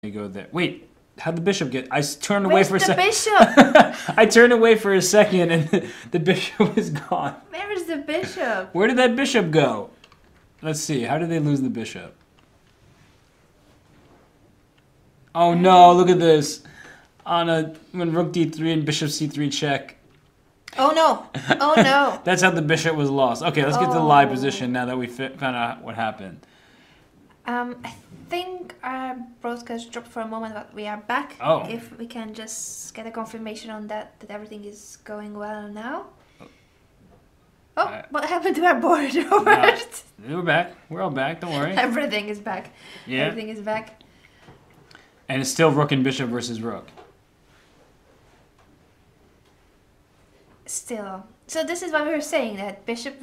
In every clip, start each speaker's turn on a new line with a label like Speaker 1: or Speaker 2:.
Speaker 1: You go there. Wait, how'd the bishop get? I turned away for a second.
Speaker 2: Where's the bishop?
Speaker 1: I turned away for a second and the bishop is gone.
Speaker 2: Where is the bishop?
Speaker 1: Where did that bishop go? Let's see. How did they lose the bishop? Oh no! Look at this. When rook d3 and bishop c3 check.
Speaker 2: Oh no! Oh no!
Speaker 1: That's how the bishop was lost. Okay, let's get to the live position now that we found out what happened.
Speaker 2: I think our broadcast dropped for a moment, but we are back.
Speaker 1: Oh.
Speaker 2: If we can just get a confirmation on that everything is going well now. Oh, what happened to our board, Robert?
Speaker 1: We're back. We're all back. Don't worry.
Speaker 2: Everything is back.
Speaker 1: Yeah.
Speaker 2: Everything is back.
Speaker 1: And it's still rook and bishop versus rook.
Speaker 2: Still. So this is what we were saying, that bishop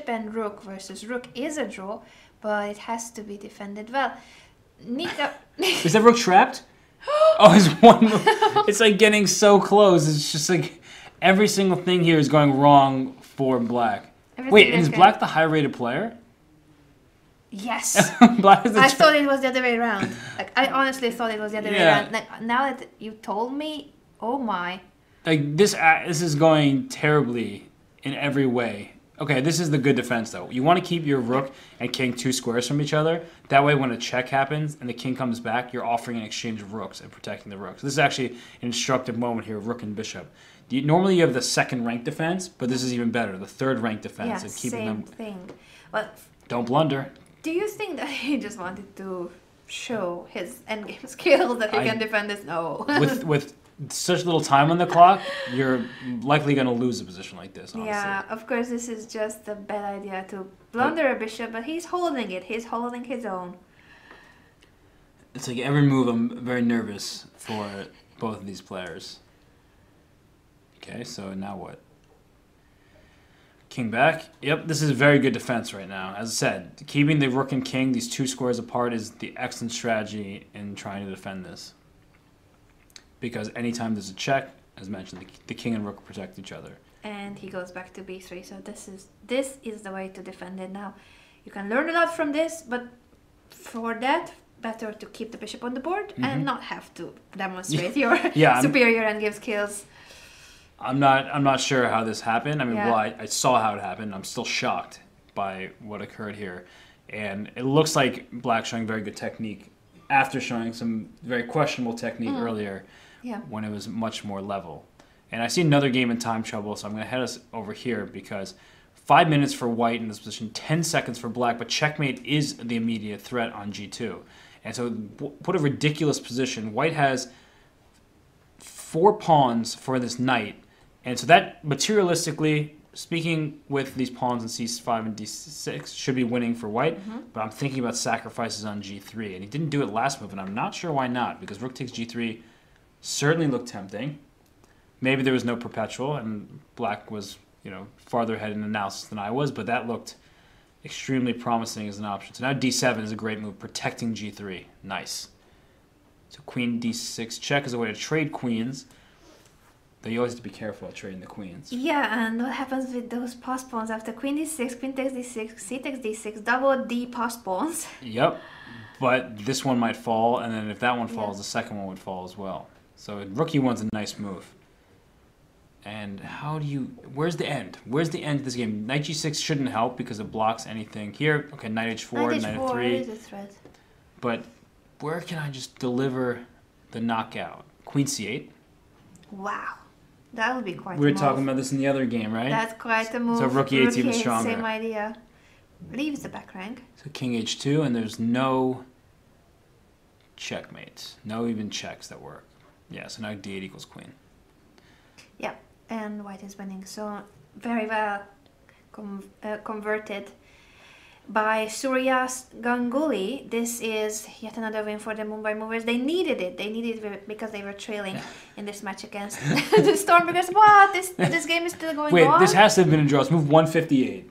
Speaker 2: and rook versus rook is a draw, but it has to be defended well. Nika...
Speaker 1: Is that rook trapped? Oh, it's one. It's like getting so close. It's just like every single thing here is going wrong for black. Wait, is black the high-rated player?
Speaker 2: Yes.
Speaker 1: Black is
Speaker 2: I thought it was the other way around. Like I honestly thought it was the other way around. Like, now that you told me, oh my.
Speaker 1: Like this is going terribly in every way. Okay, this is the good defense though. You want to keep your rook and king 2 squares from each other. That way when a check happens and the king comes back, you're offering an exchange of rooks and protecting the rooks. This is actually an instructive moment here, rook and bishop. Normally you have the second rank defense, but this is even better, the third rank defense.
Speaker 2: Yeah,
Speaker 1: of keeping
Speaker 2: same
Speaker 1: them...
Speaker 2: thing. Well,
Speaker 1: don't blunder.
Speaker 2: Do you think that he just wanted to show his endgame skills that he can defend this? No.
Speaker 1: with such little time on the clock, you're likely going to lose a position like this, honestly.
Speaker 2: Yeah, of course this is just a bad idea to blunder a bishop, but he's holding it. He's holding his own.
Speaker 1: It's like every move I'm very nervous for both of these players. Okay, so now what? King back. Yep, this is a very good defense right now. As I said, keeping the rook and king, these 2 squares apart, is the excellent strategy in trying to defend this. Because anytime there's a check, as mentioned, the king and rook protect each other.
Speaker 2: And he goes back to b3, so this is the way to defend it now. You can learn a lot from this, but for that, better to keep the bishop on the board and not have to demonstrate your superior endgame skills.
Speaker 1: I'm not sure how this happened. I mean, well, I saw how it happened. I'm still shocked by what occurred here. And it looks like black showing very good technique after showing some very questionable technique earlier when it was much more level. And I see another game in time trouble, so I'm going to head us over here because 5 minutes for white in this position, 10 seconds for black, but checkmate is the immediate threat on g2. And so put a ridiculous position. White has 4 pawns for this knight. And so that, materialistically, speaking with these pawns in c5 and d6, should be winning for white. But I'm thinking about sacrifices on g3. And he didn't do it last move, and I'm not sure why not, because rook takes g3 certainly looked tempting. Maybe there was no perpetual, and black was, farther ahead in analysis than I was, but that looked extremely promising as an option. So now d7 is a great move, protecting g3. Nice. So queen d6 check is a way to trade queens. Though you always have to be careful of trading the queens.
Speaker 2: Yeah, and what happens with those pass pawns after queen d6, queen takes d6, c takes d6, double d pass pawns?
Speaker 1: Yep, but this one might fall, and then if that one falls, the second one would fall as well. So rook e1's a nice move. And where's the end? Where's the end of this game? Knight g6 shouldn't help because it blocks anything. Here, okay, knight h4, knight f3.
Speaker 2: Is a threat.
Speaker 1: But where can I just deliver the knockout? Queen c8.
Speaker 2: Wow. That would be quite a move.
Speaker 1: We were talking about this in the other game, right?
Speaker 2: That's quite a move.
Speaker 1: So rook e8's even stronger.
Speaker 2: Same idea. Leaves the back rank.
Speaker 1: So king h2, and there's no checkmates. No even checks that work. Yeah, so now d8 equals queen.
Speaker 2: Yeah, and white is winning. So very well converted by Surya Ganguly. This is yet another win for the Mumbai Movers. They needed it. They needed it because they were trailing in this match against the Stormbriggers. What? This game is still going on?
Speaker 1: Wait, this has to have been a draw. It's move 158.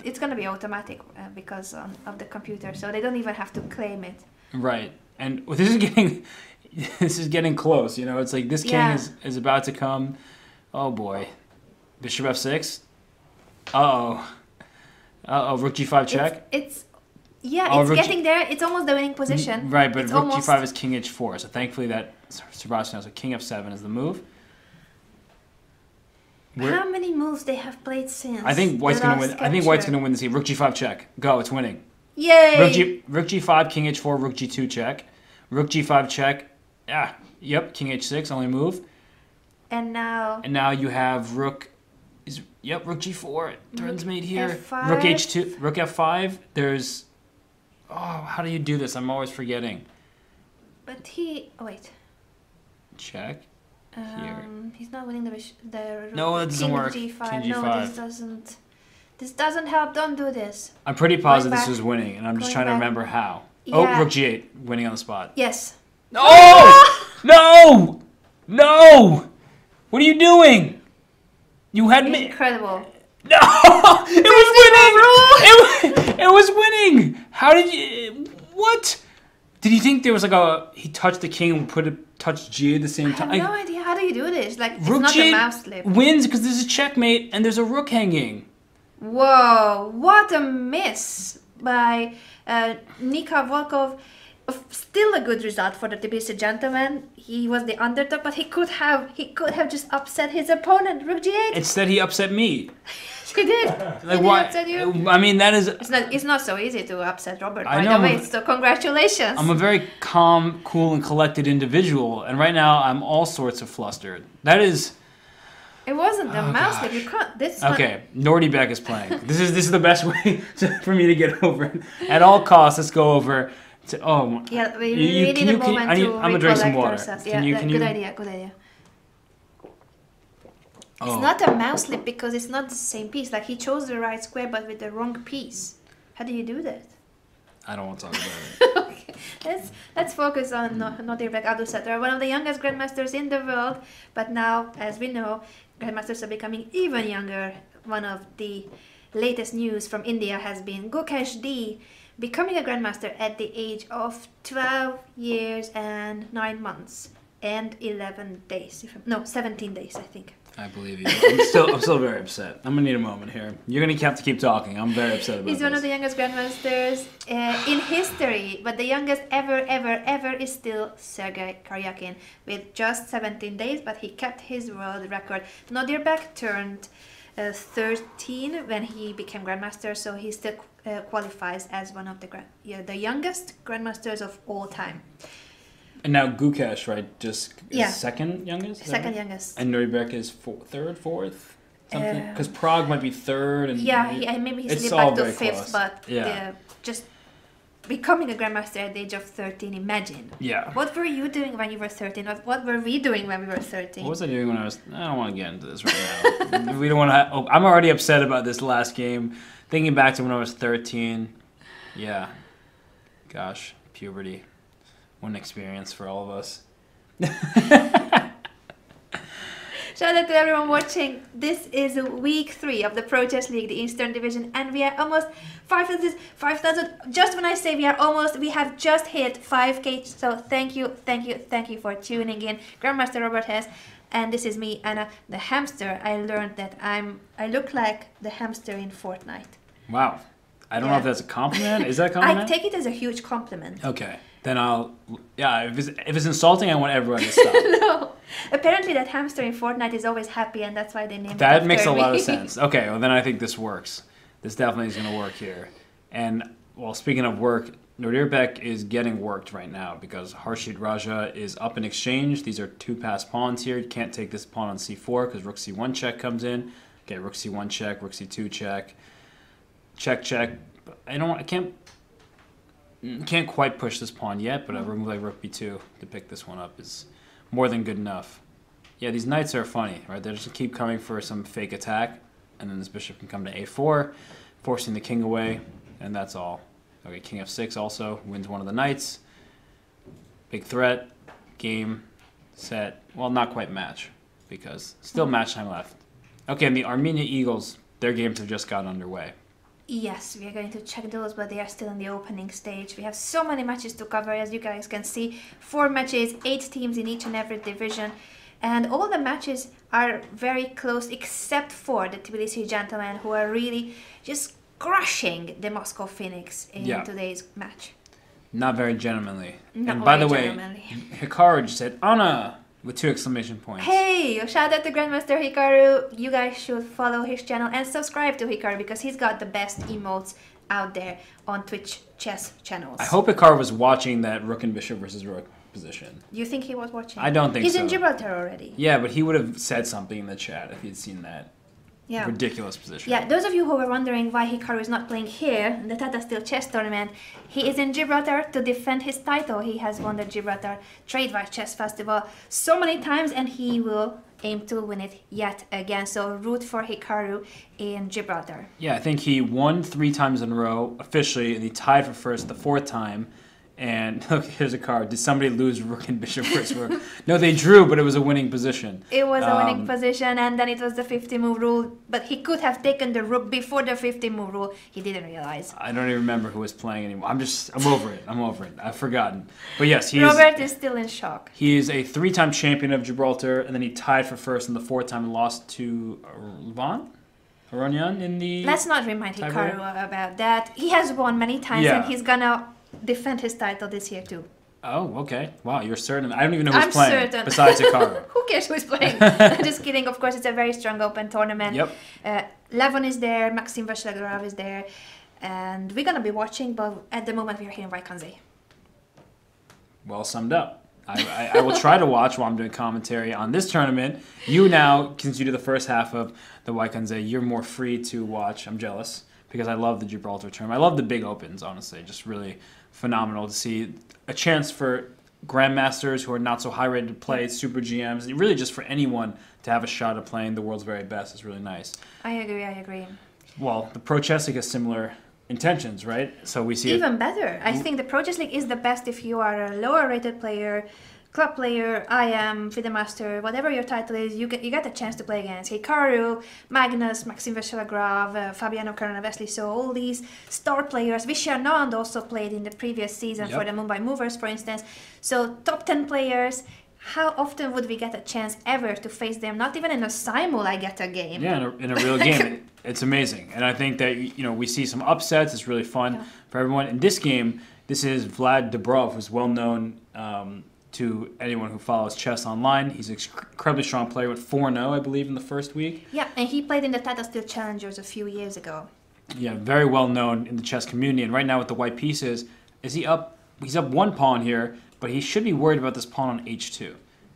Speaker 2: It's going to be automatic because of the computer, so they don't even have to claim it.
Speaker 1: Right. And this is getting close. It's like this king is about to come. Oh boy. Bishop f6. Uh-oh. Uh-oh, rook g5 check.
Speaker 2: It's Yeah,
Speaker 1: Oh,
Speaker 2: it's
Speaker 1: rook
Speaker 2: getting there. It's almost the winning position.
Speaker 1: Right, but
Speaker 2: it's
Speaker 1: rook
Speaker 2: almost...
Speaker 1: g5 is king h4, so thankfully that survives now. So king f7 is the move.
Speaker 2: How many moves they have played since?
Speaker 1: I think White's gonna win. I think White's gonna win this game. Rook g5 check. Go, it's winning.
Speaker 2: Yay!
Speaker 1: Rook g5, king h4, rook g2 check. Rook g5 check. Ah, yep, king h6, only move.
Speaker 2: And
Speaker 1: now you have rook. Rook g4. Threaten's made here.
Speaker 2: F5.
Speaker 1: Rook h2, rook f5. There's. Oh, how do you do this? I'm always forgetting.
Speaker 2: But he... Oh, wait.
Speaker 1: Check. Here.
Speaker 2: He's not winning the
Speaker 1: No, that doesn't work.
Speaker 2: G5.
Speaker 1: King
Speaker 2: No,
Speaker 1: G5.
Speaker 2: this doesn't help. Don't do this.
Speaker 1: I'm pretty positive
Speaker 2: Going
Speaker 1: this
Speaker 2: back.
Speaker 1: was winning, and I'm just
Speaker 2: Going
Speaker 1: trying to
Speaker 2: back.
Speaker 1: remember how.
Speaker 2: Yeah.
Speaker 1: Oh, rook g8, winning on the spot.
Speaker 2: Yes.
Speaker 1: No! No! No! What are you doing? You had me.
Speaker 2: Incredible.
Speaker 1: No! It was winning! It was winning! How did you... What? Did you think there was like a... He touched the king and touched g8 at the same
Speaker 2: I
Speaker 1: time?
Speaker 2: have no idea. How do you do this? Like, it's
Speaker 1: Rook
Speaker 2: not a
Speaker 1: g8
Speaker 2: mouse slip.
Speaker 1: wins because there's a checkmate and there's a rook hanging.
Speaker 2: Whoa, what a miss by Nika Volkov. Still a good result for the Tbilisi gentleman. He was the underdog, but he could have just upset his opponent. Rook g8.
Speaker 1: Instead, he upset me.
Speaker 2: He did.
Speaker 1: Like
Speaker 2: He
Speaker 1: why?
Speaker 2: did upset you.
Speaker 1: I mean, that is.
Speaker 2: It's not so easy to upset Robert,
Speaker 1: I
Speaker 2: by
Speaker 1: know,
Speaker 2: the way. So congratulations.
Speaker 1: I'm a very calm, cool, and collected individual, and right now I'm all sorts of flustered. That is.
Speaker 2: It wasn't the mouse slip. You can't. This is not-
Speaker 1: Okay, Nordy Beck is playing. This is the best way for me to get over it. At all costs, let's go over.
Speaker 2: Yeah, we need a moment to
Speaker 1: I'm gonna drink some
Speaker 2: recollect
Speaker 1: water.
Speaker 2: ourselves.
Speaker 1: Can
Speaker 2: Yeah,
Speaker 1: you?
Speaker 2: good idea. Good idea.
Speaker 1: Oh.
Speaker 2: It's not a mouse slip because it's not the same piece. Like he chose the right square but with the wrong piece. How do you do that?
Speaker 1: I don't want to talk about it.
Speaker 2: Okay, let's focus on Nodirbek Adusattar, one of the youngest grandmasters in the world. But now, as we know, grandmasters are becoming even younger. One of the latest news from India has been Gukesh D becoming a grandmaster at the age of 12 years and 9 months and 11 days. 17 days, I think.
Speaker 1: I believe you. I'm still very upset. I'm gonna need a moment here. You're gonna have to keep talking. I'm very upset about
Speaker 2: He's
Speaker 1: this.
Speaker 2: one of the youngest grandmasters in history, but the youngest ever is still Sergei Karyakin with just 17 days, but he kept his world record. Nodirbek turned 13 when he became grandmaster, so he still qualifies as one of the youngest grandmasters of all time.
Speaker 1: And now Gukesh, right? Just
Speaker 2: Yeah.
Speaker 1: second youngest.
Speaker 2: Second youngest.
Speaker 1: And Nordy is third, fourth, something. Because Prague might be third, and
Speaker 2: Maybe he
Speaker 1: it's
Speaker 2: slipped
Speaker 1: all
Speaker 2: back to
Speaker 1: very
Speaker 2: fifth,
Speaker 1: close.
Speaker 2: but
Speaker 1: Yeah.
Speaker 2: just becoming a grandmaster at the age of 13. Imagine.
Speaker 1: Yeah.
Speaker 2: What were you doing when you were 13? What were we doing when we were 13?
Speaker 1: What was I doing when I was? I don't want to get into this right now. We don't want to. I'm already upset about this last game. Thinking back to when I was 13. Yeah. Gosh, puberty. What an experience for all of us.
Speaker 2: Shout out to everyone watching. This is week 3 of the Pro Chess League, the Eastern Division, and we are almost 5,000. Just when I say we have just hit 5K. So thank you for tuning in. Grandmaster Robert Hess, and this is me, Anna, the hamster. I learned that I look like the hamster in Fortnite.
Speaker 1: Wow. I don't know if that's a compliment. Is that a compliment?
Speaker 2: I take it as a huge compliment.
Speaker 1: Okay. Then if it's insulting, I want everyone to stop.
Speaker 2: No. Apparently that hamster in Fortnite is always happy, and that's why they named it
Speaker 1: That
Speaker 2: after
Speaker 1: makes a lot
Speaker 2: me.
Speaker 1: of sense. Okay, well then I think this works. This definitely is going to work here. And, well, speaking of work, Nodirbek is getting worked right now because Harshit Raja is up in exchange. These are 2 passed pawns here. You can't take this pawn on c4 because rook c1 check comes in. Okay, rook c1 check, rook c2 check. Check. I can't quite push this pawn yet, but a move like rook b2 to pick this one up is more than good enough. Yeah, these knights are funny, right? They just keep coming for some fake attack, and then this bishop can come to a4, forcing the king away, and that's all. Okay, king f6 also wins one of the knights. Big threat, game, set. Well, not quite match, because still match time left. Okay, and the Armenia Eagles, their games have just gotten underway.
Speaker 2: Yes, we are going to check those, but they are still in the opening stage. We have so many matches to cover, as you guys can see. 4 matches, 8 teams in each and every division. And all the matches are very close, except for the Tbilisi gentlemen, who are really just crushing the Moscow Phoenix in today's match.
Speaker 1: Not very gentlemanly.
Speaker 2: Not
Speaker 1: and by the
Speaker 2: very
Speaker 1: way,
Speaker 2: gentlemanly.
Speaker 1: Hikaru just said, Anna! With 2 exclamation points.
Speaker 2: Hey! Shout out to Grandmaster Hikaru. You guys should follow his channel and subscribe to Hikaru because he's got the best emotes out there on Twitch chess channels.
Speaker 1: I hope Hikaru was watching that rook and bishop versus rook position.
Speaker 2: You think he was watching?
Speaker 1: I don't think
Speaker 2: He's
Speaker 1: so.
Speaker 2: in Gibraltar already.
Speaker 1: Yeah, but he would have said something in the chat if he'd seen that.
Speaker 2: Yeah.
Speaker 1: Ridiculous position.
Speaker 2: Yeah, those of you who were wondering why Hikaru is not playing here in the Tata Steel Chess Tournament, he is in Gibraltar to defend his title. He has won the Gibraltar Tradewise Chess Festival so many times and he will aim to win it yet again. So root for Hikaru in Gibraltar.
Speaker 1: Yeah, I think he won 3 times in a row officially, and he tied for first the 4th time. And look, here's a card. Did somebody lose rook and bishop versus rook? No, they drew, but it was a winning position.
Speaker 2: It was a winning position, and then it was the 50-move rule. But he could have taken the rook before the 50-move rule. He didn't realize.
Speaker 1: I don't even remember who was playing anymore. I'm over it. I'm over it. I've forgotten. But yes,
Speaker 2: Robert is still in shock.
Speaker 1: He is a 3-time champion of Gibraltar, and then he tied for first in the 4th time and lost to Aronian in the...
Speaker 2: Let's not remind Hikaru about that. He has won many times, and he's gonna defend his title this year too.
Speaker 1: Oh, okay. Wow, you're certain. I don't even know who's
Speaker 2: I'm
Speaker 1: playing
Speaker 2: certain.
Speaker 1: besides Hikaru.
Speaker 2: Who cares who's playing? Just kidding. Of course, it's a very strong open tournament.
Speaker 1: Yep.
Speaker 2: Levon is there, Maxim Vachier-Lagrave is there, and we're gonna be watching. But at the moment, we're here in Vaikanze.
Speaker 1: Well summed up. I will try to watch while I'm doing commentary on this tournament. You now, since you do the first half of the Vaikanze, you're more free to watch. I'm jealous because I love the Gibraltar tournament. I love the big opens, honestly. Just really phenomenal to see a chance for grandmasters who are not so high rated to play, super GMs, and really just for anyone to have a shot at playing the world's very best is really nice.
Speaker 2: I agree.
Speaker 1: Well, the Pro Chess League has similar intentions, right? So we see
Speaker 2: even better. I think the Pro Chess League is the best if you are a lower rated player, club player, IM, FIDE Master, whatever your title is, you get a chance to play against Hikaru, Magnus, Maxim Vachier-Lagrave, Fabiano Caruana-Vesely, so all these star players. Vishy Anand also played in the previous season for the Mumbai Movers, for instance. So top 10 players. How often would we get a chance ever to face them? Not even in a simul I get a game.
Speaker 1: Yeah, in a real game. It's amazing. And I think that, we see some upsets. It's really fun for everyone. In this game, this is Vlad Dubrov, who's well known to anyone who follows chess online. He's an incredibly strong player with 4-0, I believe, in the first week.
Speaker 2: Yeah, and he played in the Tata Steel Challengers a few years ago.
Speaker 1: Yeah, very well known in the chess community. And right now with the white pieces, he's up 1 pawn here, but he should be worried about this pawn on h2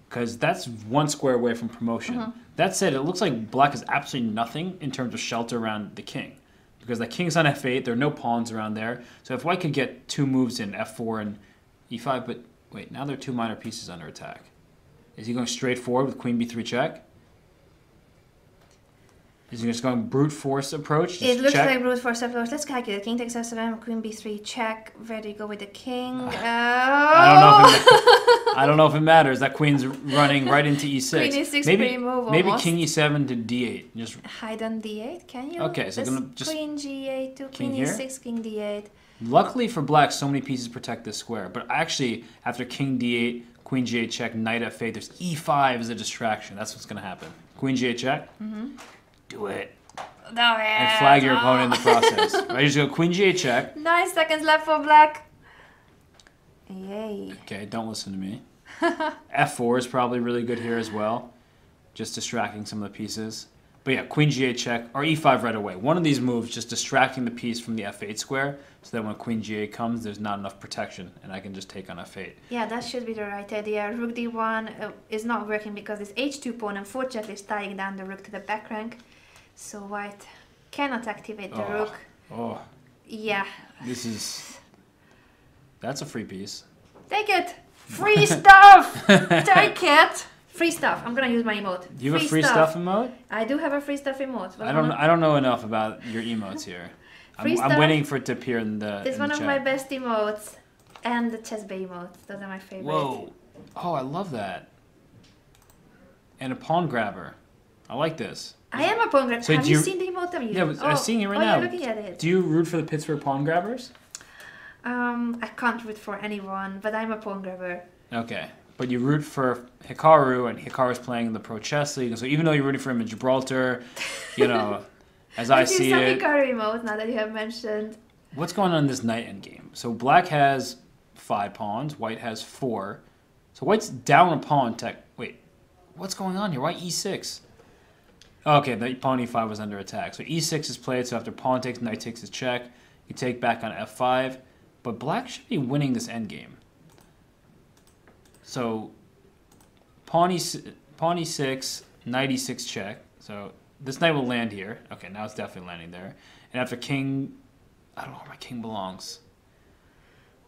Speaker 1: because that's 1 square away from promotion. That said, it looks like black has absolutely nothing in terms of shelter around the king because the king's on f8, there are no pawns around there. So if white could get 2 moves in f4 and e5, but wait, now there are 2 minor pieces under attack. Is he going straight forward with queen b3 check? Is he just going brute force approach?
Speaker 2: It looks like brute force approach. Let's calculate. King takes f7, queen b3 check. Where do you go with the king?
Speaker 1: I don't know if it matters. That queen's running right into e6.
Speaker 2: Queen e6 pre-move
Speaker 1: maybe king e7 to d8. Just
Speaker 2: hide on d8. Can you?
Speaker 1: Okay, so I'm gonna just
Speaker 2: queen g8 to king e6, king d8.
Speaker 1: Luckily for black, so many pieces protect this square. But actually, after king d8, queen g8 check, knight f8, there's e5 as a distraction. That's what's gonna happen. Queen g8 check. Do it.
Speaker 2: Do it.
Speaker 1: And flag your opponent in the process. Right, just go queen g8 check.
Speaker 2: 9 seconds left for black. Yay.
Speaker 1: Okay, don't listen to me. f4 is probably really good here as well. Just distracting some of the pieces. But yeah, queen g8 check, or e5 right away. One of these moves, just distracting the piece from the f8 square, so that when queen g8 comes, there's not enough protection, and I can just take on f8.
Speaker 2: Yeah, that should be the right idea. Rook d1 is not working because this h2 pawn unfortunately is tying down the rook to the back rank. So white cannot activate the rook.
Speaker 1: Oh.
Speaker 2: Yeah.
Speaker 1: That's a free piece.
Speaker 2: Take it! Free stuff! Take it! Free stuff. I'm gonna use my emote.
Speaker 1: Do you have a free stuff emote?
Speaker 2: I do have a free stuff emote.
Speaker 1: I don't know enough about your emotes here. I'm waiting for it to appear in the
Speaker 2: It's one of my best emotes. And the chess bay emotes. Those are my favorite.
Speaker 1: Whoa. Oh, I love that. And a pawn grabber. I like this.
Speaker 2: I am a pawn grabber. So have you seen the emote I'm using?
Speaker 1: Yeah, I'm seeing it right now.
Speaker 2: You're looking at it.
Speaker 1: Do you root for the Pittsburgh pawn grabbers?
Speaker 2: I can't root for anyone, but I'm a pawn grabber.
Speaker 1: Okay. But you root for Hikaru, and Hikaru's playing in the Pro Chess League. So even though you're rooting for him in Gibraltar, as I see
Speaker 2: some
Speaker 1: it.
Speaker 2: Hikaru emotes now that you have mentioned.
Speaker 1: What's going on in this knight endgame? So black has 5 pawns, white has 4. So white's down a pawn tech. Wait, what's going on here? Why e6? Okay, the pawn e5 was under attack. So e6 is played, so after pawn takes, knight takes his check. You take back on f5. But black should be winning this endgame. So pawn e6, knight e6 check. So this knight will land here. Okay, now it's definitely landing there. And after king, I don't know where my king belongs.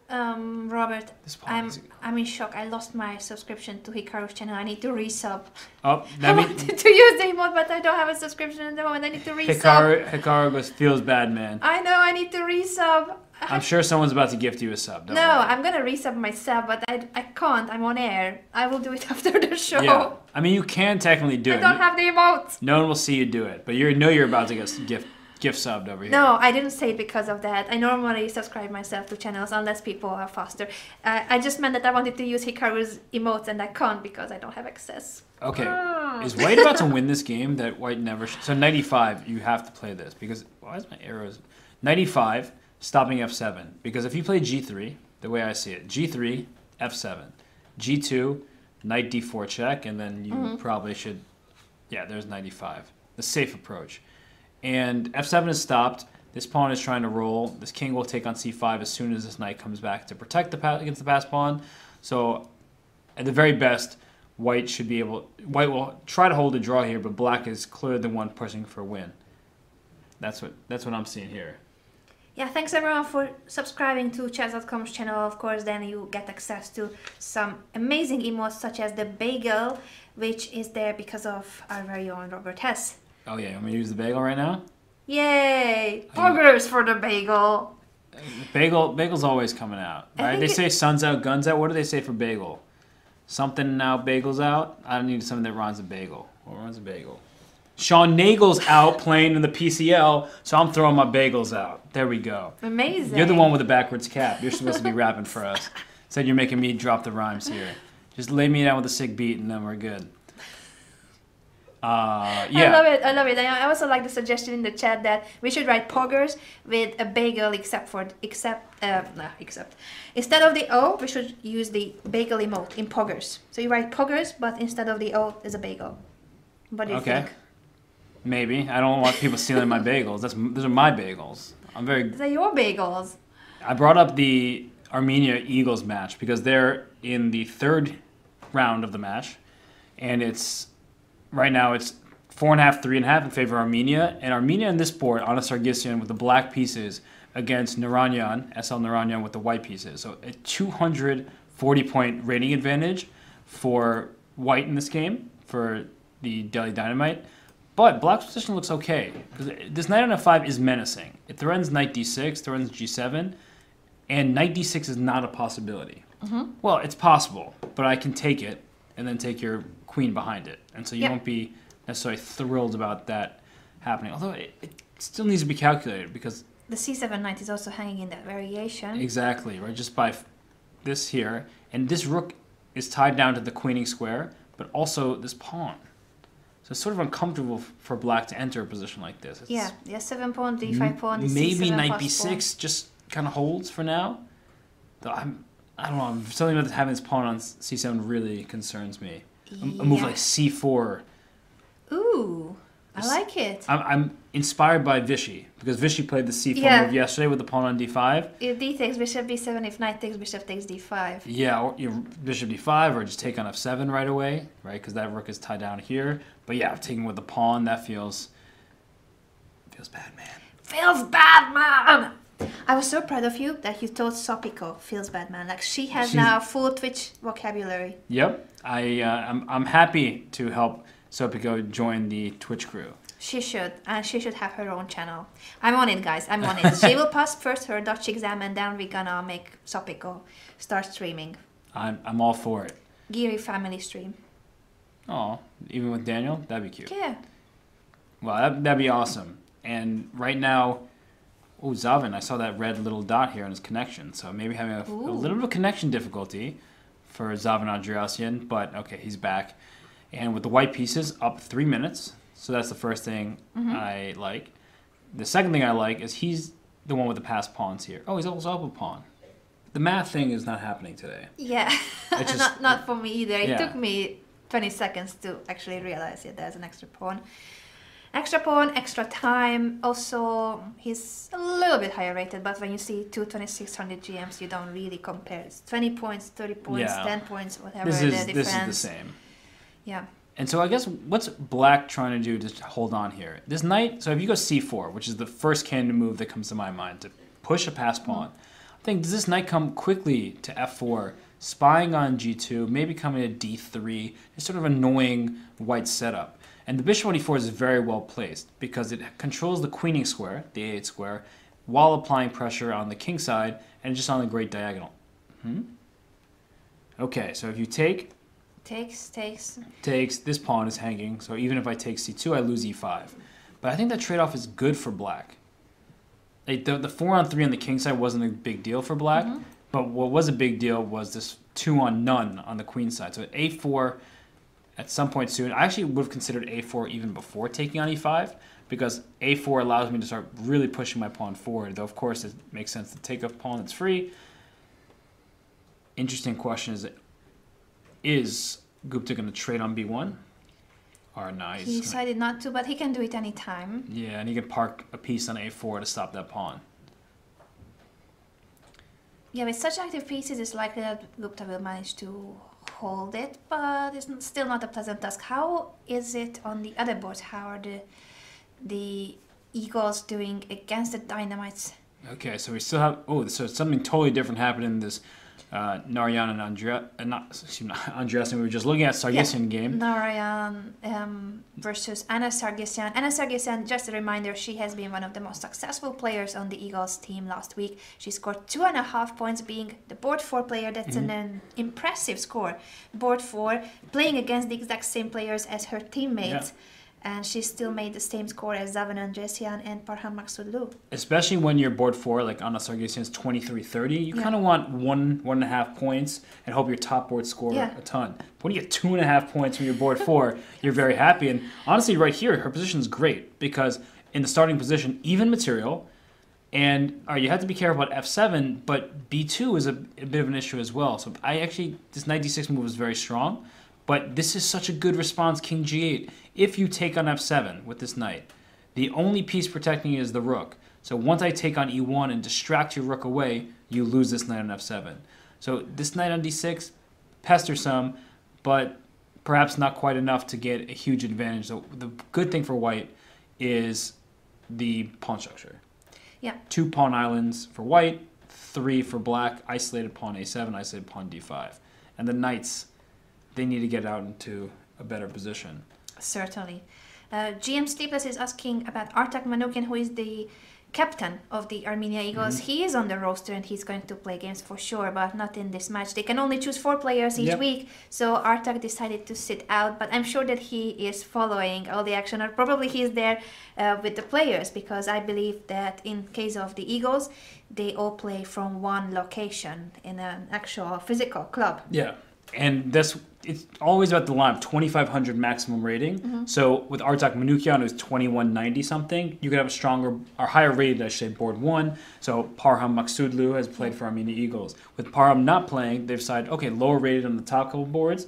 Speaker 2: Robert, I'm in shock. I lost my subscription to Hikaru's channel. I need to resub.
Speaker 1: Oh,
Speaker 2: I wanted to use the emote, but I don't have a subscription at the moment. I need to resub.
Speaker 1: Hikaru feels bad, man.
Speaker 2: I know. I need to resub.
Speaker 1: I'm sure someone's about to gift you a sub.
Speaker 2: No, I'm gonna resub myself, but I can't. I'm on air. I will do it after the show.
Speaker 1: Yeah, I mean you can technically do it.
Speaker 2: I don't have the emotes.
Speaker 1: No one will see you do it, but you're about to get gift subbed over here.
Speaker 2: No, I didn't say it because of that. I normally subscribe myself to channels unless people are faster. I just meant that I wanted to use Hikaru's emotes and I can't because I don't have access.
Speaker 1: Okay. Is white about to win this game that white never... So 95, you have to play this because... Why is my arrows... 95, stopping f7. Because if you play g3, the way I see it, g3, f7. g2, knight d4 check, and then you probably should... Yeah, there's 95. The safe approach. And f7 is stopped. This pawn is trying to roll. This king will take on c5 as soon as this knight comes back to protect against the passed pawn. So, at the very best, white will try to hold a draw here, but black is clearly the one pushing for a win. That's what I'm seeing here.
Speaker 2: Yeah, thanks everyone for subscribing to chess.com's channel. Of course, then you get access to some amazing emotes such as the bagel, which is there because of our very own Robert Hess.
Speaker 1: Oh yeah, you want me to use the bagel right now?
Speaker 2: Yay! Poggers for the bagel!
Speaker 1: Bagel's always coming out, right? They say sun's out, guns out. What do they say for bagel? Something now, bagel's out? I need something that rhymes with bagel. What rhymes with bagel? Sean Nagel's out playing in the PCL, so I'm throwing my bagels out. There we go.
Speaker 2: Amazing.
Speaker 1: You're the one with the backwards cap. You're supposed to be rapping for us. Said you're making me drop the rhymes here. Just lay me down with a sick beat and then we're good. Yeah.
Speaker 2: I love it. I also like the suggestion in the chat that we should write poggers with a bagel except instead of the O, we should use the bagel emote in poggers. So you write poggers, but instead of the O, there's a bagel. What do you think?
Speaker 1: Maybe. I don't want people stealing my bagels. Those are my bagels.
Speaker 2: These are your bagels.
Speaker 1: I brought up the Armenia Eagles match because they're in the third round of the match, and right now it's 4.5, 3.5 in favor of Armenia. And Armenia in this board, Anna Sargsyan with the black pieces against Naranyan, SL Naranyan with the white pieces. So a 240-point rating advantage for white in this game, for the Delhi Dynamite. But black's position looks okay. This knight on f5 is menacing. It threatens knight d6, threatens g7, and knight d6 is not a possibility. Well, it's possible, but I can take it and then take your queen behind it. And so you won't be necessarily thrilled about that happening. Although it still needs to be calculated because...
Speaker 2: The c7 knight is also hanging in that variation.
Speaker 1: Exactly, right? Just by this here. And this rook is tied down to the queening square, but also this pawn. So it's sort of uncomfortable for black to enter a position like this.
Speaker 2: The s7 pawn, d5 pawn, the
Speaker 1: maybe
Speaker 2: c7
Speaker 1: knight b6 just kind of holds for now. Though I don't know. Something about having this pawn on c7 really concerns me. A move like c4.
Speaker 2: Ooh, I like it.
Speaker 1: I'm inspired by Vichy because Vichy played the c4 move yesterday with the pawn on d5.
Speaker 2: If d takes bishop b7, if knight takes bishop takes d5.
Speaker 1: Yeah, or bishop d5 or just take on f7 right away, right? Because that rook is tied down here. But yeah, taking with the pawn, that feels bad, man.
Speaker 2: Feels bad, man! I was so proud of you that you told Sopiko feels bad, man. Like she's now full Twitch vocabulary.
Speaker 1: Yep, I'm happy to help Sopiko join the Twitch crew.
Speaker 2: She should, and she should have her own channel. I'm on it, guys. I'm on it. She will pass first her Dutch exam, and then we're gonna make Sopiko start streaming.
Speaker 1: I'm all for it.
Speaker 2: Geary family stream.
Speaker 1: Oh, even with Daniel, that'd be cute.
Speaker 2: Yeah.
Speaker 1: Well, that'd be awesome. And right now, Zavin, I saw that red little dot here on his connection. So maybe having a little bit of connection difficulty for Zavin Andreasyan, but okay, he's back. And with the white pieces up 3 minutes, so that's the first thing I like. The second thing I like is he's the one with the passed pawns here. Oh, he's also up a pawn. The math thing is not happening today.
Speaker 2: Yeah,
Speaker 1: just,
Speaker 2: not for me either. It
Speaker 1: yeah.
Speaker 2: took me 20 seconds to actually realize there's an extra pawn. Extra pawn, extra time. Also, he's a little bit higher rated, but when you see two 2600 GMs, you don't really compare. It's 20 points, 30 points, 10 points, whatever the difference.
Speaker 1: This is the same.
Speaker 2: Yeah.
Speaker 1: And so I guess what's black trying to do to hold on here? This knight, so if you go c4, which is the first candidate move that comes to my mind, to push a pass pawn, I think, does this knight come quickly to f4, spying on g2, maybe coming to d3, it's sort of annoying white setup. And the bishop on e4 is very well placed because it controls the queening square, the a8 square, while applying pressure on the king side and just on the great diagonal. Okay, so if you take...
Speaker 2: Takes.
Speaker 1: This pawn is hanging, so even if I take c2, I lose e5. But I think that trade-off is good for black. The 4-on-3 on the king side wasn't a big deal for black, but what was a big deal was this 2-on-none on the queen side. So at a4, at some point soon, I actually would have considered a4 even before taking on e5, because a4 allows me to start really pushing my pawn forward, though of course it makes sense to take a pawn that's free. Interesting question is Gupta going to trade on b1? Or no,
Speaker 2: he decided not to, but he can do it anytime.
Speaker 1: Yeah, and he can park a piece on a4 to stop that pawn.
Speaker 2: Yeah, with such active pieces, it's likely that Gupta will manage to hold it, but it's still not a pleasant task. How is it on the other board? How are the eagles doing against the dynamites?
Speaker 1: Okay, so we still have... Oh, so something totally different happened in this Narayan and Andreas, and we were just looking at Sargsyan game.
Speaker 2: Narayan versus Anna Sargsyan. Anna Sargsyan, just a reminder, she has been one of the most successful players on the Eagles team last week. She scored 2.5 points, being the board 4 player. That's an impressive score. Board 4, playing against the exact same players as her teammates. Yeah. And she still made the same score as Zaven Andresian and Parham Maghsoodloo.
Speaker 1: Especially when you're board 4, like Anna Sargsyan's 23-30, you kind of want 1.5 points and hope your top board score a ton. But when you get 2.5 points from your board 4, you're very happy. And honestly, right here, her position is great because in the starting position, even material, and you have to be careful about f7, but b2 is a bit of an issue as well. So this knight d6 move is very strong. But this is such a good response, king g8. If you take on f7 with this knight, the only piece protecting you is the rook. So once I take on e1 and distract your rook away, you lose this knight on f7. So this knight on d6, pester some, but perhaps not quite enough to get a huge advantage. So the good thing for white is the pawn structure.
Speaker 2: Yeah. 2
Speaker 1: pawn islands for white, 3 for black, isolated pawn a7, isolated pawn d5. And the knights... they need to get out into a better position.
Speaker 2: Certainly. GM Sleepless is asking about Artak Manukyan, who is the captain of the Armenia Eagles. He is on the roster and he's going to play games for sure, but not in this match. They can only choose 4 players each week, so Artak decided to sit out, but I'm sure that he is following all the action, or probably he's there with the players, because I believe that in case of the Eagles, they all play from one location in an actual physical club.
Speaker 1: Yeah. And it's always about the line of 2,500 maximum rating. So with Artak Manukyan, who's 2190 something, you could have a stronger or higher rated, I should say, board 1. So Parham Maghsoodloo has played for Armenia Eagles. With Parham not playing, they've decided, okay, lower rated on the top couple boards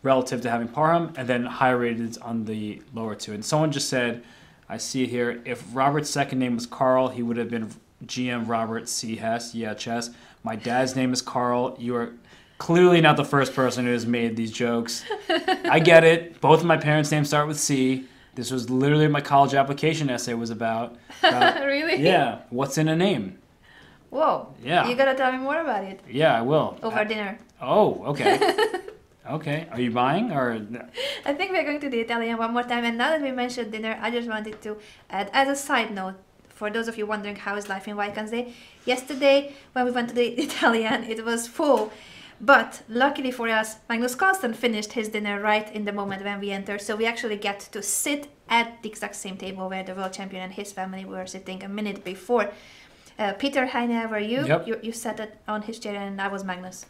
Speaker 1: relative to having Parham, and then higher rated on the lower 2. And someone just said, I see it here, if Robert's second name was Carl, he would have been GM Robert C. Hess. Yeah, chess. My dad's name is Carl. You are... clearly not the first person who has made these jokes. I get it. Both of my parents' names start with C. This was literally what my college application essay was about.
Speaker 2: Really?
Speaker 1: Yeah. What's in a name?
Speaker 2: Whoa.
Speaker 1: Yeah.
Speaker 2: You gotta tell me more about it.
Speaker 1: Yeah, I will.
Speaker 2: Over dinner.
Speaker 1: Oh, okay. Okay. Are you buying or?
Speaker 2: I think we're going to the Italian one more time. And now that we mentioned dinner, I just wanted to add, as a side note, for those of you wondering how is life in Vaikanze, yesterday when we went to the Italian, it was full. But luckily for us, Magnus Carlsen finished his dinner right in the moment when we entered, so we actually get to sit at the exact same table where the world champion and his family were sitting a minute before. Peter Heine, were you?
Speaker 1: Yep.
Speaker 2: You sat on his chair and I was Magnus.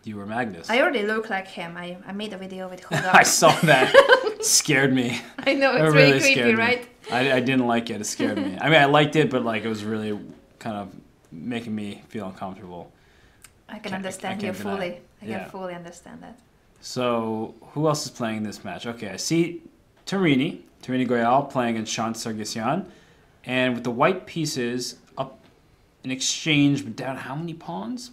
Speaker 1: You were Magnus.
Speaker 2: I already look like him. I made a video with Huda.
Speaker 1: I saw that. Scared me.
Speaker 2: I know, it's really creepy, right?
Speaker 1: I didn't like it. It scared me. I mean, I liked it, but like it was really kind of making me feel uncomfortable.
Speaker 2: I can understand you fully. I can fully understand that.
Speaker 1: So, who else is playing this match? Okay, I see Tarini Goyal playing against Sean Sargsyan. And with the white pieces up in exchange, but down how many pawns?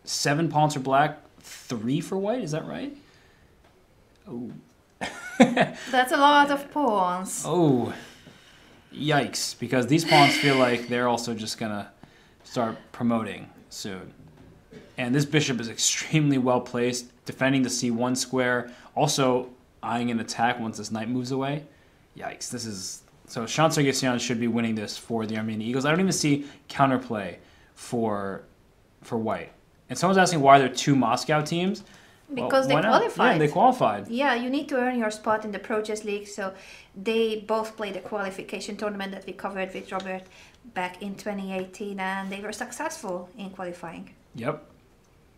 Speaker 1: 7 pawns for black, 3 for white, is that right? Oh.
Speaker 2: That's a lot of pawns.
Speaker 1: Oh, yikes. Because these pawns feel like they're also just going to start promoting soon. And this bishop is extremely well placed, defending the c1 square, also eyeing an attack once this knight moves away. Yikes, this is... So Sean Sargsyan should be winning this for the Armenian Eagles. I don't even see counterplay for white. And someone's asking why there are 2 Moscow teams.
Speaker 2: Because they qualified.
Speaker 1: Yeah, they qualified.
Speaker 2: Yeah, you need to earn your spot in the Pro Chess League. So they both played the qualification tournament that we covered with Robert back in 2018, and they were successful in qualifying.
Speaker 1: Yep.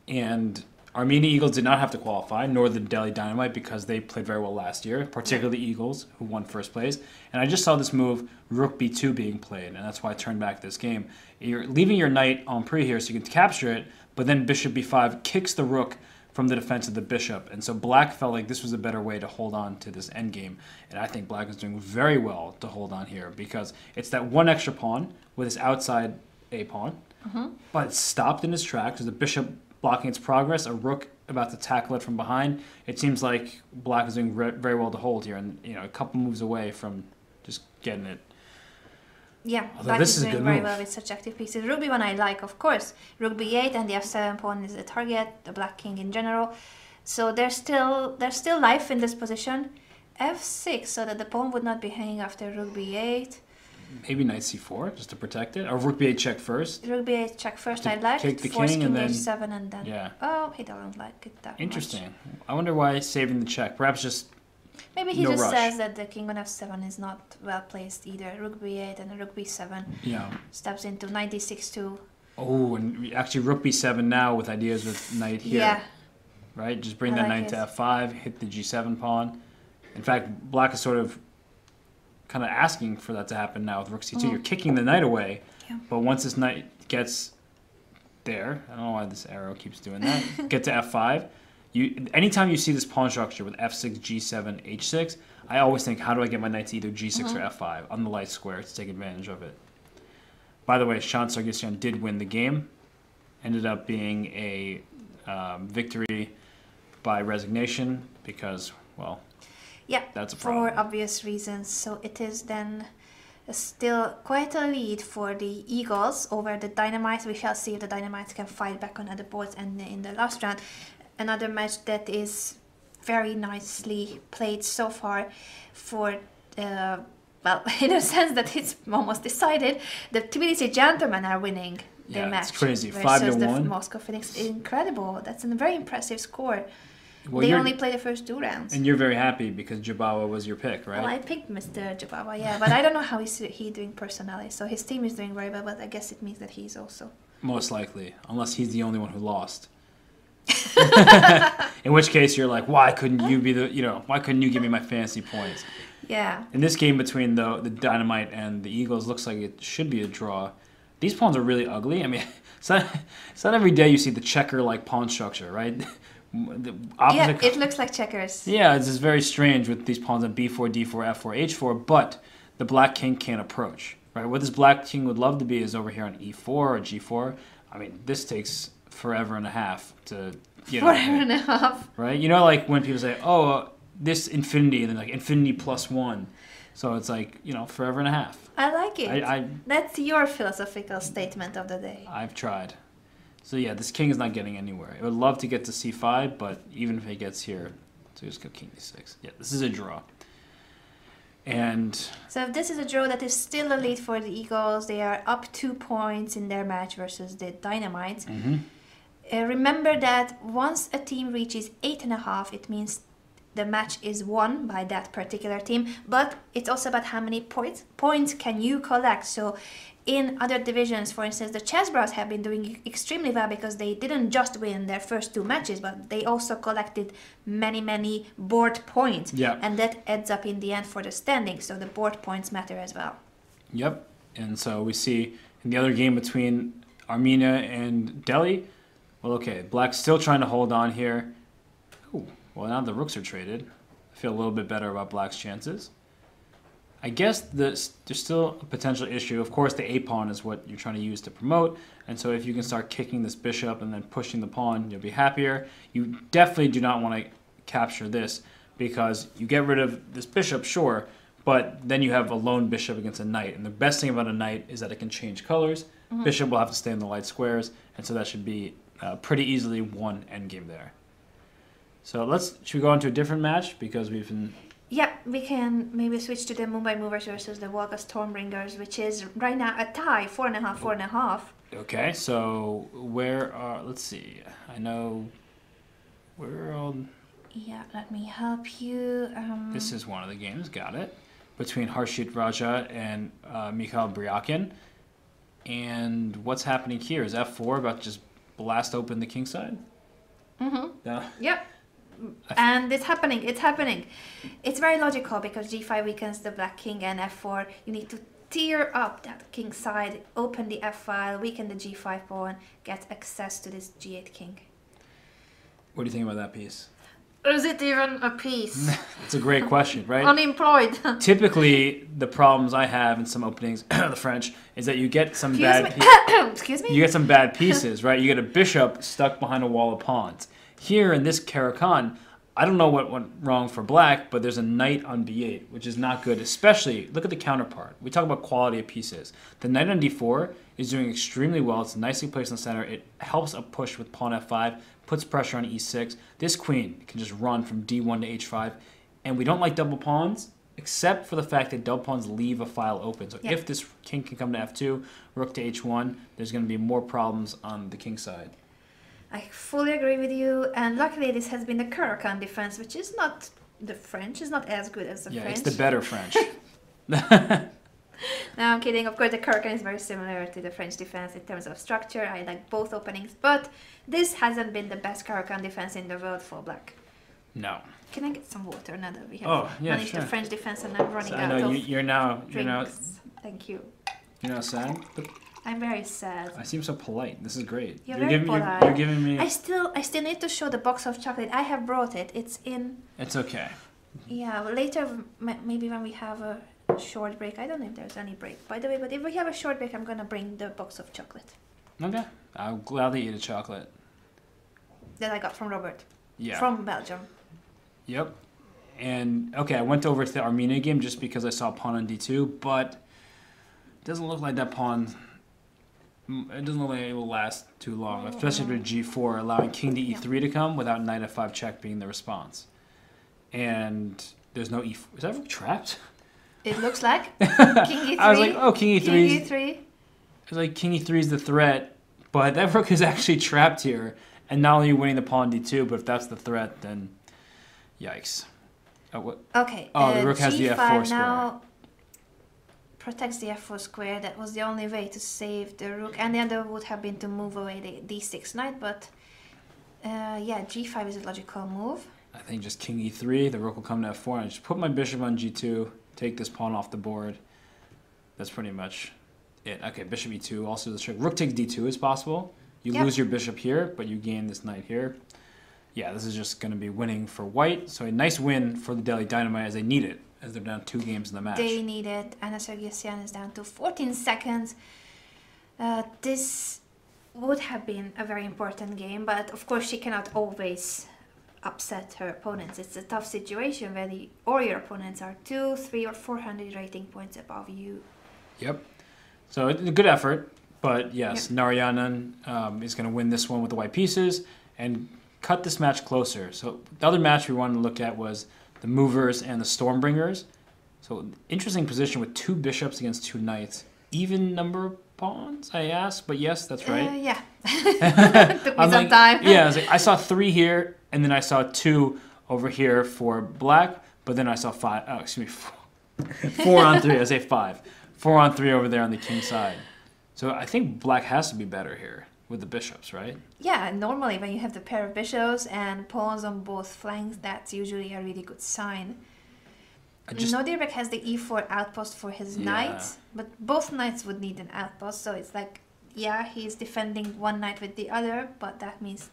Speaker 1: And Armenia Eagles did not have to qualify, nor the Delhi Dynamite, because they played very well last year, particularly Eagles, who won first place. And I just saw this move, Rook B2, being played, and that's why I turned back this game. You're leaving your knight on pre here so you can capture it, but then Bishop B5 kicks the rook from the defense of the bishop. And so black felt like this was a better way to hold on to this endgame. And I think black is doing very well to hold on here, because it's that 1 extra pawn with his outside A pawn, but it's stopped in his tracks. There's a bishop blocking its progress, a rook about to tackle it from behind. It seems like black is doing very well to hold here, and a couple moves away from just getting it.
Speaker 2: Yeah,
Speaker 1: although
Speaker 2: black
Speaker 1: this
Speaker 2: is
Speaker 1: is
Speaker 2: doing
Speaker 1: a good
Speaker 2: very
Speaker 1: move.
Speaker 2: well with such active pieces. Rook B1 I like, of course. Rook B8 and the F7 pawn is the target, the black king in general. So there's still life in this position. F6, so that the pawn would not be hanging after Rook B8.
Speaker 1: Maybe knight c4 just to protect it, or Rook B8 check first.
Speaker 2: Rook B8 check first.
Speaker 1: To
Speaker 2: I like
Speaker 1: kick the
Speaker 2: force
Speaker 1: king and then
Speaker 2: H7 and then he doesn't like it that
Speaker 1: Interesting.
Speaker 2: much.
Speaker 1: I wonder why saving the check. Perhaps just
Speaker 2: maybe he
Speaker 1: no
Speaker 2: just
Speaker 1: rush.
Speaker 2: says that the king on F7 is not well placed either. Rook B8 and Rook B7 steps into knight D6 too.
Speaker 1: Oh, and actually Rook B7 now with ideas with knight here.
Speaker 2: Yeah.
Speaker 1: Right? Just bring
Speaker 2: I
Speaker 1: that
Speaker 2: like
Speaker 1: knight
Speaker 2: it.
Speaker 1: to F5, hit the G7 pawn. In fact, black is sort of kind of asking for that to happen now with Rook C2. You're kicking the knight away, but once this knight gets there, I don't know why this arrow keeps doing that, get to F5, anytime you see this pawn structure with F6, G7, H6, I always think, how do I get my knight to either G6 or F5 on the light square to take advantage of it? By the way, Sean Sargsyan did win the game. Ended up being a victory by resignation because, well, that's a problem.
Speaker 2: For obvious reasons. So it is then still quite a lead for the Eagles over the Dynamites. We shall see if the Dynamites can fight back on other boards. And in the last round, another match that is very nicely played so far for, well, in a sense that it's almost decided. The Tbilisi Gentlemen are winning their match.
Speaker 1: It's crazy.
Speaker 2: Versus
Speaker 1: 5-1.
Speaker 2: the Moscow Phoenix. Incredible. That's a very impressive score.
Speaker 1: Well,
Speaker 2: they only play the first 2 rounds.
Speaker 1: And you're very happy because Jabawa was your pick, right?
Speaker 2: Well, I picked Mr. Jabawa, yeah, but I don't know how he doing personally. So his team is doing very well, but I guess it means that he's also...
Speaker 1: Most likely, unless he's the only one who lost. In which case you're like, why couldn't you be why couldn't you give me my fantasy points?
Speaker 2: Yeah.
Speaker 1: In this game between the Dynamite and the Eagles, looks like it should be a draw. These pawns are really ugly. I mean, it's not every day you see the checker-like pawn structure, right? The opposite
Speaker 2: it looks like checkers.
Speaker 1: Yeah, it's just very strange with these pawns on b4, d4, f4, h4, but the black king can't approach, right? What this black king would love to be is over here on e4 or g4. I mean, this takes forever and a half to get
Speaker 2: Forever and a half.
Speaker 1: Right? You know, like when people say, oh, this infinity, and then like infinity plus 1. So it's like, forever and a half.
Speaker 2: I like it.
Speaker 1: I
Speaker 2: That's your philosophical statement of the day.
Speaker 1: I've tried. So yeah, this king is not getting anywhere. I would love to get to c5, but even if he gets here, so just go king d6. Yeah, this is a draw. And
Speaker 2: so if this is a draw, that is still a lead for the Eagles. They are up 2 points in their match versus the Dynamites. Remember that once a team reaches 8.5, it means the match is won by that particular team, but it's also about how many points can you collect. So in other divisions, for instance, the Chessbrahs have been doing extremely well because they didn't just win their first 2 matches, but they also collected many board points.
Speaker 1: Yeah.
Speaker 2: And that adds up in the end for the standings, so the board points matter as well.
Speaker 1: Yep. And so we see in the other game between Armenia and Delhi, well, okay, Black's still trying to hold on here. Ooh, well, now the rooks are traded. I feel a little bit better about Black's chances. I guess there's still a potential issue. Of course, the A-pawn is what you're trying to use to promote, and so if you can start kicking this bishop and then pushing the pawn, you'll be happier. You definitely do not want to capture this because you get rid of this bishop, sure, but then you have a lone bishop against a knight, and the best thing about a knight is that it can change colors. Mm-hmm. Bishop will have to stay in the light squares, and so that should be pretty easily one endgame there. So should we go on to a different match because we've been...
Speaker 2: Yeah, we can maybe switch to the Mumbai Movers versus the Volga Stormbringers, which is right now a tie, 4.5, 4.5.
Speaker 1: Okay, so let's see, I know, where all...
Speaker 2: Yeah, let me help you.
Speaker 1: This is one of the games, got it. Between Harshit Raja and Mikhail Bryakin. And what's happening here? Is F4 about to just blast open the king side?
Speaker 2: Mm-hmm. Yep. And it's happening. It's very logical because G5 weakens the black king and F4. You need to tear up that king side, open the F file, weaken the G5 pawn, get access to this G8 king.
Speaker 1: What do you think about that piece?
Speaker 2: Is it even a piece?
Speaker 1: It's a great question, right?
Speaker 2: Unemployed.
Speaker 1: Typically, the problems I have in some openings of the French is that you get some
Speaker 2: Excuse me?
Speaker 1: You get some bad pieces, right? You get a bishop stuck behind a wall of pawns. Here in this Caro-Kann, I don't know what went wrong for black, but there's a knight on b8, which is not good, especially, look at the counterpart. We talk about quality of pieces. The knight on d4 is doing extremely well. It's nicely placed in the center. It helps a push with pawn f5, puts pressure on e6. This queen can just run from d1 to h5, and we don't like double pawns, except for the fact that double pawns leave a file open. So if this king can come to f2, rook to h1, there's going to be more problems on the king side.
Speaker 2: I fully agree with you, and luckily this has been the Caro-Kann defense, which is not the French, is not as good as the French.
Speaker 1: Yeah, it's the better French.
Speaker 2: No, I'm kidding. Of course, the Caro-Kann is very similar to the French defense in terms of structure. I like both openings, but this hasn't been the best Caro-Kann defense in the world for black.
Speaker 1: No.
Speaker 2: Can I get some water now that we have managed the French defense and I'm running out of
Speaker 1: you're now.
Speaker 2: Thank you.
Speaker 1: You're not sad?
Speaker 2: I'm very sad.
Speaker 1: I seem so polite. This is great.
Speaker 2: You're very polite.
Speaker 1: You're giving me...
Speaker 2: I still need to show the box of chocolate. I have brought it. It's in...
Speaker 1: It's okay.
Speaker 2: Yeah, later, maybe when we have a short break. I don't know if there's any break, by the way, but if we have a short break, I'm going to bring the box of chocolate.
Speaker 1: Okay. I'll gladly eat a chocolate.
Speaker 2: That I got from Robert.
Speaker 1: Yeah.
Speaker 2: From Belgium.
Speaker 1: Yep. And, okay, I went over to the Armenia game just because I saw pawn on d2, but it doesn't look like that pawn... It doesn't look like it will last too long, especially with g4, allowing king to e3 to come without knight f5 check being the response. And there's no e4. Is that rook trapped?
Speaker 2: It looks like. King e3.
Speaker 1: I was like, oh, king e3.
Speaker 2: King e3.
Speaker 1: I was like, king e3 is the threat, but that rook is actually trapped here. And not only are you winning the pawn d2, but if that's the threat, then yikes. Oh, what?
Speaker 2: Okay.
Speaker 1: Oh, the rook has the f4
Speaker 2: now protects the f4 square. That was the only way to save the rook. And the other would have been to move away the d6 knight, but yeah, g5 is a logical move. I
Speaker 1: think just king e3, the rook will come to f4, and I just put my bishop on g2, take this pawn off the board. That's pretty much it. Okay, bishop e2 also the trick. Rook takes d2 is possible. You lose your bishop here, but you gain this knight here. Yeah, this is just going to be winning for white. So a nice win for the Delhi Dynamite as they need it, as they're down 2 games in the match.
Speaker 2: They need it. Anna Sargsyan is down to 14 seconds. This would have been a very important game, but of course she cannot always upset her opponents. It's a tough situation where your opponents are 2, 3, or 400 rating points above you. Yep.
Speaker 1: So a good effort, but yes, Narayanan is going to win this one with the white pieces and cut this match closer. So the other match we wanted to look at was the Movers and the Stormbringers. So interesting position with 2 bishops against 2 knights. Even number of pawns, I asked, but yes, that's right.
Speaker 2: Yeah. Took me some time.
Speaker 1: Yeah, I saw 3 here, and then I saw 2 over here for black, but then I saw 5. Oh, excuse me, 4 on 3. I say 5. 4 on 3 over there on the king side. So I think black has to be better here with the bishops, right?
Speaker 2: Yeah, normally when you have the pair of bishops and pawns on both flanks, that's usually a really good sign. Nodirbek has the e4 outpost for his knights, but both knights would need an outpost, so it's like, yeah, he's defending one knight with the other, but that means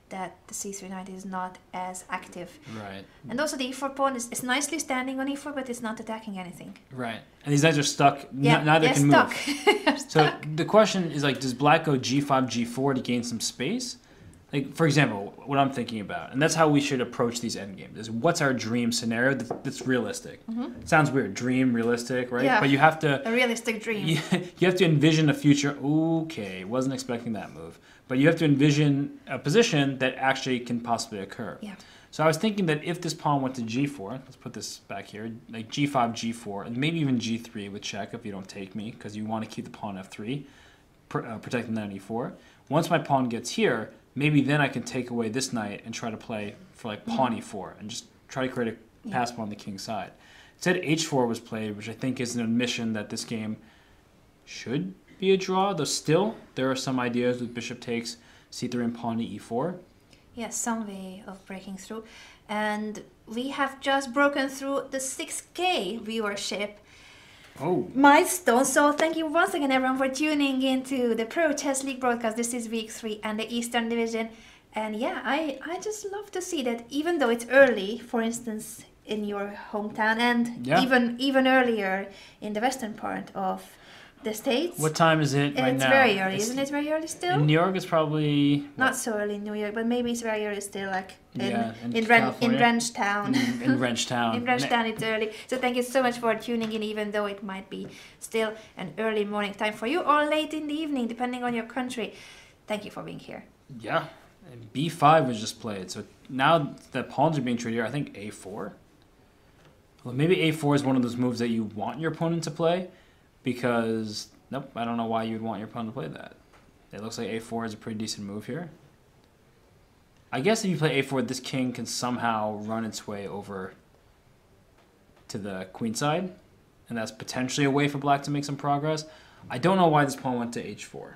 Speaker 2: that the c3 knight is not as active.
Speaker 1: Right.
Speaker 2: And also the e4 pawn is nicely standing on e4, but it's not attacking anything.
Speaker 1: Right. And these knights are stuck.
Speaker 2: Yeah,
Speaker 1: Neither can
Speaker 2: stuck.
Speaker 1: move. So the question is, like, does black go g5, g4 to gain some space? Like, for example, what I'm thinking about, and that's how we should approach these endgames, is what's our dream scenario that's realistic? It sounds weird, dream, realistic, right?
Speaker 2: Yeah,
Speaker 1: but you have to...
Speaker 2: a realistic dream.
Speaker 1: You have to envision a future, okay, wasn't expecting that move. But you have to envision a position that actually can possibly occur.
Speaker 2: Yeah.
Speaker 1: So I was thinking that if this pawn went to g4, let's put this back here, like g5, g4, and maybe even g3 with check if you don't take me, because you want to keep the pawn f3, protecting that on e4. Once my pawn gets here, maybe then I can take away this knight and try to play for like pawn e4 and just try to create a pass pawn on the king's side. Instead, h4 was played, which I think is an admission that this game should be a draw, though still there are some ideas with bishop takes, c3 and pawn to e4.
Speaker 2: Yes, some way of breaking through. And we have just broken through the 6K viewership milestone. So thank you once again, everyone, for tuning into the Pro Chess League broadcast. This is week 3 and the Eastern Division. And yeah, I just love to see that even though it's early, for instance, in your hometown and even earlier in the western part of the States.
Speaker 1: What time is it right now?
Speaker 2: It's very early. Isn't it very early still?
Speaker 1: In New York, it's probably...
Speaker 2: Not so early in New York, but maybe it's very early still, like in
Speaker 1: California.
Speaker 2: In Wrenchtown.
Speaker 1: In Wrenchtown.
Speaker 2: In Wrenchtown, it's early. So thank you so much for tuning in, even though it might be still an early morning time for you or late in the evening, depending on your country. Thank you for being here.
Speaker 1: Yeah. And b5 was just played. So now that pawns are being traded here, I think a4. Well, maybe a4 is one of those moves that you want your opponent to play. Because, nope, I don't know why you'd want your opponent to play that. It looks like a4 is a pretty decent move here. I guess if you play a4, this king can somehow run its way over to the queen side. And that's potentially a way for black to make some progress. I don't know why this pawn went to h4.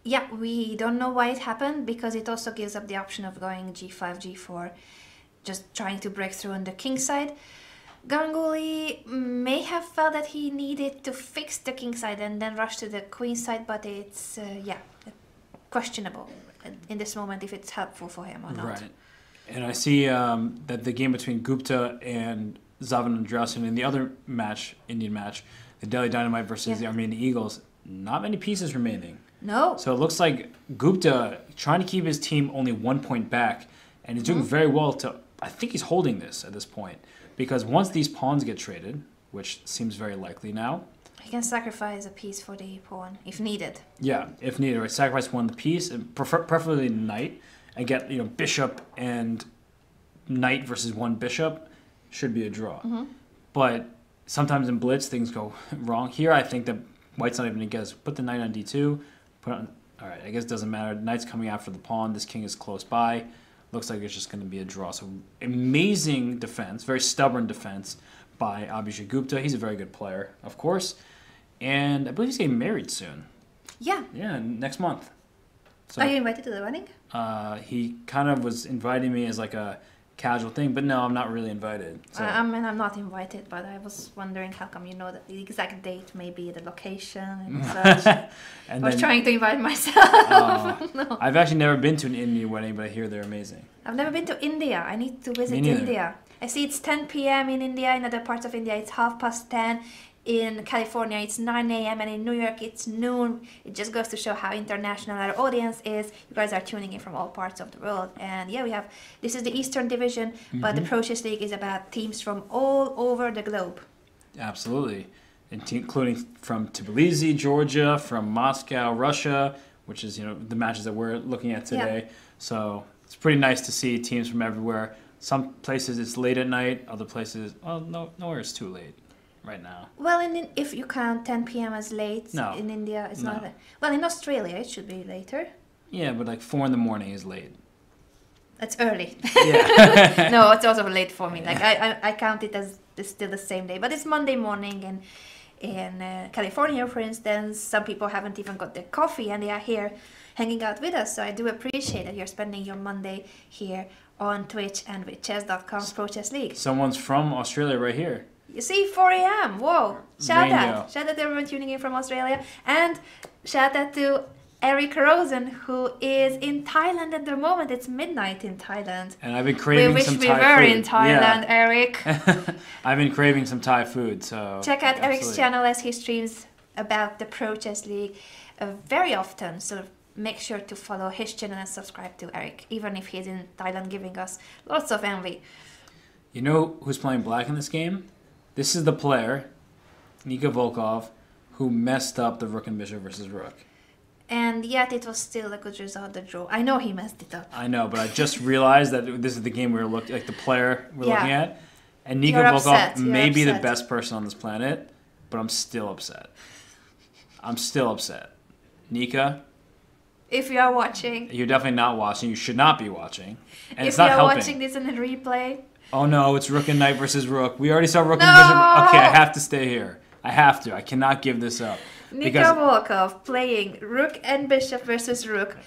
Speaker 2: Yeah, we don't know why it happened, because it also gives up the option of going g5, g4, just trying to break through on the king side. Ganguly may have felt that he needed to fix the king side and then rush to the queen side, but it's, questionable in this moment if it's helpful for him or not.
Speaker 1: Right. And I see that the game between Gupta and Zavan Andreasen in the other match, Indian match, the Delhi Dynamite versus the Armenian Eagles, not many pieces remaining.
Speaker 2: No.
Speaker 1: So it looks like Gupta trying to keep his team only 1 point back, and he's doing very well to, I think he's holding this at this point. Because once these pawns get traded, which seems very likely now...
Speaker 2: He can sacrifice a piece for the pawn, if needed.
Speaker 1: Yeah, if needed. Right? Sacrifice one piece, and preferably knight, and get bishop and knight versus one bishop should be a draw. But sometimes in blitz, things go wrong. Here, I think that white's not even going to guess. Put the knight on d2. Put on... All right, I guess it doesn't matter. Knight's coming after the pawn. This king is close by. Looks like it's just going to be a draw. So amazing defense, very stubborn defense by Abhijit Gupta. He's a very good player, of course. And I believe he's getting married soon.
Speaker 2: Yeah.
Speaker 1: Yeah, next month. So,
Speaker 2: are you invited to the wedding?
Speaker 1: He kind of was inviting me as like a casual thing, but no, I'm not really invited. So.
Speaker 2: I'm not invited, but I was wondering how come you know that the exact date, maybe the location and such. And I was trying to invite myself. No.
Speaker 1: I've actually never been to an Indian wedding, but I hear they're amazing.
Speaker 2: I've never been to India. I need to visit India. I see it's 10 p.m. in India. In other parts of India, it's 10:30. In California, it's 9 a.m. and in New York, it's noon. It just goes to show how international our audience is. You guys are tuning in from all parts of the world. And yeah, this is the Eastern Division, but the Pro Chess League is about teams from all over the globe.
Speaker 1: Absolutely. Including from Tbilisi, Georgia, from Moscow, Russia, which is, the matches that we're looking at today. Yeah. So it's pretty nice to see teams from everywhere. Some places it's late at night, other places, nowhere it's too late. Right now.
Speaker 2: Well, if you count 10 p.m. as late in India, it's not. Well, in Australia, it should be later.
Speaker 1: Yeah, but like 4 in the morning is late.
Speaker 2: It's early.
Speaker 1: Yeah.
Speaker 2: No, it's also late for me. Like I count it as it's still the same day, but it's Monday morning, and in California, for instance, some people haven't even got their coffee and they are here hanging out with us. So I do appreciate that you're spending your Monday here on Twitch and with chess.com's Pro Chess League.
Speaker 1: Someone's from Australia right here.
Speaker 2: You see, 4 a.m. Whoa! Shout
Speaker 1: Radio.
Speaker 2: out! Shout out to everyone tuning in from Australia, and shout out to Eric Rosen, who is in Thailand at the moment. It's midnight in Thailand.
Speaker 1: And I've been craving some Thai food.
Speaker 2: We wish we were in Thailand,
Speaker 1: yeah.
Speaker 2: Eric.
Speaker 1: I've been craving some Thai food, so...
Speaker 2: Check out
Speaker 1: absolutely.
Speaker 2: Eric's channel as he streams about the Pro Chess League very often. So make sure to follow his channel and subscribe to Eric, even if he's in Thailand giving us lots of envy.
Speaker 1: You know who's playing black in this game? This is the player, Nika Volkov, who messed up the rook and bishop versus rook.
Speaker 2: And yet it was still a good result, the draw. I know he messed it up.
Speaker 1: I know, but I just realized that this is the game we were looking, like the player we're looking at. And Nika
Speaker 2: You're
Speaker 1: Volkov
Speaker 2: upset.
Speaker 1: may be the best person on this planet, but I'm still upset. I'm still upset. Nika,
Speaker 2: if you are watching,
Speaker 1: you're definitely not watching. You should not be watching. And
Speaker 2: if
Speaker 1: it's not
Speaker 2: you are
Speaker 1: helping.
Speaker 2: watching this in a replay,
Speaker 1: oh no, it's rook and knight versus rook. We already saw rook and bishop. Okay, I have to stay here. I have to. I cannot give this up.
Speaker 2: Nika Volkov playing rook and bishop versus rook,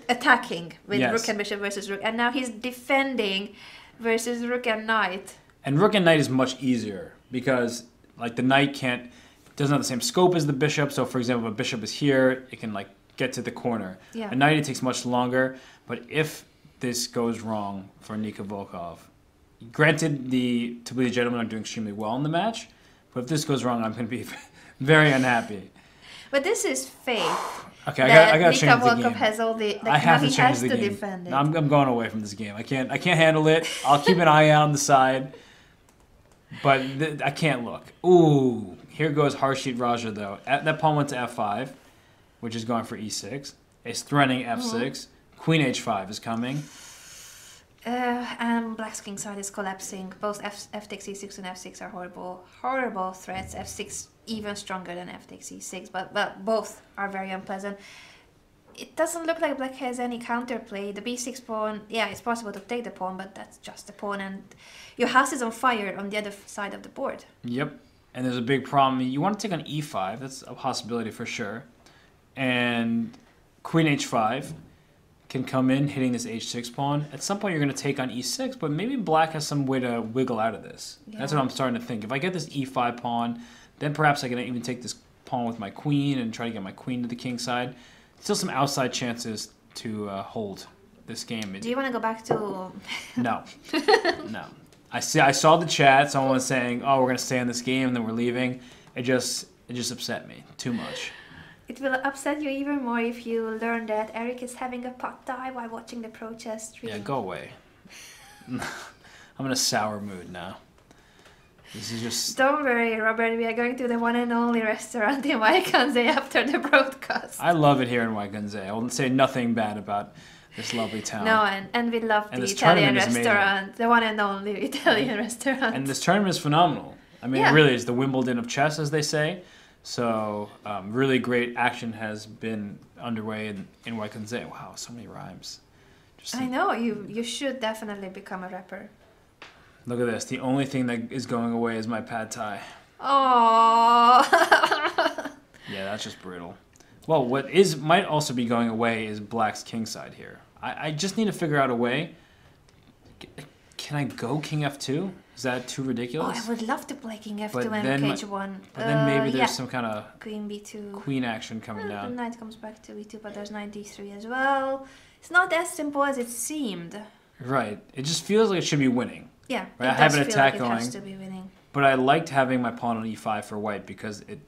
Speaker 2: attacking with rook and bishop versus rook, and now he's defending versus rook and knight.
Speaker 1: And rook and knight is much easier because like the knight doesn't have the same scope as the bishop. So for example, if a bishop is here, it can like get to the corner.
Speaker 2: Yeah.
Speaker 1: A knight, it takes much longer. But if this goes wrong for Nika Volkov, granted to be the gentleman, I'm doing extremely well in the match. But if this goes wrong, I'm going to be very unhappy.
Speaker 2: But this is faith.
Speaker 1: Okay, I got to change
Speaker 2: Nika
Speaker 1: the
Speaker 2: Volkov
Speaker 1: game.
Speaker 2: has all the. Like,
Speaker 1: I have
Speaker 2: now
Speaker 1: to change the game.
Speaker 2: Defend it.
Speaker 1: I'm going away from this game. I can't handle it. I'll keep an eye out on the side, but I can't look. Ooh, here goes Harshit Raja though. That pawn went to f5, which is going for e6. It's threatening f6. Queen h5 is coming.
Speaker 2: And Black's king side is collapsing. Both f takes e6 and f6 are horrible, horrible threats. f6 even stronger than f takes e6, but both are very unpleasant. It doesn't look like Black has any counterplay. The b6 pawn, yeah, it's possible to take the pawn, but that's just a pawn, and your house is on fire on the other side of the board.
Speaker 1: Yep, and there's a big problem. You want to take on e5. That's a possibility for sure. And queen h5 can come in, hitting this h6 pawn. At some point, you're going to take on e6, but maybe Black has some way to wiggle out of this. Yeah. That's what I'm starting to think. If I get this e5 pawn, then perhaps I can even take this pawn with my queen and try to get my queen to the king side. Still some outside chances to hold this game.
Speaker 2: Do you want to go back to...
Speaker 1: No. No. I saw the chat. Someone was saying, oh, we're going to stay in this game, and then we're leaving. It just upset me too much.
Speaker 2: It will upset you even more if you learn that Eric is having a pot tie while watching the Pro Chess stream.
Speaker 1: Yeah, go away. I'm in a sour mood now. This is just...
Speaker 2: Don't worry, Robert. We are going to the one and only restaurant in Waikanze after the broadcast.
Speaker 1: I love it here in Waikanze. I will say nothing bad about this lovely town.
Speaker 2: No, and we love the Italian restaurant. The one and only Italian restaurant.
Speaker 1: And this tournament is phenomenal. I mean, it really is the Wimbledon of chess, as they say. So, really great action has been underway in Waikanze. Wow, so many rhymes.
Speaker 2: I know, you should definitely become a rapper.
Speaker 1: Look at this. The only thing that is going away is my pad thai.
Speaker 2: Aww.
Speaker 1: Yeah, that's just brutal. Well, what might also be going away is Black's king side here. I just need to figure out a way. Can I go king f2? Is that too ridiculous?
Speaker 2: Oh, I would love to play king f2 and h1.
Speaker 1: But then maybe there's some kind of
Speaker 2: queen b2.
Speaker 1: Queen action coming down.
Speaker 2: The knight comes back to e2, but there's knight d3 as well. It's not as simple as it seemed.
Speaker 1: Right. It just feels like it should be winning.
Speaker 2: Yeah,
Speaker 1: right? I have an attack
Speaker 2: like
Speaker 1: going.
Speaker 2: It has to be winning.
Speaker 1: But I liked having my pawn on e5 for white because it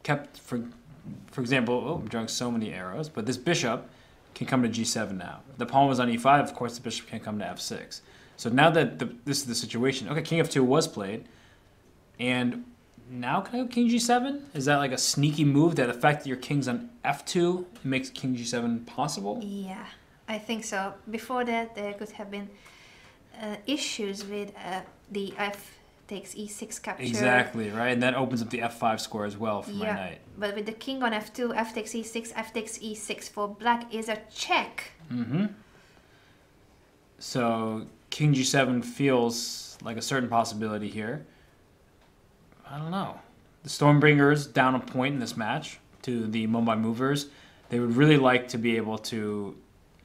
Speaker 1: kept, for example, I'm drawing so many arrows, but this bishop can come to g7 now. The pawn was on e5, of course the bishop can come to f6. So now that this is the situation, okay, king f2 was played, and now can I go king g7? Is that like a sneaky move that affects your kings on f2 and makes king g7 possible?
Speaker 2: Yeah, I think so. Before that, there could have been issues with the f takes e6 capture.
Speaker 1: Exactly, right? And that opens up the f5 score as well for my knight.
Speaker 2: But with the king on f2, f takes e6, f takes e6 for Black is a check.
Speaker 1: Mm-hmm. So king g7 feels like a certain possibility here. I don't know. The Stormbringers down a point in this match to the Mumbai Movers. They would really like to be able to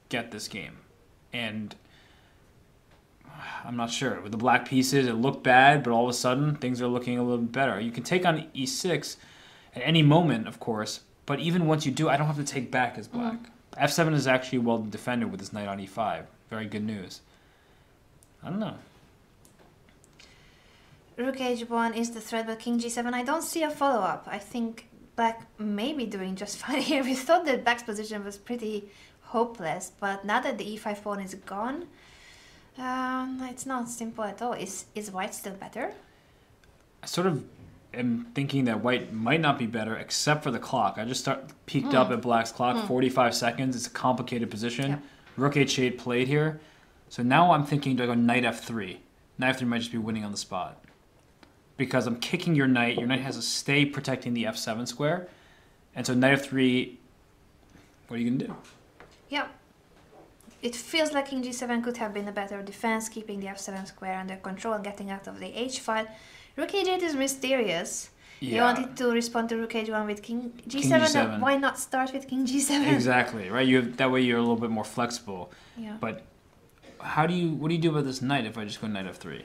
Speaker 1: get this game. And I'm not sure. With the black pieces, it looked bad, but all of a sudden, things are looking a little bit better. You can take on e6 at any moment, of course, but even once you do, I don't have to take back as black. f7 is actually well defended with this knight on e5. Very good news. I don't know.
Speaker 2: Rook h1 is the threat, but king g7. I don't see a follow-up. I think black may be doing just fine here. We thought that black's position was pretty hopeless, but now that the e5 pawn is gone, it's not simple at all. Is white still better?
Speaker 1: I sort of am thinking that white might not be better, except for the clock. I just peeked up at black's clock, 45 seconds. It's a complicated position.
Speaker 2: Yep.
Speaker 1: Rook h8 played here. So now I'm thinking, do I go knight f3? Knight f3 might just be winning on the spot. Because I'm kicking your knight. Your knight has to stay protecting the f7 square. And so knight f3, what are you going to do?
Speaker 2: Yeah. It feels like king g7 could have been a better defense, keeping the f7 square under control and getting out of the h file. Rook h8 is mysterious.
Speaker 1: Yeah.
Speaker 2: You wanted to respond to rook h1 with king g7,
Speaker 1: King g7.
Speaker 2: then why not start with king g7?
Speaker 1: Exactly, right? That way you're a little bit more flexible.
Speaker 2: Yeah.
Speaker 1: But what do you do about this knight if I just go knight f3?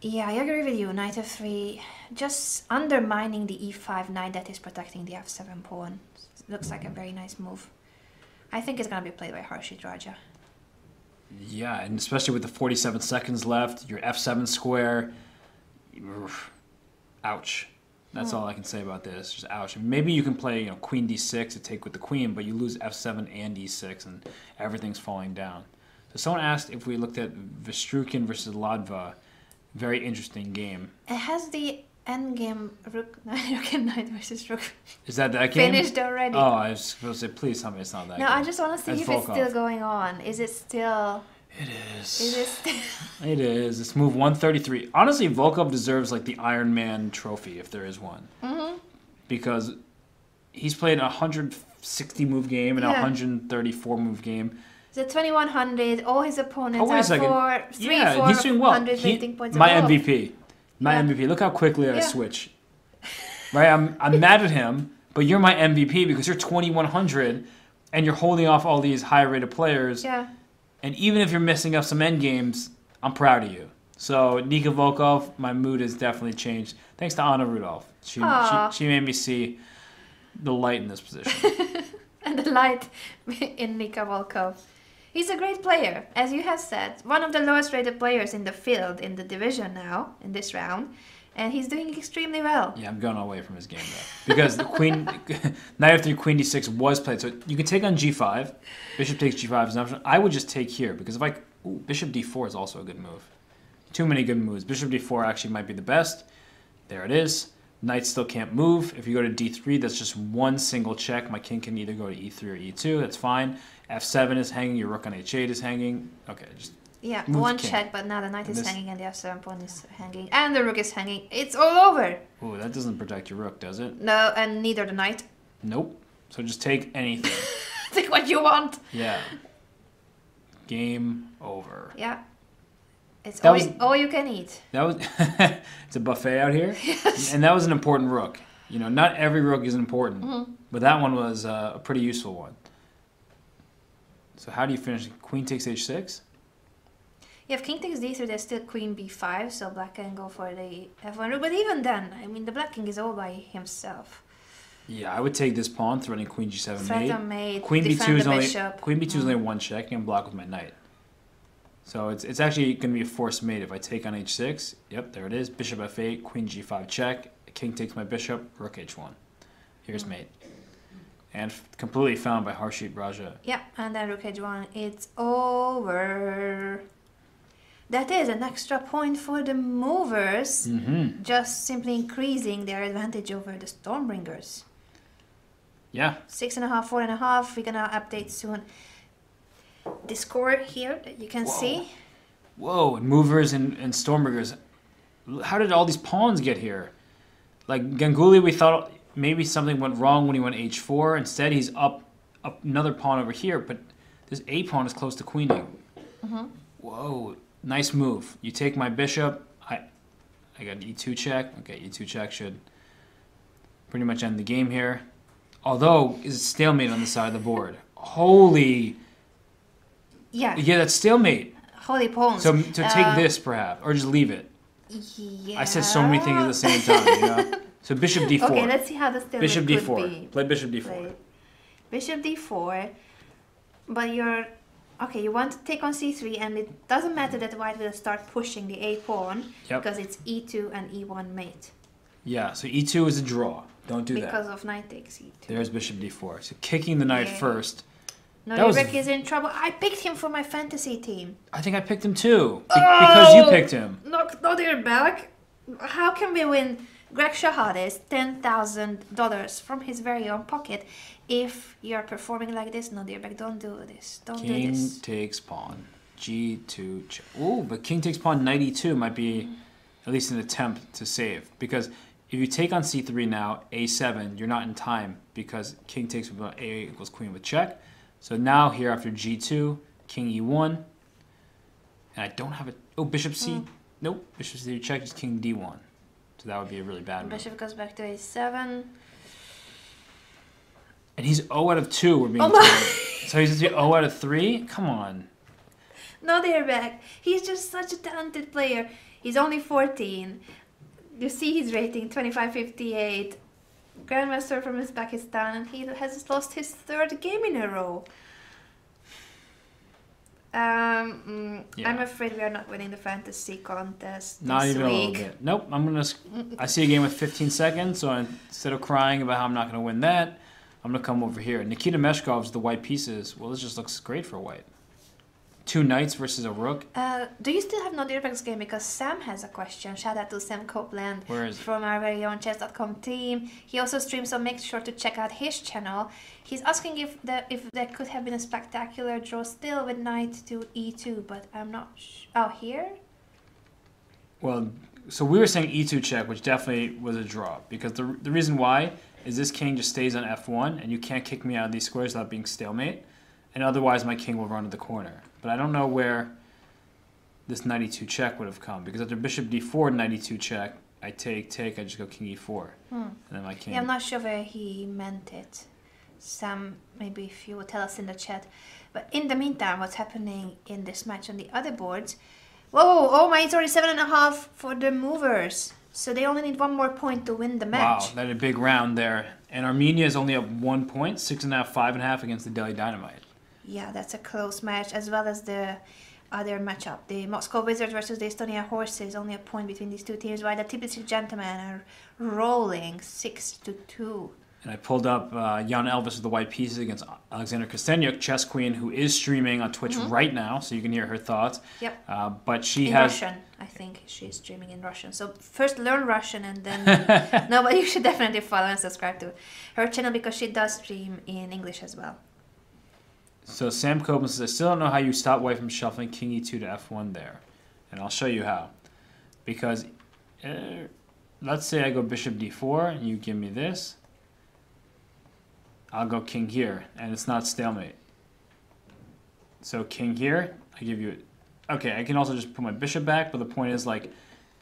Speaker 2: Yeah, I agree with you. Knight f3, just undermining the e5 knight that is protecting the f7 pawn. Looks like a very nice move. I think it's going to be played by Harshit Raja.
Speaker 1: Yeah, and especially with the 47 seconds left, your f7 square, ouch. That's all I can say about this. Just ouch. Maybe you can play, queen d6 to take with the queen, but you lose f7 and e6, and everything's falling down. So someone asked if we looked at Vystrukin versus Ladva. Very interesting game.
Speaker 2: It has the endgame rook and knight versus rook.
Speaker 1: Is that game?
Speaker 2: Finished already.
Speaker 1: Oh, I was supposed to say, please tell me it's not that
Speaker 2: No,
Speaker 1: game.
Speaker 2: I just want to see if it's still going on. Is it still...
Speaker 1: It is.
Speaker 2: Is it still...
Speaker 1: It is. It's move 133. Honestly, Volkov deserves like the Iron Man trophy, if there is one. Because he's played a 160 move game and a 134 move game.
Speaker 2: The 2100, all his opponents
Speaker 1: are he's doing well.
Speaker 2: rating points
Speaker 1: my
Speaker 2: above.
Speaker 1: MVP. My MVP. Look how quickly I switch. Right? I'm mad at him, but you're my MVP because you're 2100 and you're holding off all these high-rated players.
Speaker 2: Yeah.
Speaker 1: And even if you're messing up some end games, I'm proud of you. So, Nika Volkov, my mood has definitely changed. Thanks to Anna Rudolph. She made me see the light in this position.
Speaker 2: And the light in Nika Volkov. He's a great player, as you have said. One of the lowest rated players in the field, in the division now, in this round. And he's doing extremely well.
Speaker 1: Yeah, I'm going away from his game, though. Because the knight f3, queen d6 was played. So you can take on g5. Bishop takes g5 is an option. I would just take here, because if bishop d4 is also a good move. Too many good moves. Bishop d4 actually might be the best. There it is. Knight still can't move. If you go to d3, that's just one single check. My king can either go to e3 or e2. That's fine. f7 is hanging. Your rook on h8 is hanging. Okay, just
Speaker 2: one check, but now the knight is hanging and the f7 pawn is hanging. And the rook is hanging. It's all over.
Speaker 1: Oh, that doesn't protect your rook, does it?
Speaker 2: No, and neither the knight.
Speaker 1: Nope. So just take anything.
Speaker 2: Take what you want.
Speaker 1: Yeah. Game over.
Speaker 2: Yeah. It's all you can eat.
Speaker 1: That was it's a buffet out here.
Speaker 2: Yes.
Speaker 1: And that was an important rook. Not every rook is important, but that one was a pretty useful one. So how do you finish? Queen takes h6?
Speaker 2: Yeah, if king takes d3, there's still queen b5, so black can go for the f1 rook. But even then, the black king is all by himself.
Speaker 1: Yeah, I would take this pawn, threatening queen g7
Speaker 2: mate.
Speaker 1: Queen b2 is only one check, and block with my knight. So it's actually going to be a forced mate if I take on h6. Yep, there it is. Bishop f8, queen g5 check. King takes my bishop, rook h1. Here's mate. And completely found by Harshit Raja.
Speaker 2: Yeah, and then rook h1. It's over. That is an extra point for the movers. Just simply increasing their advantage over the Stormbringers.
Speaker 1: Yeah.
Speaker 2: 6.5, 4.5. We're going to update soon. The score here that you can see.
Speaker 1: Whoa, movers and Stormbringers. How did all these pawns get here? Like Ganguly, we thought maybe something went wrong when he went h4. Instead, he's up another pawn over here, but this a pawn is close to queening. Whoa, nice move. You take my bishop. I got e2 check. Okay, e2 check should pretty much end the game here. Although, is it stalemate on the side of the board? Holy...
Speaker 2: Yeah.
Speaker 1: Yeah, that's stalemate.
Speaker 2: Holy pawns.
Speaker 1: So to take this, perhaps, or just leave it.
Speaker 2: Yeah.
Speaker 1: I said so many things at the same time, you know? So bishop d4.
Speaker 2: Okay, let's see how the stalemate
Speaker 1: Bishop
Speaker 2: could
Speaker 1: d4.
Speaker 2: be.
Speaker 1: Play bishop d4.
Speaker 2: Played. Bishop d4, but you're... Okay, you want to take on c3, and it doesn't matter that white will start pushing the a pawn, because it's e2 and e1 mate.
Speaker 1: Yeah, so e2 is a draw. Don't do that.
Speaker 2: Because of knight takes e2.
Speaker 1: There's bishop d4. So kicking the knight first.
Speaker 2: Nodibek is in trouble. I picked him for my fantasy team.
Speaker 1: I think I picked him too. Because you picked him.
Speaker 2: Nodibek. How can we win Greg Shahades $10,000 from his very own pocket if you're performing like this? Nodibek, don't do this. Don't do this.
Speaker 1: King takes pawn. G2 check. Ooh, but king takes pawn knight e2 might be at least an attempt to save. Because if you take on c3 now, a7, you're not in time because king takes with a equals queen with check. So now here after g2, king e1, and I don't have a... Oh, bishop c... Nope, bishop c check is king d1. So that would be a really bad move.
Speaker 2: Bishop goes back to a7.
Speaker 1: And he's 0 out of 2, we're being told. So he's 0 out of 3? Come on.
Speaker 2: Nodibek. He's just such a talented player. He's only 14. You see his rating, 2558. Grandmaster from Uzbekistan, and he has lost his 3rd game in a row.
Speaker 1: Yeah.
Speaker 2: I'm afraid we are not winning the fantasy contest
Speaker 1: Not
Speaker 2: this
Speaker 1: even
Speaker 2: week.
Speaker 1: a little bit. Nope, I'm gonna... I see a game with 15 seconds, so instead of crying about how I'm not gonna win that, I'm gonna come over here. Nikita Meshkov's the white pieces. Well, this just looks great for white. 2 knights versus a rook.
Speaker 2: Do you still have Nodibek's game? Because Sam has a question. Shout out to Sam Copeland from our very own chess.com team. He also streams, so make sure to check out his channel. He's asking if there could have been a spectacular draw still with knight to e2, but I'm not sure. Oh, here?
Speaker 1: Well, so we were saying e2 check, which definitely was a draw. Because the reason why is this king just stays on f1, and you can't kick me out of these squares without being stalemate. And otherwise my king will run to the corner. But I don't know where this knight e2 check would have come. Because after bishop d4, knight e2 check, I take, I just go king e4. And then my king...
Speaker 2: Yeah, I'm not sure where he meant it. Sam, maybe if you would tell us in the chat. But in the meantime, what's happening in this match on the other boards? Whoa, oh my, it's already 7.5 for the movers. So they only need 1 more point to win the match.
Speaker 1: Wow, that a big round there. And Armenia is only up 1 point, 6.5, 5.5 against the Delhi Dynamite.
Speaker 2: Yeah, that's a close match, as well as the other matchup. The Moscow Wizards versus the Estonia Horses, only a point between these two teams, while the Tbilisi Gentlemen are rolling 6-2.
Speaker 1: And I pulled up Jan Elvis with the white pieces against Alexander Kostenyuk, chess queen, who is streaming on Twitch right now, so you can hear her thoughts.
Speaker 2: Yep.
Speaker 1: But she
Speaker 2: in
Speaker 1: has...
Speaker 2: Russian, I think she's streaming in Russian. So first learn Russian and then... No, but you should definitely follow and subscribe to her channel because she does stream in English as well.
Speaker 1: So Sam Copeland says, I still don't know how you stop white from shuffling king e2 to f1 there. And I'll show you how. Because let's say I go bishop d4 and you give me this. I'll go king here, and it's not stalemate. So king here, I give you... Okay, I can also just put my bishop back, but the point is, like,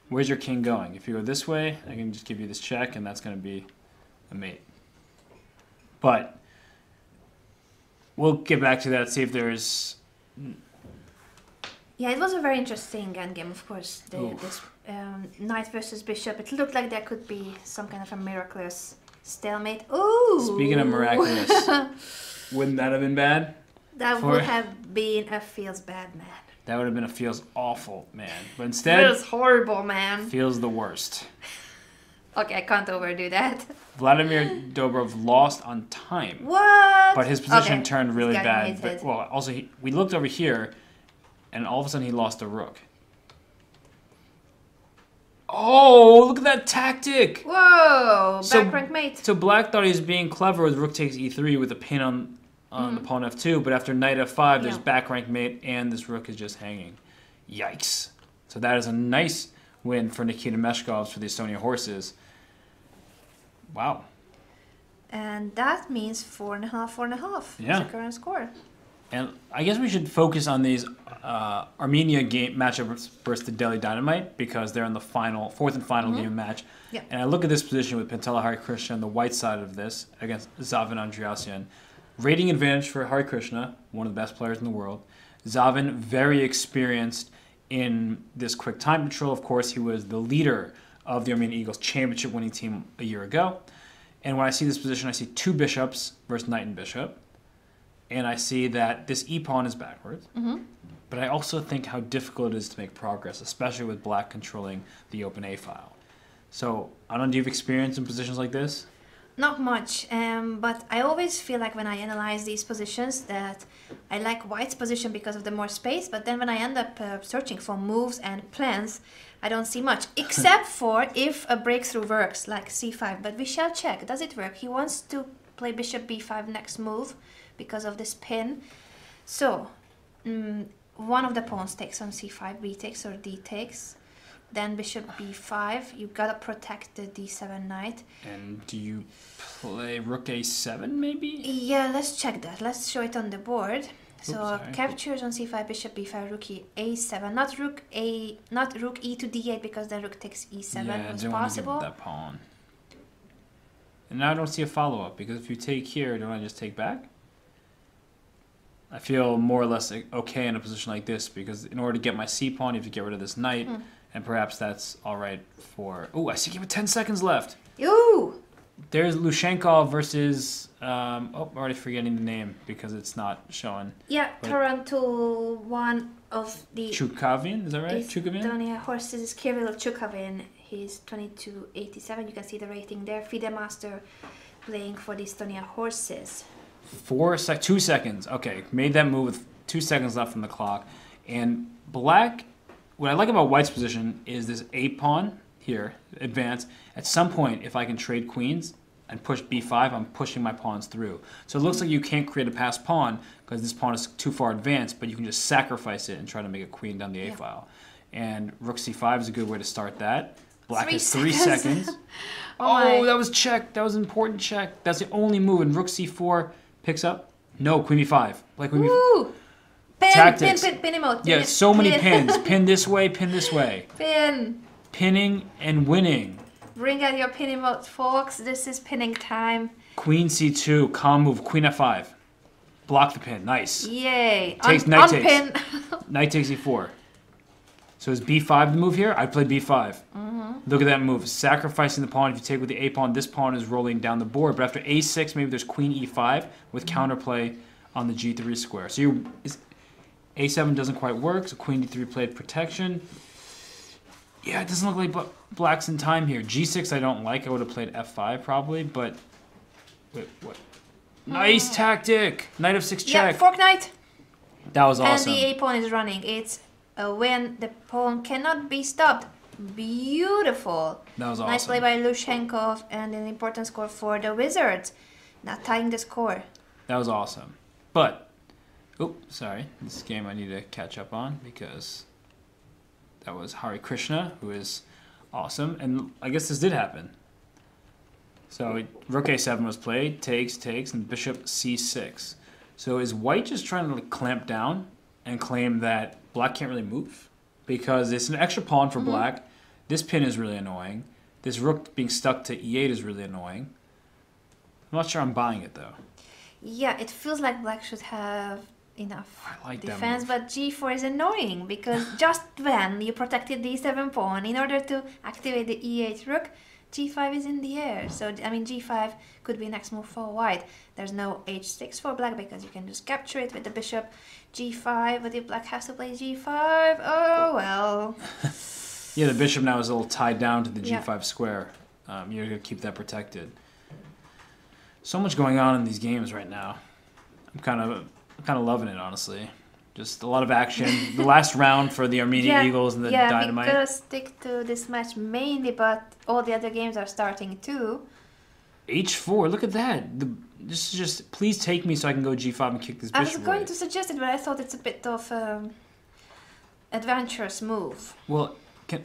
Speaker 1: where's your king going? If you go this way, I can just give you this check, and that's going to be a mate. But... we'll get back to that, see if there's...
Speaker 2: Yeah, it was a very interesting endgame, of course. This knight versus bishop. It looked like there could be some kind of a miraculous stalemate. Ooh!
Speaker 1: Speaking of miraculous, wouldn't that have been bad?
Speaker 2: That would have been a feels bad man.
Speaker 1: That would have been a feels awful man. But instead...
Speaker 2: feels horrible man.
Speaker 1: Feels the worst.
Speaker 2: Okay, I can't overdo that.
Speaker 1: Vladimir Dobrov lost on time.
Speaker 2: What?
Speaker 1: But his position turned really bad. But, well, also, we looked over here, and all of a sudden he lost a rook. Oh, look at that tactic!
Speaker 2: Whoa, back rank mate.
Speaker 1: So Black thought he was being clever with rook takes e3 with a pin on the pawn f2, but after knight f5, there's back rank mate, and this rook is just hanging. Yikes. So that is a nice win for Nikita Meshkov for the Estonia Horses. Wow.
Speaker 2: And that means 4.5, 4.5.
Speaker 1: Yeah.
Speaker 2: Is the current score.
Speaker 1: And I guess we should focus on these Armenia game matchups versus the Delhi Dynamite because they're in the fourth and final game match.
Speaker 2: Yeah.
Speaker 1: And I look at this position with Pentala Hari Krishna on the white side of this against Zavin Andreassian. Rating advantage for Hari Krishna, one of the best players in the world. Zavin, very experienced in this quick time control. Of course, he was the leader of the Armenian Eagles championship winning team a year ago. And when I see this position, I see two bishops versus knight and bishop. And I see that this e-pawn is backwards.
Speaker 2: Mm-hmm.
Speaker 1: But I also think how difficult it is to make progress, especially with black controlling the open A file. So, I don't know, do you have experience in positions like this?
Speaker 2: Not much, but I always feel like when I analyze these positions that I like white's position because of the more space, but then when I end up searching for moves and plans, I don't see much, except for if a breakthrough works, like c5, but we shall check. Does it work? He wants to play bishop b5 next move because of this pin. So, one of the pawns takes on c5, b takes or d takes. Then bishop b5, you gotta protect the d7 knight.
Speaker 1: And do you play rook a7 maybe?
Speaker 2: Yeah, let's check that. Let's show it on the board. So
Speaker 1: sorry.
Speaker 2: captures on c5, bishop b5, rook a7, not rook e to d8 because then rook takes e7
Speaker 1: Yeah,
Speaker 2: was
Speaker 1: I don't want to give
Speaker 2: possible.
Speaker 1: up that pawn. And now I don't see a follow-up because if you take here, don't I just take back? I feel more or less okay in a position like this because in order to get my c-pawn, you have to get rid of this knight. And perhaps that's all right for... Oh, I see you with 10 seconds left.
Speaker 2: Ooh!
Speaker 1: There's Lushenkov versus... I'm already forgetting the name because it's not showing.
Speaker 2: Yeah, Tarantul, one of the...
Speaker 1: Chukavin, is that right? Chukavin?
Speaker 2: Estonia horses is Kirill Chukavin. He's 2287. You can see the rating there. FIDE Master playing for the Estonia horses.
Speaker 1: 2 seconds. Okay, made that move with 2 seconds left on the clock. And black... What I like about white's position is this a-pawn here, advance. At some point, if I can trade queens and push b5, I'm pushing my pawns through. So it looks like you can't create a passed pawn because this pawn is too far advanced, but you can just sacrifice it and try to make a queen down the a-file. And rook c5 is a good way to start that. Black has 3 seconds. Oh, that was check. That was an important check. That's the only move. And rook c4 picks up. No, queen b5. Like queen b5. Tactics.
Speaker 2: Pin emote.
Speaker 1: Yeah, so many pins. Pin this way, pin this way.
Speaker 2: Pin.
Speaker 1: Pinning and winning.
Speaker 2: Bring out your pin emote, folks. This is pinning time.
Speaker 1: Queen c2, calm move, queen f5. Block the pin, nice.
Speaker 2: Yay.
Speaker 1: Knight
Speaker 2: unpin.
Speaker 1: takes. Knight takes e4. So is b5 the move here? I'd play b5. Look at that move, sacrificing the pawn. If you take with the a pawn, this pawn is rolling down the board. But after a6, maybe there's queen e5 with counterplay on the g3 square. So a7 doesn't quite work, so queen d3 played protection. Yeah, it doesn't look like black's in time here. g6 I don't like. I would have played f5 probably, but... Wait, what? Nice tactic! Knight f6 check.
Speaker 2: Yeah, fork knight.
Speaker 1: That was awesome.
Speaker 2: And the a-pawn is running. It's a win. The pawn cannot be stopped. Beautiful.
Speaker 1: That was awesome.
Speaker 2: Nice play by Lushenkov and an important score for the Wizards. Not tying the score.
Speaker 1: That was awesome. But... Oh, sorry. This game I need to catch up on because that was Hari Krishna, who is awesome. And I guess this did happen. So rook a7 was played, takes, and bishop c6. So is white just trying to clamp down and claim that black can't really move? Because it's an extra pawn for black. This pin is really annoying. This rook being stuck to e8 is really annoying. I'm not sure I'm buying it, though.
Speaker 2: Yeah, it feels like black should have enough defense,
Speaker 1: that move.
Speaker 2: but g4 is annoying because just when you protected the e7 pawn, in order to activate the e8 rook, g5 is in the air. So, I mean, g5 could be next move for white. There's no h6 for black because you can just capture it with the bishop. g5, but if black has to play g5, oh well.
Speaker 1: Yeah, the bishop now is a little tied down to the g5 square. You're going to keep that protected. So much going on in these games right now. I'm kind of loving it, honestly. Just a lot of action. The last round for the Armenian Eagles and the Dynamite.
Speaker 2: Yeah, we're going to stick to this match mainly, but all the other games are starting too.
Speaker 1: H4, look at that. This is just, please take me so I can go G5 and kick this bishop
Speaker 2: I was going to suggest it, but I thought it's a bit of adventurous move.
Speaker 1: Well, okay,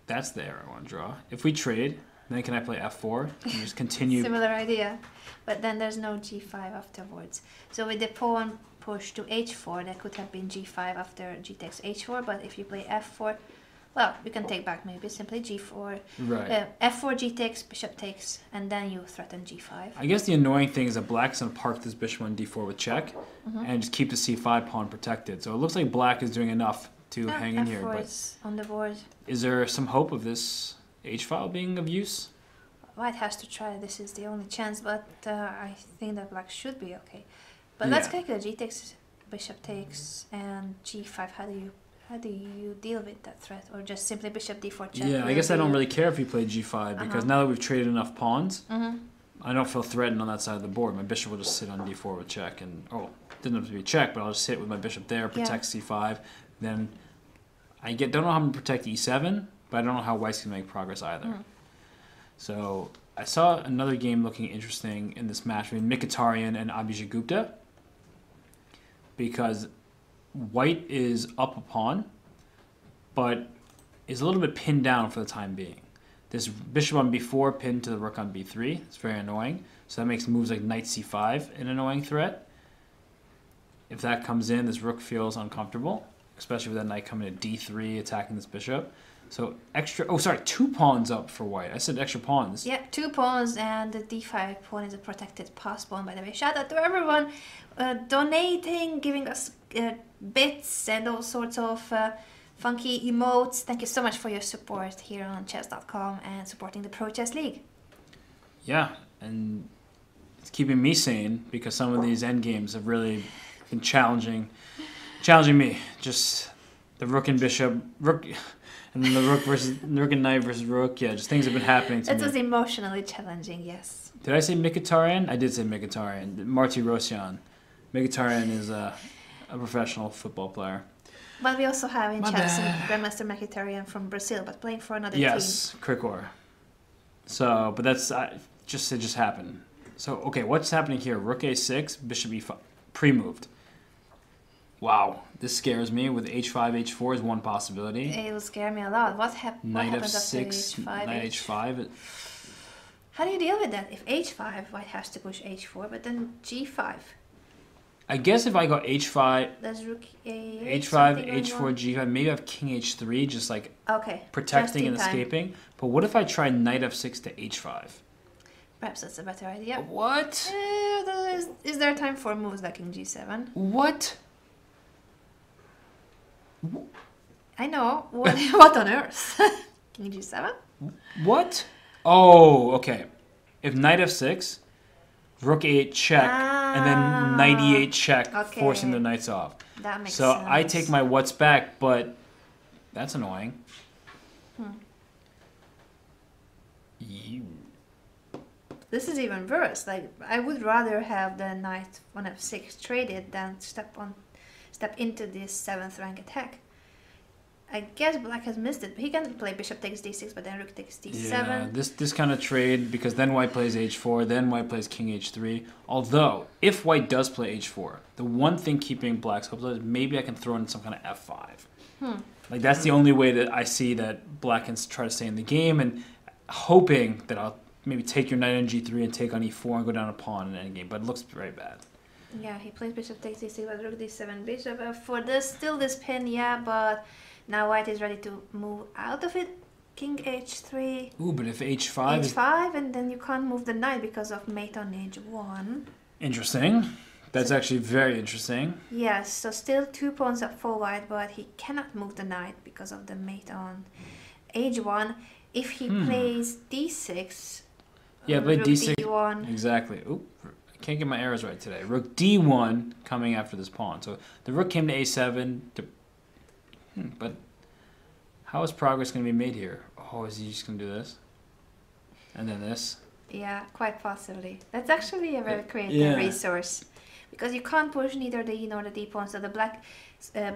Speaker 1: that's there I want to draw. If we trade, Then can I play f4 and just continue?
Speaker 2: Similar idea. But then there's no g5 afterwards. So with the pawn push to h4, there could have been g5 after g takes h4, but if you play f4, well, you can take back maybe simply g4.
Speaker 1: Right.
Speaker 2: F4, g takes, bishop takes, and then you threaten g5.
Speaker 1: I guess the annoying thing is that black's going to park this bishop on d4 with check and just keep the c5 pawn protected. So it looks like black is doing enough to hang in here.
Speaker 2: F4
Speaker 1: But
Speaker 2: is on the board.
Speaker 1: is there some hope of this h-file being of use?
Speaker 2: White has to try. This is the only chance, but I think that black should be okay. But let's calculate. G takes, bishop takes, and g5. How do you deal with that threat, or just simply bishop d4 check?
Speaker 1: Yeah, I guess I don't really care if you play g5 because now that we've traded enough pawns, I don't feel threatened on that side of the board. My bishop will just sit on d4 with check, and didn't have to be check, but I'll just sit with my bishop there, protect c5. Then I don't know how I'm gonna protect e7, but I don't know how White's gonna make progress either. So I saw another game looking interesting in this match between Mkhitaryan and Abhijit Gupta because White is up a pawn, but is a little bit pinned down for the time being. This bishop on b4 pinned to the rook on b3. It's very annoying. So that makes moves like knight c5 an annoying threat. If that comes in, this rook feels uncomfortable, especially with that knight coming to d3 attacking this bishop. So two pawns up for White. I said extra pawns.
Speaker 2: Yeah, 2 pawns, and the d5 pawn is a protected pass pawn, by the way. Shout out to everyone donating, giving us bits and all sorts of funky emotes. Thank you so much for your support here on chess.com and supporting the Pro Chess League.
Speaker 1: Yeah, and it's keeping me sane because some of these endgames have really been challenging me. Just the rook and bishop, and then the rook and knight versus rook. Yeah, just things have been happening to me.
Speaker 2: It was emotionally challenging, yes.
Speaker 1: Did I say Mkhitaryan? I did say Mkhitaryan. Marty Rosyan. Mkhitaryan is a professional football player.
Speaker 2: But we also have in chess Grandmaster Mkhitaryan from Brazil, but playing for another team.
Speaker 1: Yes, Krikor. So, but it just happened. So, okay, what's happening here? Rook a6, bishop e5, pre-moved. Wow, this scares me. With h5, h4 is one possibility.
Speaker 2: It will scare me a lot. What happens after
Speaker 1: h6,
Speaker 2: h5?
Speaker 1: Knight h5.
Speaker 2: How do you deal with that? If h5, White has to push h4, but then g5.
Speaker 1: I guess if I go h5,
Speaker 2: Does rook
Speaker 1: h5, h4, g5, maybe I have king h3, just like protecting and escaping. But what if I try knight f6 to h5?
Speaker 2: Perhaps that's a better idea.
Speaker 1: What?
Speaker 2: Is there time for moves like king g7?
Speaker 1: What?
Speaker 2: I know. What on earth? King g7?
Speaker 1: What? Oh, okay. If knight f6, rook a8 check, and then knight e8 check, forcing the knights off.
Speaker 2: That makes sense.
Speaker 1: So I take my what's back, but that's annoying.
Speaker 2: This is even worse. Like, I would rather have the knight on f6 traded than step into this 7th rank attack. I guess black has missed it, but he can play bishop takes d6, but then rook takes d7.
Speaker 1: Yeah, this kind of trade, because then white plays h4, then white plays king h3. Although, if white does play h4, the one thing keeping black's hopes is maybe I can throw in some kind of f5. Like, that's the only way that I see that black can try to stay in the game, and hoping that I'll maybe take your knight on g3 and take on e4 and go down a pawn in endgame, but it looks very bad.
Speaker 2: Yeah, he plays bishop takes d6, but rook d7, bishop f4. Still this pin, yeah, but now white is ready to move out of it. King h3.
Speaker 1: Ooh, but if h5
Speaker 2: h5, and then you can't move the knight because of mate on h1.
Speaker 1: Interesting. That's actually very interesting.
Speaker 2: Yes, so still 2 pawns up for white, but he cannot move the knight because of the mate on h1. If he plays d6,
Speaker 1: yeah, play
Speaker 2: rook
Speaker 1: d6.
Speaker 2: d1.
Speaker 1: Exactly. Oop, I can't get my arrows right today. Rook d1 coming after this pawn. So the rook came to a7. But how is progress going to be made here? Oh, is he just going to do this? And then this?
Speaker 2: Yeah, quite possibly. That's actually a very creative resource. Because you can't push neither the e nor the d pawn. So the black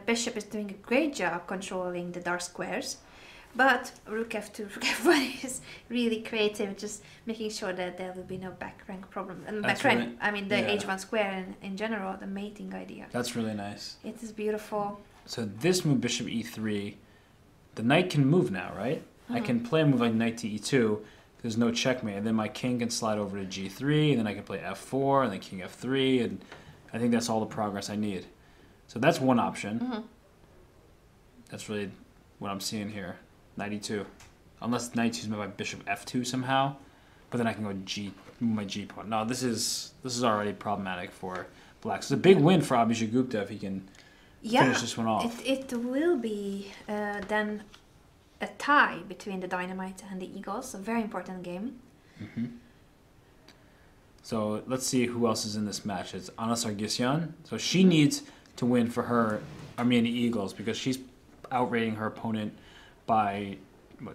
Speaker 2: bishop is doing a great job controlling the dark squares. But rook f2, rook f1 is really creative, just making sure that there will be no back rank problem. And back rank, really, I mean the h1 square in general, the mating idea.
Speaker 1: That's really nice.
Speaker 2: It is beautiful.
Speaker 1: So this move, bishop e3, the knight can move now, right? I can play a move like knight to e2, There's no checkmate. And then my king can slide over to g3, and then I can play f4, and then king f3, and I think that's all the progress I need. So that's one option. That's really what I'm seeing here. Knight e2. Unless knight e2 is met by bishop f2 somehow. But then I can go my g pawn. No, this is already problematic for black. So it's a big win for Abhijit Gupta if he can finish this one off.
Speaker 2: It will be then a tie between the Dynamite and the Eagles. A very important game.
Speaker 1: So let's see who else is in this match. It's Anna Sargsyan. So she needs to win for her Armenia Eagles because she's outrating her opponent by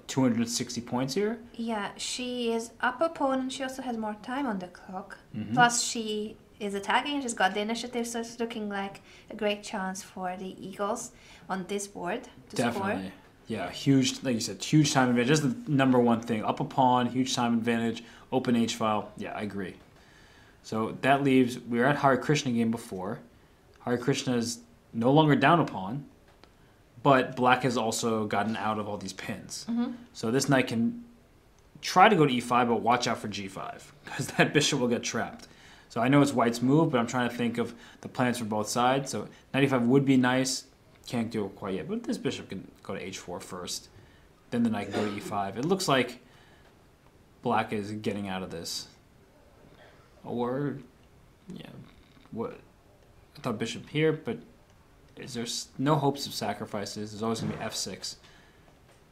Speaker 1: 260 points here.
Speaker 2: Yeah, she is up opponent. She also has more time on the clock. Plus, she is attacking. She's got the initiative, so it's looking like a great chance for the Eagles on this board to
Speaker 1: Definitely.
Speaker 2: score.
Speaker 1: Yeah, huge, like you said, huge time advantage. Just the number one thing. Up a pawn, huge time advantage, open H-file. Yeah, I agree. So that leaves, we were at Hare Krishna game before. Hare Krishna is no longer down a pawn, but black has also gotten out of all these pins. So this knight can try to go to e5, but watch out for g5, because that bishop will get trapped. So I know it's white's move, but I'm trying to think of the plans for both sides. So knight e5 would be nice. Can't do it quite yet, but this bishop can go to h4 first. Then the knight can go to e5. It looks like black is getting out of this. Or, yeah, what? I thought bishop here, but is there no hopes of sacrifices? There's always going to be f6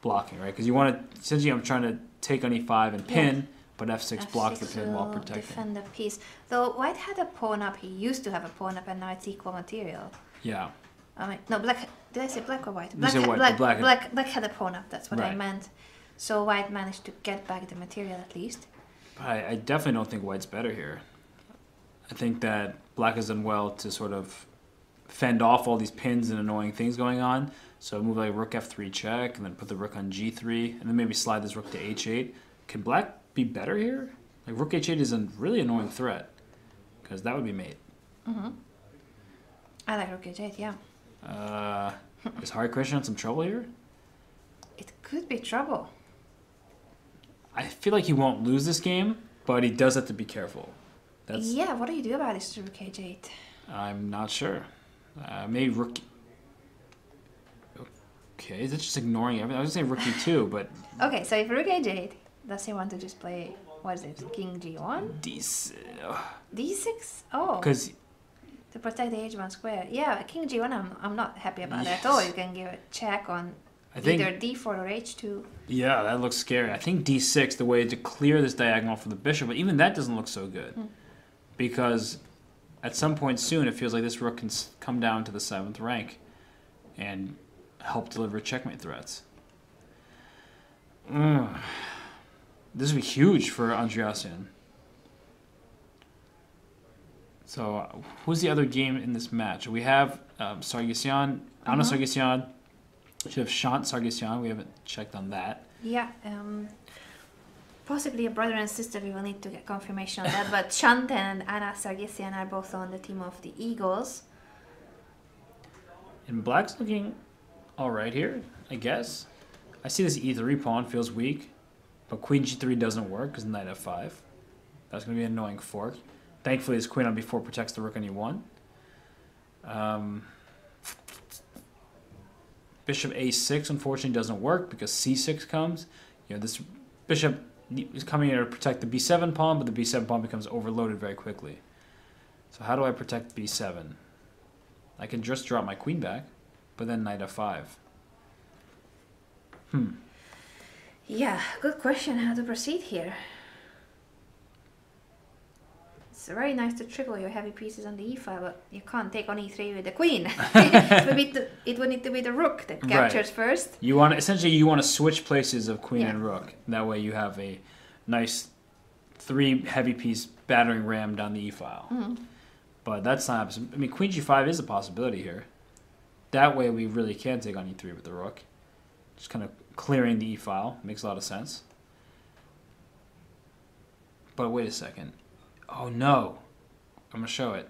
Speaker 1: blocking, right? Because you want to, essentially I'm trying to take on e5 and pin, but f6 blocks the pin while protecting.
Speaker 2: Defend the piece. Though white had a pawn up, he used to have a pawn up, and now it's equal material.
Speaker 1: Yeah.
Speaker 2: I mean, no, black. Did I say black or white?
Speaker 1: You said white,
Speaker 2: Black had a pawn up. That's what I
Speaker 1: Right.
Speaker 2: meant. So white managed to get back the material at least.
Speaker 1: But I definitely don't think white's better here. I think that black has done well to sort of fend off all these pins and annoying things going on. So move like rook f3 check, and then put the rook on g3, and then maybe slide this rook to h8. Can black be better here? Like rook h8 is a really annoying threat, because that would be mate.
Speaker 2: I like rook h8, yeah.
Speaker 1: Is Hare Krishna in some trouble here?
Speaker 2: It could be trouble.
Speaker 1: I feel like he won't lose this game, but he does have to be careful.
Speaker 2: Yeah, what do you do about this rook h8?
Speaker 1: I'm not sure. Maybe rook... Okay, is it just ignoring everything? I was going to say rook e2, but...
Speaker 2: Okay, so if rook h8, does he want to just play, what is it, king g1?
Speaker 1: D6...
Speaker 2: d6? Oh,
Speaker 1: Because...
Speaker 2: to protect the h1 square. Yeah, king g1 I'm not happy about that at all.
Speaker 1: Yes.
Speaker 2: You can give a check on
Speaker 1: I think,
Speaker 2: either d4 or h2.
Speaker 1: yeah, that looks scary. I think d6, the way to clear this diagonal for the bishop, but even that doesn't look so good. Because at some point soon, it feels like this rook can come down to the 7th rank and help deliver checkmate threats. This would be huge for Andreasen. So, who's the other game in this match? We have Sargsyan, Anna Sargsyan. We have Shant Sargsyan. We haven't checked on that.
Speaker 2: Yeah, possibly a brother and sister. We will need to get confirmation on that. But Shant and Anna Sargsyan are both on the team of the Eagles.
Speaker 1: And black's looking all right here, I guess. I see this e3 pawn feels weak, but queen g3 doesn't work because knight f5. That's going to be an annoying fork. Thankfully, this queen on b4 protects the rook on e1. Bishop a6 unfortunately doesn't work because c6 comes. You know, this bishop is coming here to protect the b7 pawn, but the b7 pawn becomes overloaded very quickly. So how do I protect b7? I can just drop my queen back, but then knight f5.
Speaker 2: Yeah, good question how to proceed here. It's very nice to triple your heavy pieces on the e5, but you can't take on e3 with the queen. It would need to be the rook that captures first.
Speaker 1: You want essentially you want to switch places of queen and rook. That way you have a nice 3 heavy piece battering ram down the e-file. But that's not. I mean, queen g5 is a possibility here. That way we really can take on e3 with the rook. Just kind of clearing the e-file makes a lot of sense. But wait a second. Oh no. I'm going to show it.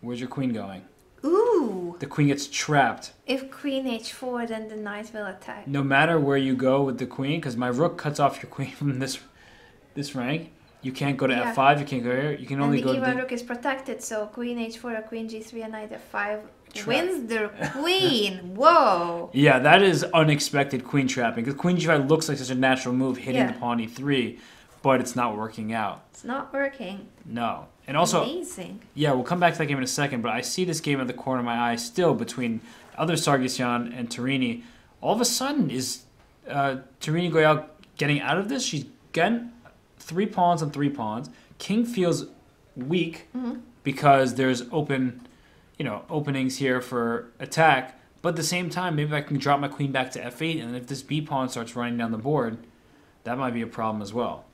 Speaker 1: Where's your queen going?
Speaker 2: Ooh!
Speaker 1: The queen gets trapped.
Speaker 2: If queen h4, then the knight will attack.
Speaker 1: No matter where you go with the queen, because my rook cuts off your queen from this this rank. You can't go to F5, you can't go here, you can only go to
Speaker 2: the rook is protected, so queen h4 or queen g3 and knight f5 wins the queen. Whoa!
Speaker 1: Yeah, that is unexpected queen trapping, because queen g5 looks like such a natural move, hitting the pawn e3, but it's not working out.
Speaker 2: It's not working.
Speaker 1: No. And also,
Speaker 2: amazing.
Speaker 1: Yeah, we'll come back to that game in a second, but I see this game at the corner of my eye still between other Sargsyan and Torini. All of a sudden, is Torini Goyal getting out of this? She's getting 3 pawns on 3 pawns. King feels weak because there's openings here for attack. But at the same time, maybe I can drop my queen back to f8, and if this b pawn starts running down the board, that might be a problem as well.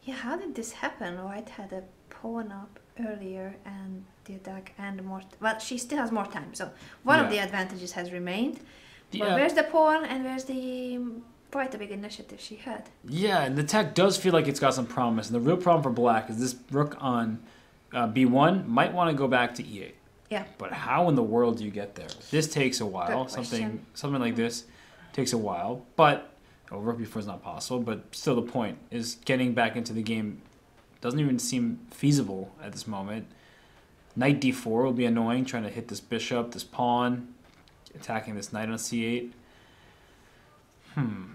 Speaker 2: Yeah, how did this happen? White had a pawn up earlier and the attack and more... Well, she still has more time, so one of the advantages has remained. But where's the pawn and where's the... Quite a big initiative she had.
Speaker 1: Yeah, and the attack does feel like it's got some promise. And the real problem for black is this rook on b1 might want to go back to e8.
Speaker 2: Yeah.
Speaker 1: But how in the world do you get there? This takes a while. Something like this takes a while. But rook b4 is not possible. But still, the point is getting back into the game doesn't even seem feasible at this moment. Knight d4 will be annoying, trying to hit this bishop, this pawn, attacking this knight on c8.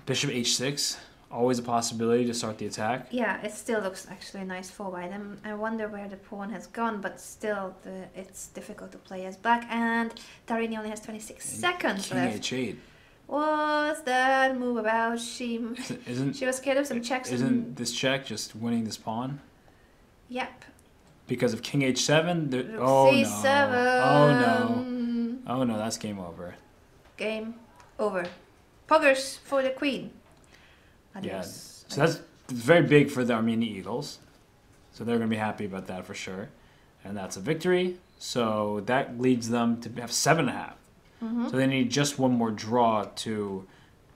Speaker 1: Bishop h6, always a possibility to start the attack.
Speaker 2: Yeah, it still looks actually a nice for white. I wonder where the pawn has gone, but still it's difficult to play as black. And Torini only has 26 seconds left.
Speaker 1: King h8.
Speaker 2: What's that move about? She was scared of some checks.
Speaker 1: Isn't this check just winning this pawn?
Speaker 2: Yep.
Speaker 1: Because of king h7?
Speaker 2: C7.
Speaker 1: Oh no, that's game over.
Speaker 2: Game over. Poggers for the queen.
Speaker 1: Adios. Yeah, so that's very big for the Armenia Eagles. So they're going to be happy about that for sure. And that's a victory. So that leads them to have 7.5. So they need just one more draw to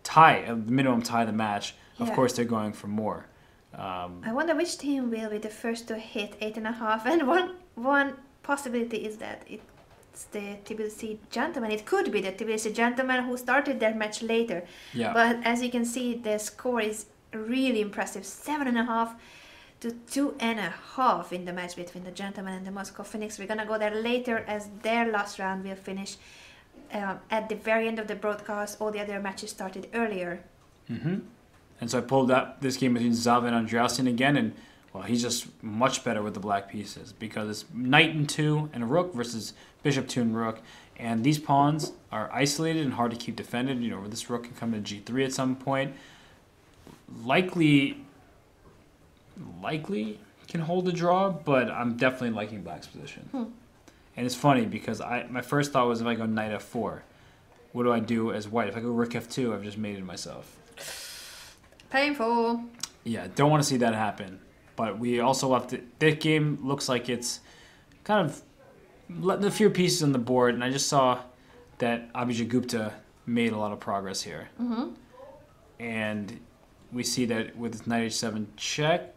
Speaker 1: tie, at the minimum tie the match. Of course, they're going for more.
Speaker 2: I wonder which team will be the first to hit 8.5. And one possibility is that it's the Tbilisi Gentlemen. It could be the Tbilisi Gentlemen who started their match later.
Speaker 1: Yeah.
Speaker 2: But as you can see, the score is really impressive. 7.5 to 2.5 in the match between the Gentlemen and the Moscow Phoenix. We're going to go there later as their last round will finish at the very end of the broadcast. All the other matches started earlier.
Speaker 1: And so I pulled up this game between Zav and Andreasen again, and well, he's just much better with the black pieces because it's knight and 2 and a rook versus bishop 2 and rook, and these pawns are isolated and hard to keep defended. You know, this rook can come to g3 at some point. Likely can hold a draw, but I'm definitely liking black's position. And it's funny because my first thought was if I go knight f4, what do I do as white? If I go rook f2, I've just mated myself.
Speaker 2: Painful.
Speaker 1: Yeah, don't want to see that happen. But we also left it. This game looks like it's kind of letting a few pieces on the board, and I just saw that Abhijit Gupta made a lot of progress here. And we see that with this knight h7 check.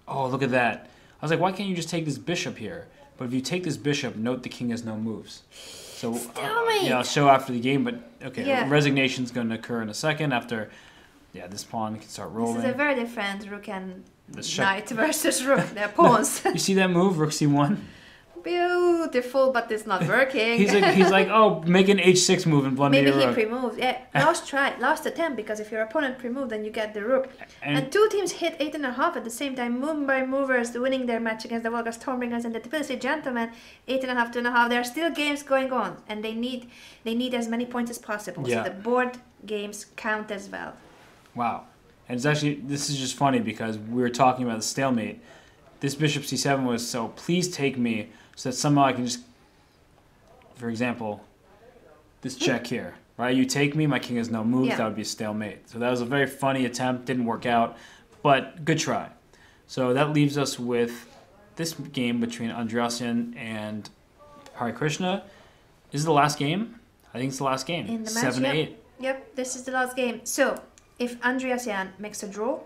Speaker 1: Oh, look at that. I was like, why can't you just take this bishop here? But if you take this bishop, note the king has no moves. So yeah, I'll show after the game, but okay, resignation's going to occur in a second after this pawn can start rolling.
Speaker 2: This is a very different rook and knight versus rook. They're pawns.
Speaker 1: You see that move, rook c1?
Speaker 2: Beautiful, but it's not working.
Speaker 1: he's like, oh, make an h6 move and blunder your rook.
Speaker 2: Maybe he pre-moved. Yeah, last attempt, because if your opponent pre-moved, then you get the rook. And two teams hit 8.5 at the same time. Mumbai Movers winning their match against the Volga Stormbringers and the Tbilisi Gentlemen, 8.5 to 2.5. There are still games going on, and they need as many points as possible.
Speaker 1: Yeah.
Speaker 2: So the board games count as well.
Speaker 1: Wow. And it's actually, this is just funny because we were talking about the stalemate. This bishop c7 was so, please take me, so that somehow I can just, for example, this check here, right? You take me, my king has no moves, that would be a stalemate. So that was a very funny attempt, didn't work out, but good try. So that leaves us with this game between Andreasen and Hari Krishna. This is the last game? I think it's the last game.
Speaker 2: In the match,
Speaker 1: 7-8.
Speaker 2: Yep, this is the last game. So, if Andreasen makes a draw,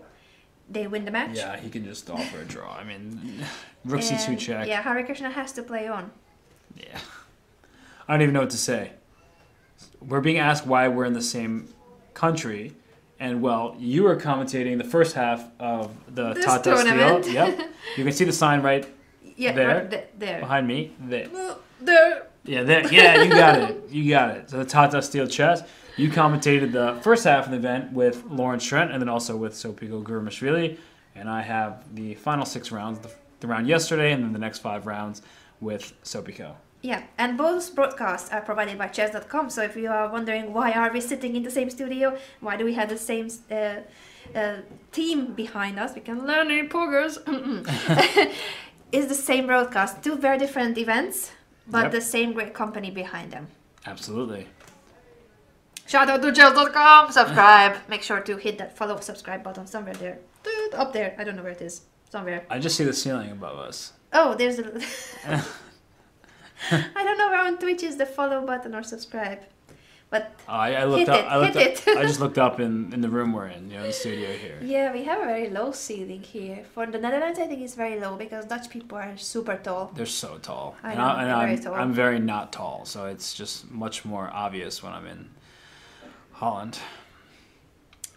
Speaker 2: they win the match.
Speaker 1: Yeah, he can just offer a draw. I mean, rook c2 check.
Speaker 2: Yeah, Hari Krishna has to play on.
Speaker 1: Yeah. I don't even know what to say. We're being asked why we're in the same country, And well, you were commentating the first half of the
Speaker 2: This
Speaker 1: Tata
Speaker 2: tournament.
Speaker 1: Steel. Yep. You can see the sign right there.
Speaker 2: Right there.
Speaker 1: Behind me. There.
Speaker 2: There.
Speaker 1: Yeah, there. Yeah, you got it. You got it. So the Tata Steel chess. You commentated the first half of the event with Lawrence Trent and then also with Sopiko Gurmashvili. And I have the final 6 rounds, the round yesterday and then the next 5 rounds with Sopiko.
Speaker 2: Yeah, and both broadcasts are provided by chess.com. So if you are wondering why are we sitting in the same studio, why do we have the same team behind us, we can learn in poggers. Is the same broadcast, 2 very different events, but the same great company behind them.
Speaker 1: Absolutely.
Speaker 2: Shout out to chess.com, subscribe. Make sure to hit that follow subscribe button somewhere there. Up there, I don't know where it is. Somewhere.
Speaker 1: I just see the ceiling above us.
Speaker 2: Oh, there's a... I don't know where on Twitch is the follow button or subscribe, but
Speaker 1: I looked up. I just looked up in the room we're in, the studio here.
Speaker 2: Yeah, we have a very low ceiling here. For the Netherlands, I think it's very low because Dutch people are super tall.
Speaker 1: They're so tall.
Speaker 2: I'm
Speaker 1: very not tall, so it's just much more obvious when I'm in Holland.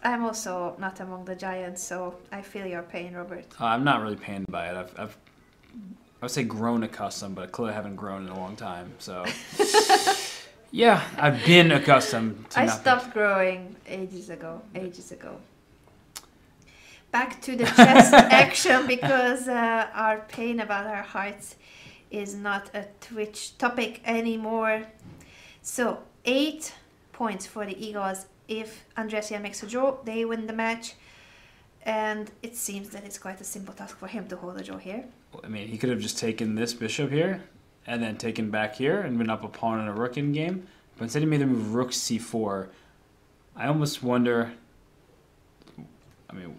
Speaker 2: I'm also not among the giants, so I feel your pain, Robert.
Speaker 1: I'm not really pained by it. I would say grown accustomed, but I clearly haven't grown in a long time. So, yeah, I've been accustomed to
Speaker 2: I stopped growing ages ago. Back to the chess action because our pain about our hearts is not a Twitch topic anymore. So, 8 points for the Eagles. If Andresian makes a draw, they win the match. And it seems that it's quite a simple task for him to hold a draw here.
Speaker 1: I mean, he could have just taken this bishop here and then taken back here and been up a pawn and a rook in game. But instead he made the move rook c4. I almost wonder... I mean,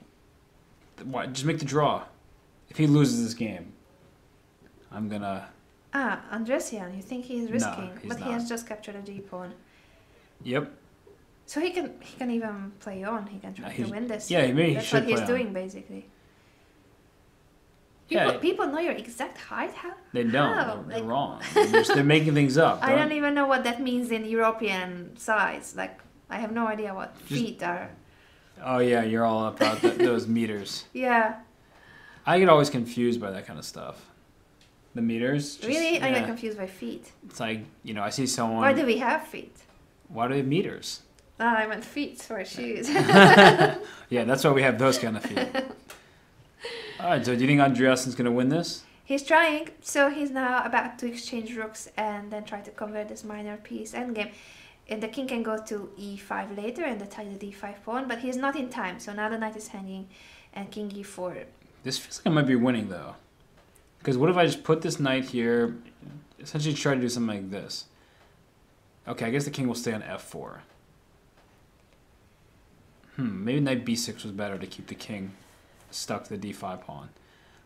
Speaker 1: why? Just make the draw. If he loses this game, I'm gonna...
Speaker 2: Andresian, you think he's risking?
Speaker 1: No, he's
Speaker 2: but
Speaker 1: not.
Speaker 2: He has just captured a g-pawn.
Speaker 1: Yep.
Speaker 2: So he can even play on. He can try to win this.
Speaker 1: Yeah, maybe
Speaker 2: that's
Speaker 1: he should
Speaker 2: what he's
Speaker 1: play
Speaker 2: doing
Speaker 1: on.
Speaker 2: Basically.
Speaker 1: Yeah,
Speaker 2: People know your exact height. How?
Speaker 1: They don't.
Speaker 2: How?
Speaker 1: They're wrong. They're making things up.
Speaker 2: I don't even know what that means in European size. Like I have no idea what feet are.
Speaker 1: Oh yeah, you're all about those meters.
Speaker 2: Yeah.
Speaker 1: I get always confused by that kind of stuff. The meters.
Speaker 2: Really? I get confused by feet.
Speaker 1: It's like I see someone.
Speaker 2: Why do we have feet?
Speaker 1: Why do we have meters?
Speaker 2: I meant feet for shoes.
Speaker 1: Yeah, that's why we have those kind of feet. All right, so do you think Andreasen's going to win this?
Speaker 2: He's trying, so he's now about to exchange rooks and then try to convert this minor piece endgame. And the king can go to e5 later and attack the d5 pawn, but he's not in time, so now the knight is hanging and king e4.
Speaker 1: This feels like I might be winning, though. Because what if I just put this knight here, essentially try to do something like this? Okay, I guess the king will stay on f4. Maybe knight b6 was better to keep the king stuck to the d5 pawn.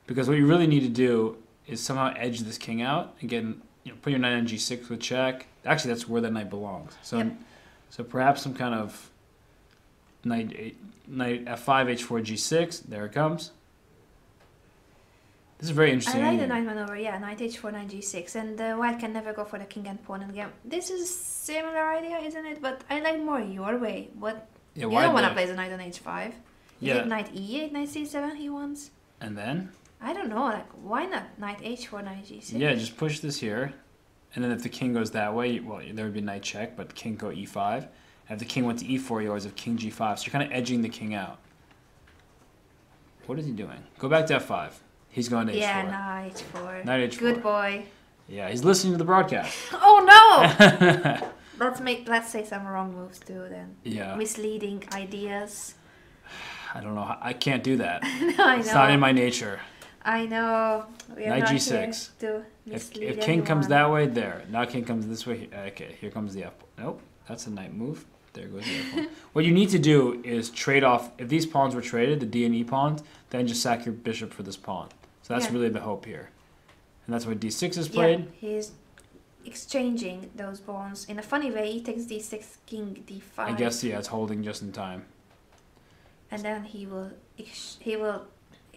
Speaker 1: Because what you really need to do is somehow edge this king out and get, put your knight on g6 with check. Actually, that's where that knight belongs. So,
Speaker 2: yep.
Speaker 1: So perhaps some kind of knight f5, h4, g6. There it comes. This is very interesting.
Speaker 2: I like the knight maneuver, yeah, knight h4, knight g6, and the white can never go for the king and pawn again. This is a similar idea, isn't it? But I like more your way. What?
Speaker 1: Yeah,
Speaker 2: you don't want to play the knight on h5. Is it knight e8, knight c7 he wants?
Speaker 1: And then?
Speaker 2: I don't know, like, why not knight h4, knight g6?
Speaker 1: Yeah, just push this here. And then if the king goes that way, well, there would be knight check, but king go e5. And if the king went to e4, you always have king g5. So you're kind of edging the king out. What is he doing? Go back to f5. He's going to h4.
Speaker 2: Yeah, knight h4.
Speaker 1: Knight h4.
Speaker 2: Good boy.
Speaker 1: Yeah, he's listening to the broadcast.
Speaker 2: Oh no! Let's say some wrong moves too then.
Speaker 1: Yeah.
Speaker 2: Misleading ideas.
Speaker 1: I don't know. I can't do that.
Speaker 2: No, I know.
Speaker 1: It's not in my nature.
Speaker 2: I know. We are
Speaker 1: Knight
Speaker 2: not
Speaker 1: g6.
Speaker 2: Here to mislead
Speaker 1: if king comes that way, there. Now king comes this way. Okay, here comes the f. Nope, that's a knight move. There goes the f pawn. What you need to do is trade off. If these pawns were traded, the d and e pawns, then just sack your bishop for this pawn. So that's really the hope here. And that's why d6 is played.
Speaker 2: Yeah, he's exchanging those pawns. In a funny way, he takes d6, king d5.
Speaker 1: I guess, yeah, it's holding just in time.
Speaker 2: And then he will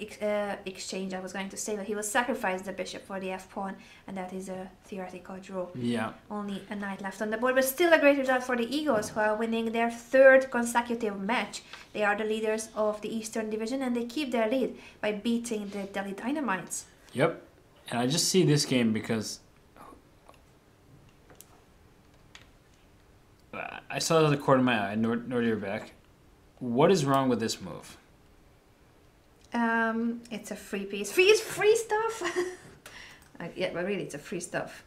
Speaker 2: exchange, I was going to say, that he will sacrifice the bishop for the f-pawn, and that is a theoretical draw.
Speaker 1: Yeah.
Speaker 2: Only a knight left on the board, but still a great result for the Eagles, who are winning their third consecutive match. They are the leaders of the Eastern Division, and they keep their lead by beating the Delhi Dynamites.
Speaker 1: Yep. And I just see this game because I saw the corner of my eye, Nordirbeck. What is wrong with this move?
Speaker 2: It's a free piece. Free stuff. Yeah, but really, it's a free stuff.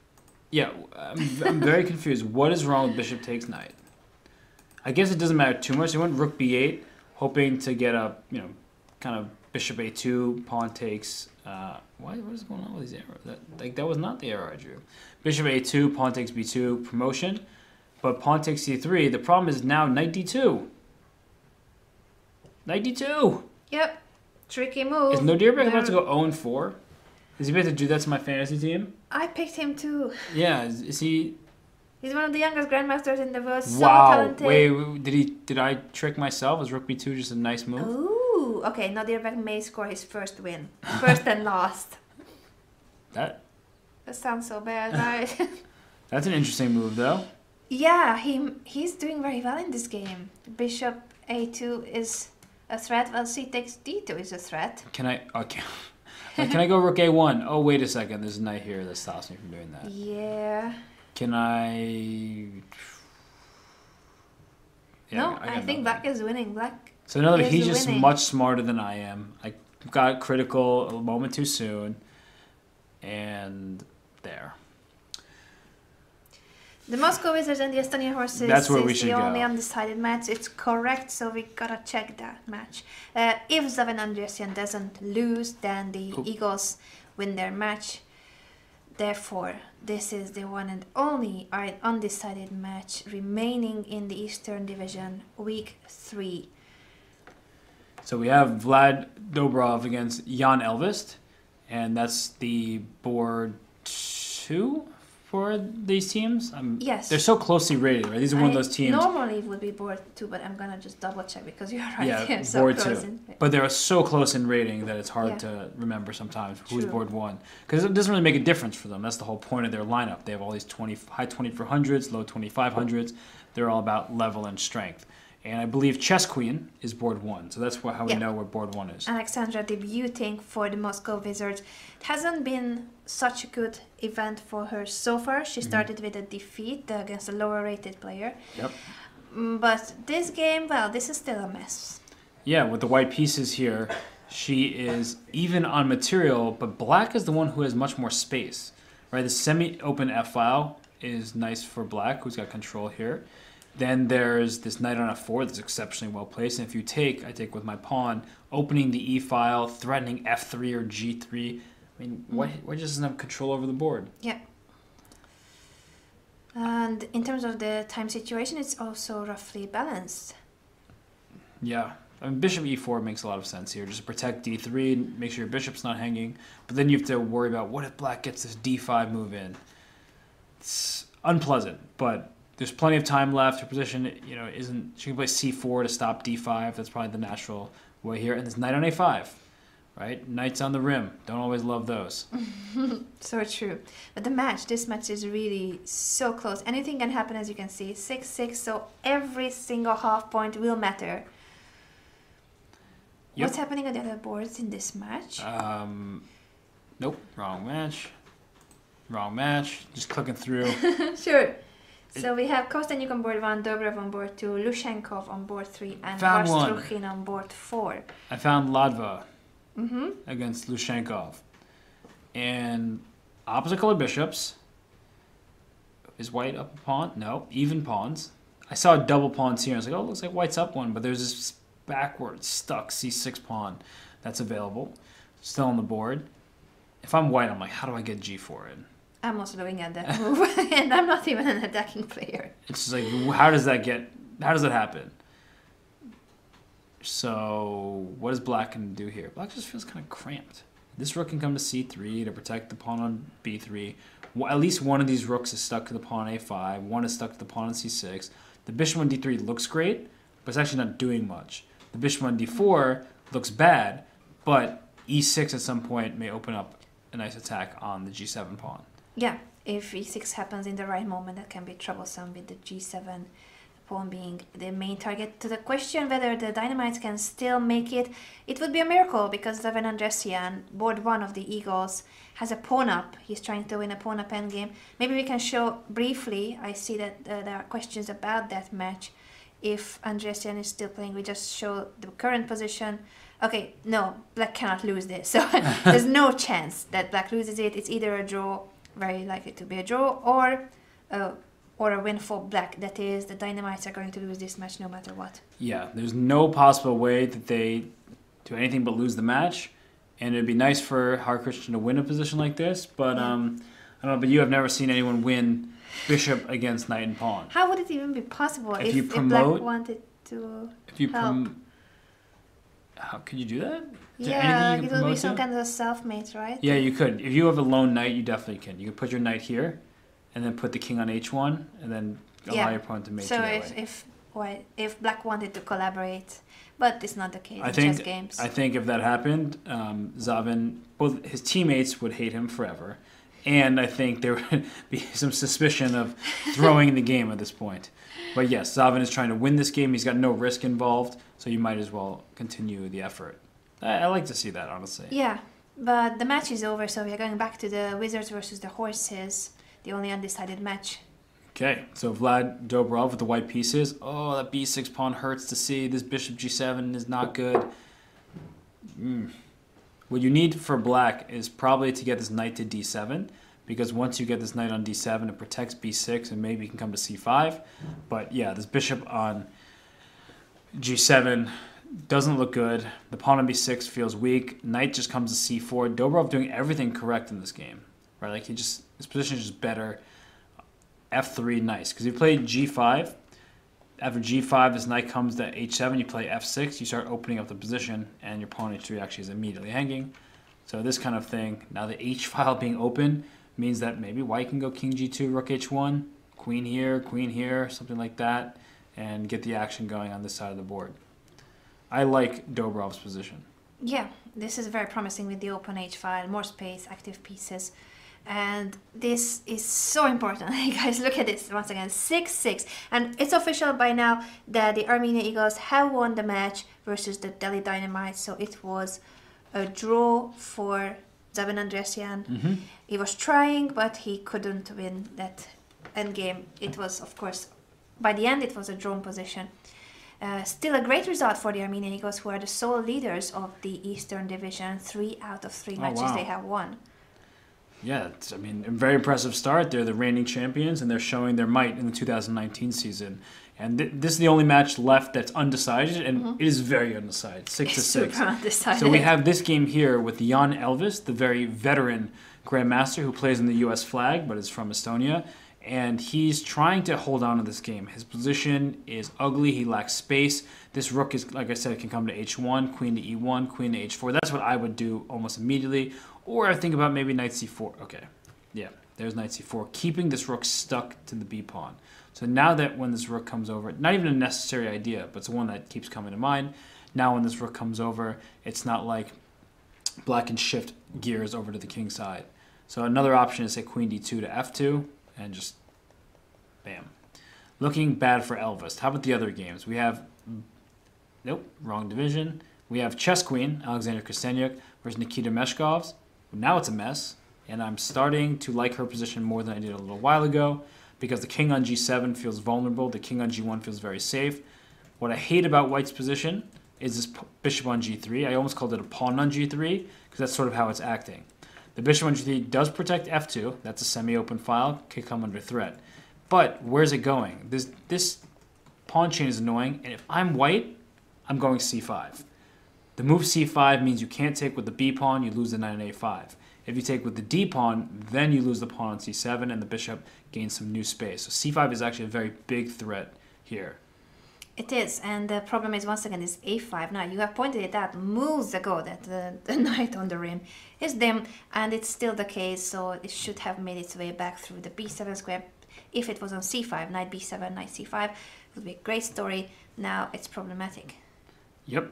Speaker 1: Yeah, I'm very confused. What is wrong with bishop takes knight? I guess it doesn't matter too much. They went rook b8, hoping to get a kind of bishop a2, pawn takes. What is going on with these arrows? That was not the arrow I drew. Bishop a2, pawn takes b2, promotion. But pawn takes c3. The problem is now knight d2. Knight d2.
Speaker 2: Yep. Tricky move.
Speaker 1: Is Nordirbeck about to go 0-4? Is he about to do that to my fantasy team?
Speaker 2: I picked him too.
Speaker 1: Yeah, is he?
Speaker 2: He's one of the youngest grandmasters in the world. So
Speaker 1: wow.
Speaker 2: Talented.
Speaker 1: Wait, did I trick myself? Was rook b2 just a nice move?
Speaker 2: Ooh, okay. Nordirbeck may score his first win. First and last. That sounds so bad, right?
Speaker 1: That's an interesting move, though.
Speaker 2: Yeah, he's doing very well in this game. Bishop a2 is a threat. Well, c takes d2 is a threat.
Speaker 1: Can I? Okay. Can I go rook a1? Oh, wait a second. There's a knight here that stops me from doing that.
Speaker 2: Yeah.
Speaker 1: Can I?
Speaker 2: Yeah, no, I think Black is winning. Black.
Speaker 1: So in other words, he's just much smarter than I am. I got critical a moment too soon, and there.
Speaker 2: The Moscow Wizards and the Estonian Horses.
Speaker 1: That's where we should
Speaker 2: the
Speaker 1: go.
Speaker 2: Only undecided match. It's correct, so we gotta check that match. If Zaven Andresian doesn't lose, then the Eagles win their match. Therefore, this is the one and only undecided match remaining in the Eastern Division, Week 3.
Speaker 1: So we have Vlad Dobrov against Jan Elvist, and that's the board 2 for these teams.
Speaker 2: Yes.
Speaker 1: They're so closely rated, right? These are one of those teams.
Speaker 2: Normally it would be board 2, but I'm gonna just double check because you're right.
Speaker 1: Yeah,
Speaker 2: They're so
Speaker 1: board
Speaker 2: close
Speaker 1: 2. But they're so close in rating that it's hard to remember sometimes who's board 1. Because it doesn't really make a difference for them. That's the whole point of their lineup. They have all these high 2400s, low 2500s. They're all about level and strength. And I believe Chess Queen is board 1. So that's how we know where board 1 is.
Speaker 2: Alexandra debuting for the Moscow Wizards. It hasn't been such a good event for her so far. She started with a defeat against a lower rated player.
Speaker 1: Yep.
Speaker 2: But this game, well, this is still a mess.
Speaker 1: Yeah, with the white pieces here, she is even on material, but black is the one who has much more space. Right? The semi-open f-file is nice for black, who's got control here. Then there's this knight on f4 that's exceptionally well placed. And if you take, I take with my pawn, opening the e-file, threatening f3 or g3. I mean, why just doesn't have control over the board?
Speaker 2: Yeah. And in terms of the time situation, it's also roughly balanced.
Speaker 1: Yeah. I mean, bishop e4 makes a lot of sense here. Just protect d3, make sure your bishop's not hanging. But then you have to worry about what if black gets this d5 move in. It's unpleasant, but there's plenty of time left. Her position, isn't. She can play c4 to stop d5. That's probably the natural way here. And there's knight on a5, right? Knights on the rim. Don't always love those.
Speaker 2: So true. But this match is really so close. Anything can happen, as you can see. 6-6. So every single half point will matter. Yep. What's happening on the other boards in this match?
Speaker 1: Nope. Wrong match. Just clicking through.
Speaker 2: Sure. So we have Kostyanyuk on board 1, Dobrov on board 2, Lushenkov on board 3, and Varstruchin on board 4.
Speaker 1: I found Ladva against Lushenkov. And opposite color bishops. Is white up a pawn? No. Even pawns. I saw double pawns here. I was like, oh, it looks like white's up one. But there's this backward stuck c6 pawn that's available. Still on the board. If I'm white, I'm like, how do I get g4 in?
Speaker 2: I'm also looking at that move, and I'm not even an attacking player.
Speaker 1: It's just like, how does that happen? So, what is black going to do here? Black just feels kind of cramped. This rook can come to c3 to protect the pawn on b3. At least one of these rooks is stuck to the pawn on a5. One is stuck to the pawn on c6. The bishop on d3 looks great, but it's actually not doing much. The bishop on d4 looks bad, but e6 at some point may open up a nice attack on the g7 pawn.
Speaker 2: Yeah, if e6 happens in the right moment, that can be troublesome with the g7 pawn being the main target. To the question whether the Dynamites can still make it, it would be a miracle because Zaven Andresian, board 1 of the Eagles, has a pawn up. He's trying to win a pawn up endgame. Maybe we can show briefly, I see that there are questions about that match. If Andresian is still playing, we just show the current position. Okay, no, Black cannot lose this. So there's no chance that Black loses it. It's either a draw, very likely to be a draw, or a win for Black. That is, the Dynamites are going to lose this match no matter what.
Speaker 1: Yeah, there's no possible way that they do anything but lose the match. And it'd be nice for Hare Krishna to win a position like this. But I don't know, but you have never seen anyone win bishop against knight and pawn.
Speaker 2: How would it even be possible
Speaker 1: if
Speaker 2: Black wanted to help?
Speaker 1: How could you do that?
Speaker 2: Yeah, it would be some kind of self-mate, right?
Speaker 1: Yeah, you could. If you have a lone knight, you definitely can. You could put your knight here, and then put the king on h1, and then allow your opponent to mate you that way.
Speaker 2: If Black wanted to collaborate, but it's not the case in chess games.
Speaker 1: I think if that happened, Zaven, both his teammates would hate him forever, and I think there would be some suspicion of throwing the game at this point. But yes, Zaven is trying to win this game. He's got no risk involved, so you might as well continue the effort. I like to see that, honestly.
Speaker 2: Yeah, but the match is over, so we are going back to the Wizards versus the Horses, the only undecided match.
Speaker 1: Okay, so Vlad Dobrov with the white pieces. Oh, that b6 pawn hurts to see. This bishop g7 is not good. What you need for Black is probably to get this knight to d7, because once you get this knight on d7, it protects b6, and maybe you can come to c5. But yeah, this bishop on g7 doesn't look good. The pawn on b6 feels weak. Knight just comes to c4. Dobrov doing everything correct in this game, right? Like his position is just better. f3, nice, because you play g5. After g5, this knight comes to h7. You play f6. You start opening up the position, and your pawn h3 actually is immediately hanging. So this kind of thing. Now the h file being open means that maybe white can go king g2, rook h1, queen here, something like that, and get the action going on this side of the board. I like Dobrov's position.
Speaker 2: Yeah, this is very promising with the open h file, more space, active pieces. And this is so important. Guys, look at this once again, 6-6. And it's official by now that the Armenia Eagles have won the match versus the Delhi Dynamite. So it was a draw for Zaven Andresian. He was trying, but he couldn't win that endgame. It was, of course, by the end, it was a drawn position. Still a great result for the Armenian Eagles, who are the sole leaders of the Eastern Division. 3 out of 3 matches they have won.
Speaker 1: Yeah, a very impressive start. They're the reigning champions, and they're showing their might in the 2019 season. And this is the only match left that's undecided, and it is very undecided, 6-6.
Speaker 2: Super undecided.
Speaker 1: So we have this game here with Jan Elvis, the very veteran grandmaster who plays in the U.S. flag, but is from Estonia. And he's trying to hold on to this game. His position is ugly. He lacks space. This rook is, like I said, can come to h1, queen to e1, queen to h4. That's what I would do almost immediately. Or I think about maybe knight c4. Okay, yeah, there's knight c4, keeping this rook stuck to the b pawn. So now that when this rook comes over, not even a necessary idea, but it's one that keeps coming to mind. Now when this rook comes over, it's not like Black can shift gears over to the king side. So another option is say queen d2 to f2, and just bam. Looking bad for Elvis. How about the other games? We have, nope, wrong division. We have Chess Queen, Alexander Kostenyuk versus Nikita Meshkovs. Now it's a mess, and I'm starting to like her position more than I did a little while ago, because the king on g7 feels vulnerable, the king on g1 feels very safe. What I hate about White's position is this bishop on g3. I almost called it a pawn on g3, because that's sort of how it's acting. The bishop on g3 does protect f2. That's a semi-open file, can come under threat. But where's it going? This pawn chain is annoying, and if I'm White, I'm going c5. The move c5 means you can't take with the b pawn, you lose the knight on a5. If you take with the d pawn, then you lose the pawn on c7, and the bishop gains some new space. So c5 is actually a very big threat here.
Speaker 2: It is, and the problem is, once again, is a5. Now, you have pointed it out moves ago that the knight on the rim is dim, and it's still the case, so it should have made its way back through the b7 square. If it was on c5, knight b7, knight c5, it would be a great story. Now it's problematic.
Speaker 1: Yep.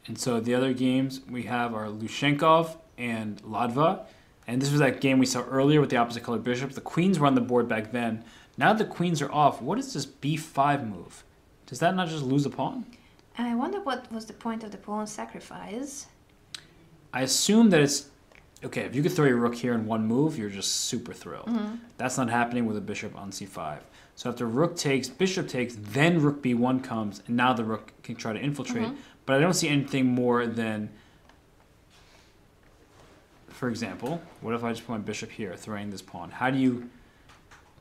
Speaker 1: And so the other games we have are Lushenkov and Ladva. And this was that game we saw earlier with the opposite colored bishops. The queens were on the board back then. Now that the queens are off, what is this b5 move? Does that not just lose a pawn?
Speaker 2: I wonder what was the point of the pawn sacrifice.
Speaker 1: I assume that it's... Okay, if you could throw your rook here in one move, you're just super thrilled. That's not happening with a bishop on c5. So after rook takes, bishop takes, then rook b1 comes, and now the rook can try to infiltrate. But I don't see anything more than... For example, what if I just put my bishop here, throwing this pawn? How do you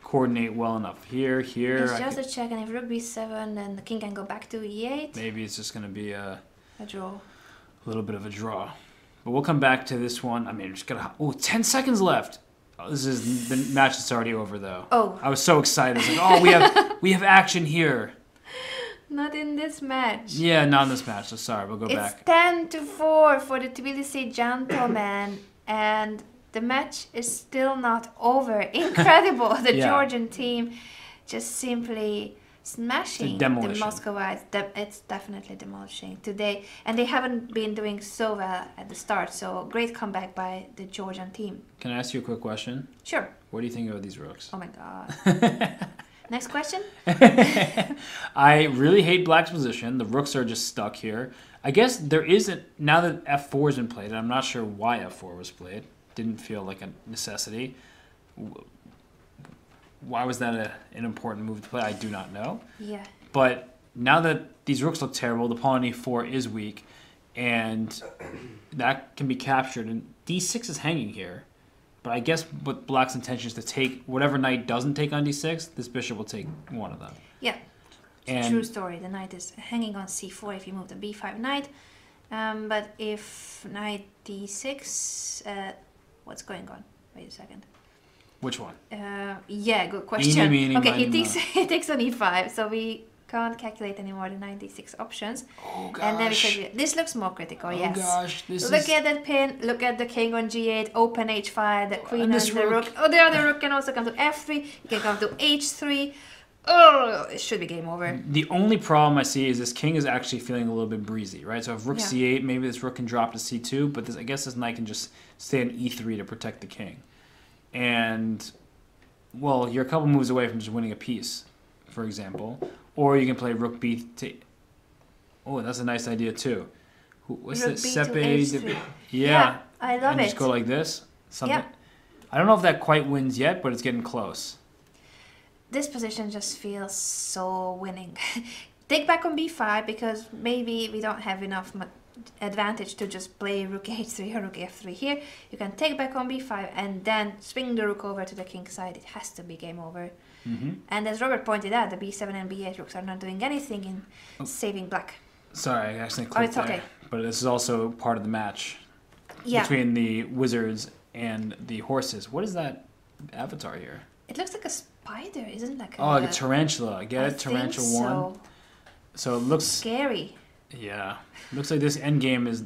Speaker 1: coordinate well enough? Here.
Speaker 2: It's just a check, and if rook b7, then the king can go back to e8.
Speaker 1: Maybe it's just going to be a
Speaker 2: draw.
Speaker 1: A little bit of a draw. But we'll come back to this one. I mean, I'm just going to... Oh, 10 seconds left. Oh, this is the match that's already over, though.
Speaker 2: Oh.
Speaker 1: I was so excited. I was like, oh, we have action here.
Speaker 2: Not in this match.
Speaker 1: Yeah, not in this match. So sorry, we'll go back.
Speaker 2: It's 10-4 for the Tbilisi gentlemen. And the match is still not over. Incredible. The Georgian team just simply smashing the Muscovites. It's definitely demolishing today. And they haven't been doing so well at the start. So great comeback by the Georgian team.
Speaker 1: Can I ask you a quick question?
Speaker 2: Sure.
Speaker 1: What do you think about these rooks?
Speaker 2: Oh my god. Next question?
Speaker 1: I really hate Black's position. The rooks are just stuck here. I guess there isn't, now that f4 has been played, and I'm not sure why f4 was played. Didn't feel like a necessity. Why was that an important move to play? I do not know.
Speaker 2: Yeah.
Speaker 1: But now that these rooks look terrible, the pawn on e4 is weak, and that can be captured. And d6 is hanging here. But I guess what Black's intention is to take whatever knight doesn't take on d6, this bishop will take one of them.
Speaker 2: Yeah. It's a true story. The knight is hanging on c4 if you move the b5 knight. But if knight d6... what's going on? Wait a second.
Speaker 1: Which one?
Speaker 2: Yeah, good question. Okay, he takes on e5, so we can't calculate anymore the knight d6 options.
Speaker 1: Oh gosh.
Speaker 2: And then we said, this looks more critical, yes.
Speaker 1: Oh gosh.
Speaker 2: Look at that pin, look at the king on g8, open h5, the queen and the rook. Oh, the other rook can also come to f3, you can come to h3. Oh, it should be game over.
Speaker 1: The only problem I see is this king is actually feeling a little bit breezy, right? So if rook c8, maybe this rook can drop to c2, but I guess this knight can just stay on e3 to protect the king. And, well, you're a couple moves away from just winning a piece, for example. Or you can play rook b to... Oh, that's a nice idea, too. What's
Speaker 2: rook
Speaker 1: it?
Speaker 2: b to h3.
Speaker 1: Yeah.
Speaker 2: I love it.
Speaker 1: Just go like this. Something. I don't know if that quite wins yet, but it's getting close.
Speaker 2: This position just feels so winning. Take back on b5 because maybe we don't have enough advantage to just play rook h3 or rook f3 here. You can take back on b5 and then swing the rook over to the king side. It has to be game over. And as Robert pointed out, the b7 and b8 rooks are not doing anything in saving black.
Speaker 1: Sorry, I accidentally clicked there. Okay. But this is also part of the match between the wizards and the horses. What is that avatar here?
Speaker 2: It looks like a spider, isn't it? Like
Speaker 1: like a tarantula. I get it, tarantula 1. So it looks
Speaker 2: scary.
Speaker 1: Yeah. Looks like this endgame is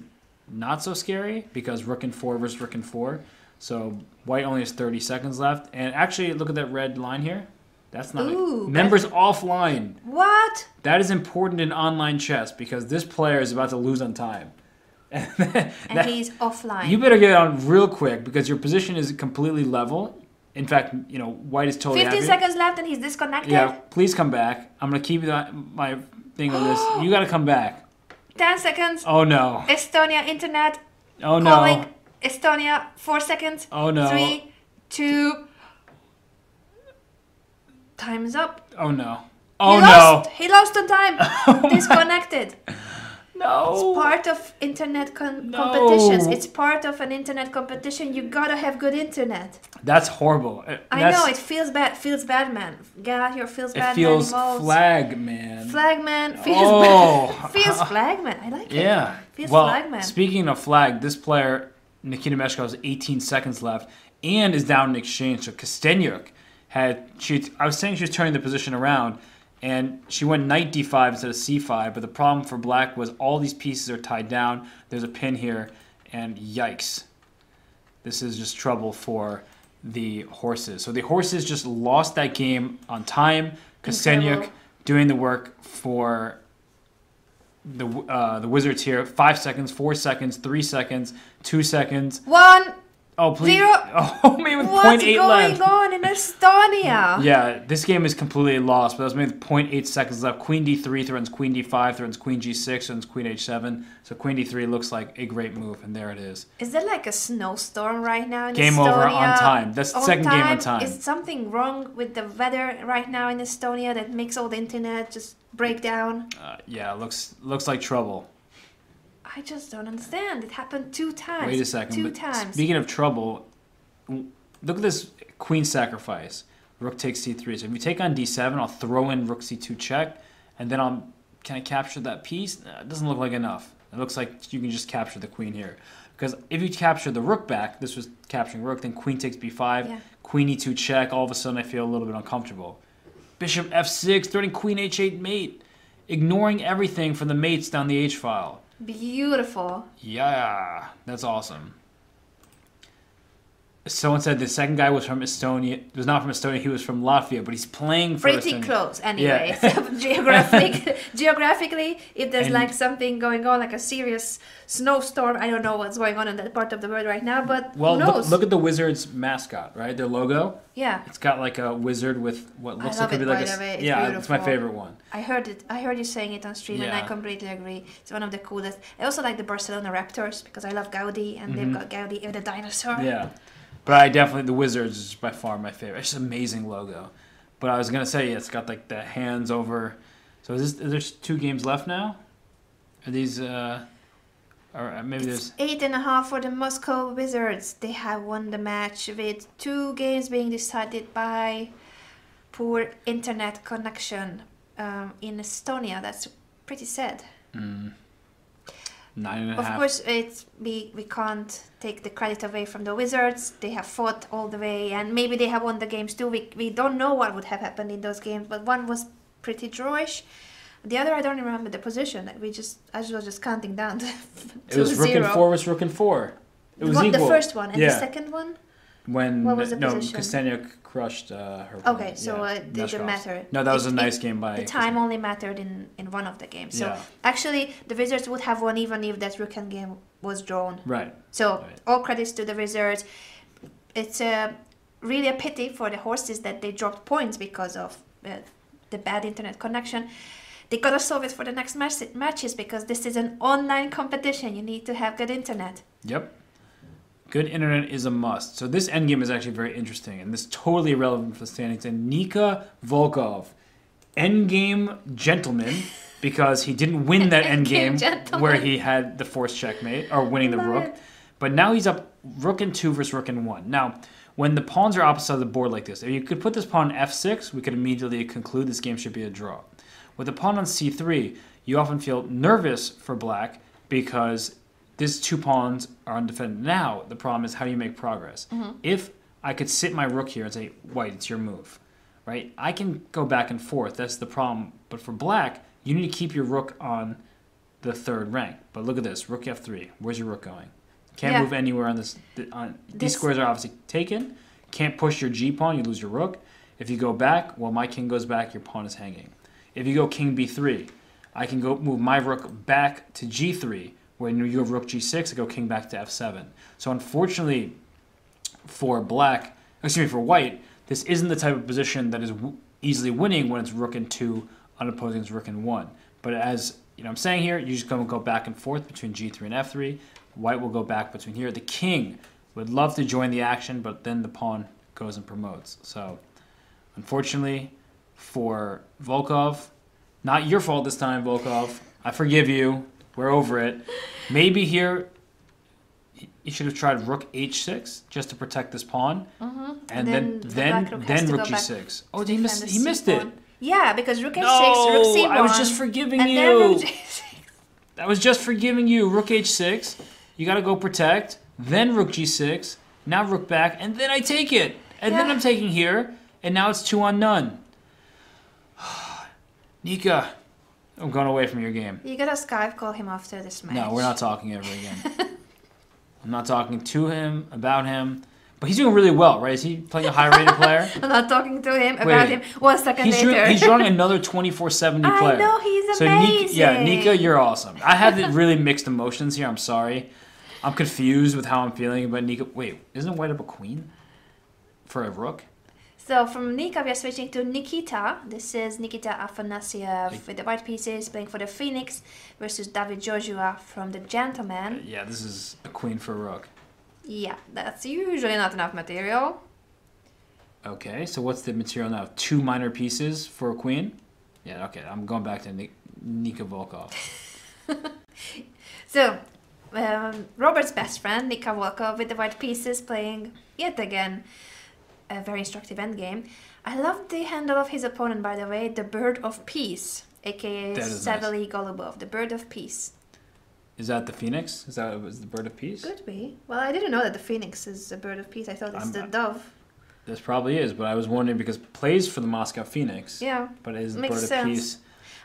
Speaker 1: not so scary because rook and 4 versus rook and 4. So white only has 30 seconds left. And actually, look at that red line here. That's not members offline.
Speaker 2: What?
Speaker 1: That is important in online chess because this player is about to lose on time.
Speaker 2: And he's offline.
Speaker 1: You better get on real quick because your position is completely level. In fact, white is totally
Speaker 2: 15 seconds left and he's disconnected.
Speaker 1: Yeah, please come back. I'm going to keep my thing on this. You got to come back.
Speaker 2: 10 seconds.
Speaker 1: Oh, no.
Speaker 2: Estonia internet.
Speaker 1: Oh, no.
Speaker 2: Calling Estonia. 4 seconds.
Speaker 1: Oh, no.
Speaker 2: 3, 2. Time's up.
Speaker 1: Oh, no. Oh, no.
Speaker 2: He lost on time. Disconnected.
Speaker 1: No.
Speaker 2: It's part of internet competitions. It's part of an internet competition. You gotta have good internet.
Speaker 1: That's horrible.
Speaker 2: I know, it feels bad. Feels bad, man. Get out here, feels bad, man.
Speaker 1: It feels flag, man.
Speaker 2: Flag, man. Feels bad. Feels flag, man. I like it.
Speaker 1: Yeah.
Speaker 2: Feels flag, man.
Speaker 1: Speaking of flag, this player, Nikita Meshkov, has 18 seconds left and is down in exchange. So Kostenyuk I was saying she was turning the position around, and she went knight d5 instead of c5, but the problem for black was all these pieces are tied down. There's a pin here, and yikes. This is just trouble for the horses. So the horses just lost that game on time. Kostenyuk doing the work for the Wizards here. 5 seconds, 4 seconds, 3 seconds, 2 seconds.
Speaker 2: 1.
Speaker 1: Oh, please.
Speaker 2: 0.
Speaker 1: Oh, me with
Speaker 2: What's
Speaker 1: 0.8
Speaker 2: going
Speaker 1: left.
Speaker 2: on in Estonia?
Speaker 1: Yeah, this game is completely lost, but that was made with 0.8 seconds left. Queen d3 threatens queen d5, threatens queen g6, threatens queen h7. So queen d3 looks like a great move, and there it is.
Speaker 2: Is there like a snowstorm right now in
Speaker 1: Game
Speaker 2: Estonia?
Speaker 1: over on time. That's the second game on time.
Speaker 2: Is something wrong with the weather right now in Estonia that makes all the internet just break down?
Speaker 1: Yeah, looks like trouble.
Speaker 2: I just don't understand. It happened 2 times.
Speaker 1: Wait a second.
Speaker 2: Two
Speaker 1: but
Speaker 2: times.
Speaker 1: Speaking of trouble, look at this queen sacrifice. Rook takes c3. So if you take on d7, I'll throw in rook c2 check, and then can I capture that piece? It doesn't look like enough. It looks like you can just capture the queen here. Because if you capture the rook back, this was capturing rook, then queen takes b5, queen e2 check, all of a sudden I feel a little bit uncomfortable. Bishop f6, threatening queen h8 mate, ignoring everything from the mates down the h file.
Speaker 2: Beautiful.
Speaker 1: Yeah, that's awesome. Someone said the second guy was from Estonia. Was not from Estonia. He was from Latvia, but he's playing for
Speaker 2: pretty close anyway.
Speaker 1: Yeah.
Speaker 2: So geographically, if there's like something going on, like a serious snowstorm, I don't know what's going on in that part of the world right now, but who knows?
Speaker 1: Look at the Wizards mascot, right? Their logo.
Speaker 2: Yeah.
Speaker 1: It's got like a wizard with what looks like
Speaker 2: it,
Speaker 1: could be like
Speaker 2: it's
Speaker 1: beautiful. It's my favorite one.
Speaker 2: I heard it. I heard you saying it on stream, and I completely agree. It's one of the coolest. I also like the Barcelona Raptors because I love Gaudi, and they've got Gaudi with the dinosaur.
Speaker 1: Yeah. But the Wizards is by far my favorite. It's just an amazing logo. But I was going to say, it's got like the hands over. So there's 2 games left now? Are these, or maybe
Speaker 2: it's 8.5 for the Moscow Wizards. They have won the match with 2 games being decided by poor internet connection in Estonia. That's pretty sad.
Speaker 1: 9.5.
Speaker 2: Of course, we can't take the credit away from the Wizards. They have fought all the way, and maybe they have won the games too. We don't know what would have happened in those games, but one was pretty drawish. The other, I don't remember the position. I was just counting down to
Speaker 1: it was
Speaker 2: 0.
Speaker 1: rook and 4 was rook and 4. It was equal.
Speaker 2: The first one and the second one.
Speaker 1: What
Speaker 2: was the position?
Speaker 1: Kostenia crushed her.
Speaker 2: Okay, so it didn't matter.
Speaker 1: No, that was a nice game by.
Speaker 2: The time only mattered in one of the games. So actually, the Wizards would have won even if that Rook game was drawn.
Speaker 1: Right.
Speaker 2: So all credits to the Wizards. It's really a pity for the horses that they dropped points because of the bad internet connection. They gotta solve it for the next matches because this is an online competition. You need to have good internet.
Speaker 1: Yep. Good internet is a must. So this endgame is actually very interesting, and this is totally irrelevant for the standings. And Nika Volkov, endgame gentleman, because he didn't win that endgame where he had the forced checkmate, or winning the rook. But now he's up rook and 2 versus rook and 1. Now, when the pawns are opposite of the board like this, if you could put this pawn on f6, we could immediately conclude this game should be a draw. With the pawn on c3, you often feel nervous for black because these 2 pawns are undefended. Now, the problem is how do you make progress? If I could sit my rook here and say, white, it's your move, right? I can go back and forth. That's the problem. But for black, you need to keep your rook on the 3rd rank. But look at this, rook f3. Where's your rook going? Can't move anywhere on this. These squares are obviously taken. Can't push your g-pawn, you lose your rook. If you go back, well, my king goes back, your pawn is hanging. If you go king b3, I can go move my rook back to g3. When you have rook g6, I go king back to f7. So unfortunately for white, this isn't the type of position that is easily winning when it's rook and 2 unopposing is rook and 1. But as I'm saying here, you just go back and forth between g3 and f3. White will go back between here. The king would love to join the action, but then the pawn goes and promotes. So unfortunately for Volkov, not your fault this time, Volkov. I forgive you. We're over it. Maybe here you should have tried rook h6 just to protect this pawn, and then rook g6. Oh, he missed it.
Speaker 2: Yeah, because rook h6, rook c1.
Speaker 1: I was just forgiving you. I was just forgiving you. Rook h6. You got to go protect. Then rook g6. Now rook back, and then I take it, and then I'm taking here, and now it's 2 on none. Nika, I'm going away from your game.
Speaker 2: You gotta Skype call him after this match.
Speaker 1: No, we're not talking ever again. I'm not talking to him, about him. But he's doing really well, right? Is he playing a high-rated player?
Speaker 2: I'm not talking to him about him 1 second later.
Speaker 1: He's drawing another 2470 player.
Speaker 2: I know, he's amazing.
Speaker 1: Nika, you're awesome. I have really mixed emotions here. I'm sorry. I'm confused with how I'm feeling about Nika. Wait, isn't white up a queen for a rook?
Speaker 2: So from Nika, we are switching to Nikita. This is Nikita Afanasyev with the white pieces playing for the Phoenix versus David Joshua from the Gentleman.
Speaker 1: Yeah, this is a queen for a rook.
Speaker 2: Yeah, that's usually not enough material.
Speaker 1: Okay, so what's the material now? 2 minor pieces for a queen? Yeah, okay, I'm going back to Nika Volkov.
Speaker 2: So, Robert's best friend, Nika Volkov, with the white pieces playing, yet again, a very instructive endgame. I love the handle of his opponent, by the way, the Bird of Peace, aka Savely nice. Golubov, the Bird of Peace.
Speaker 1: Is that the Phoenix? Is that the Bird of Peace?
Speaker 2: Could be. Well, I didn't know that the Phoenix is a Bird of Peace. I thought it's the Dove.
Speaker 1: This probably is, but I was wondering because plays for the Moscow Phoenix.
Speaker 2: Yeah.
Speaker 1: But it is the Bird of Peace.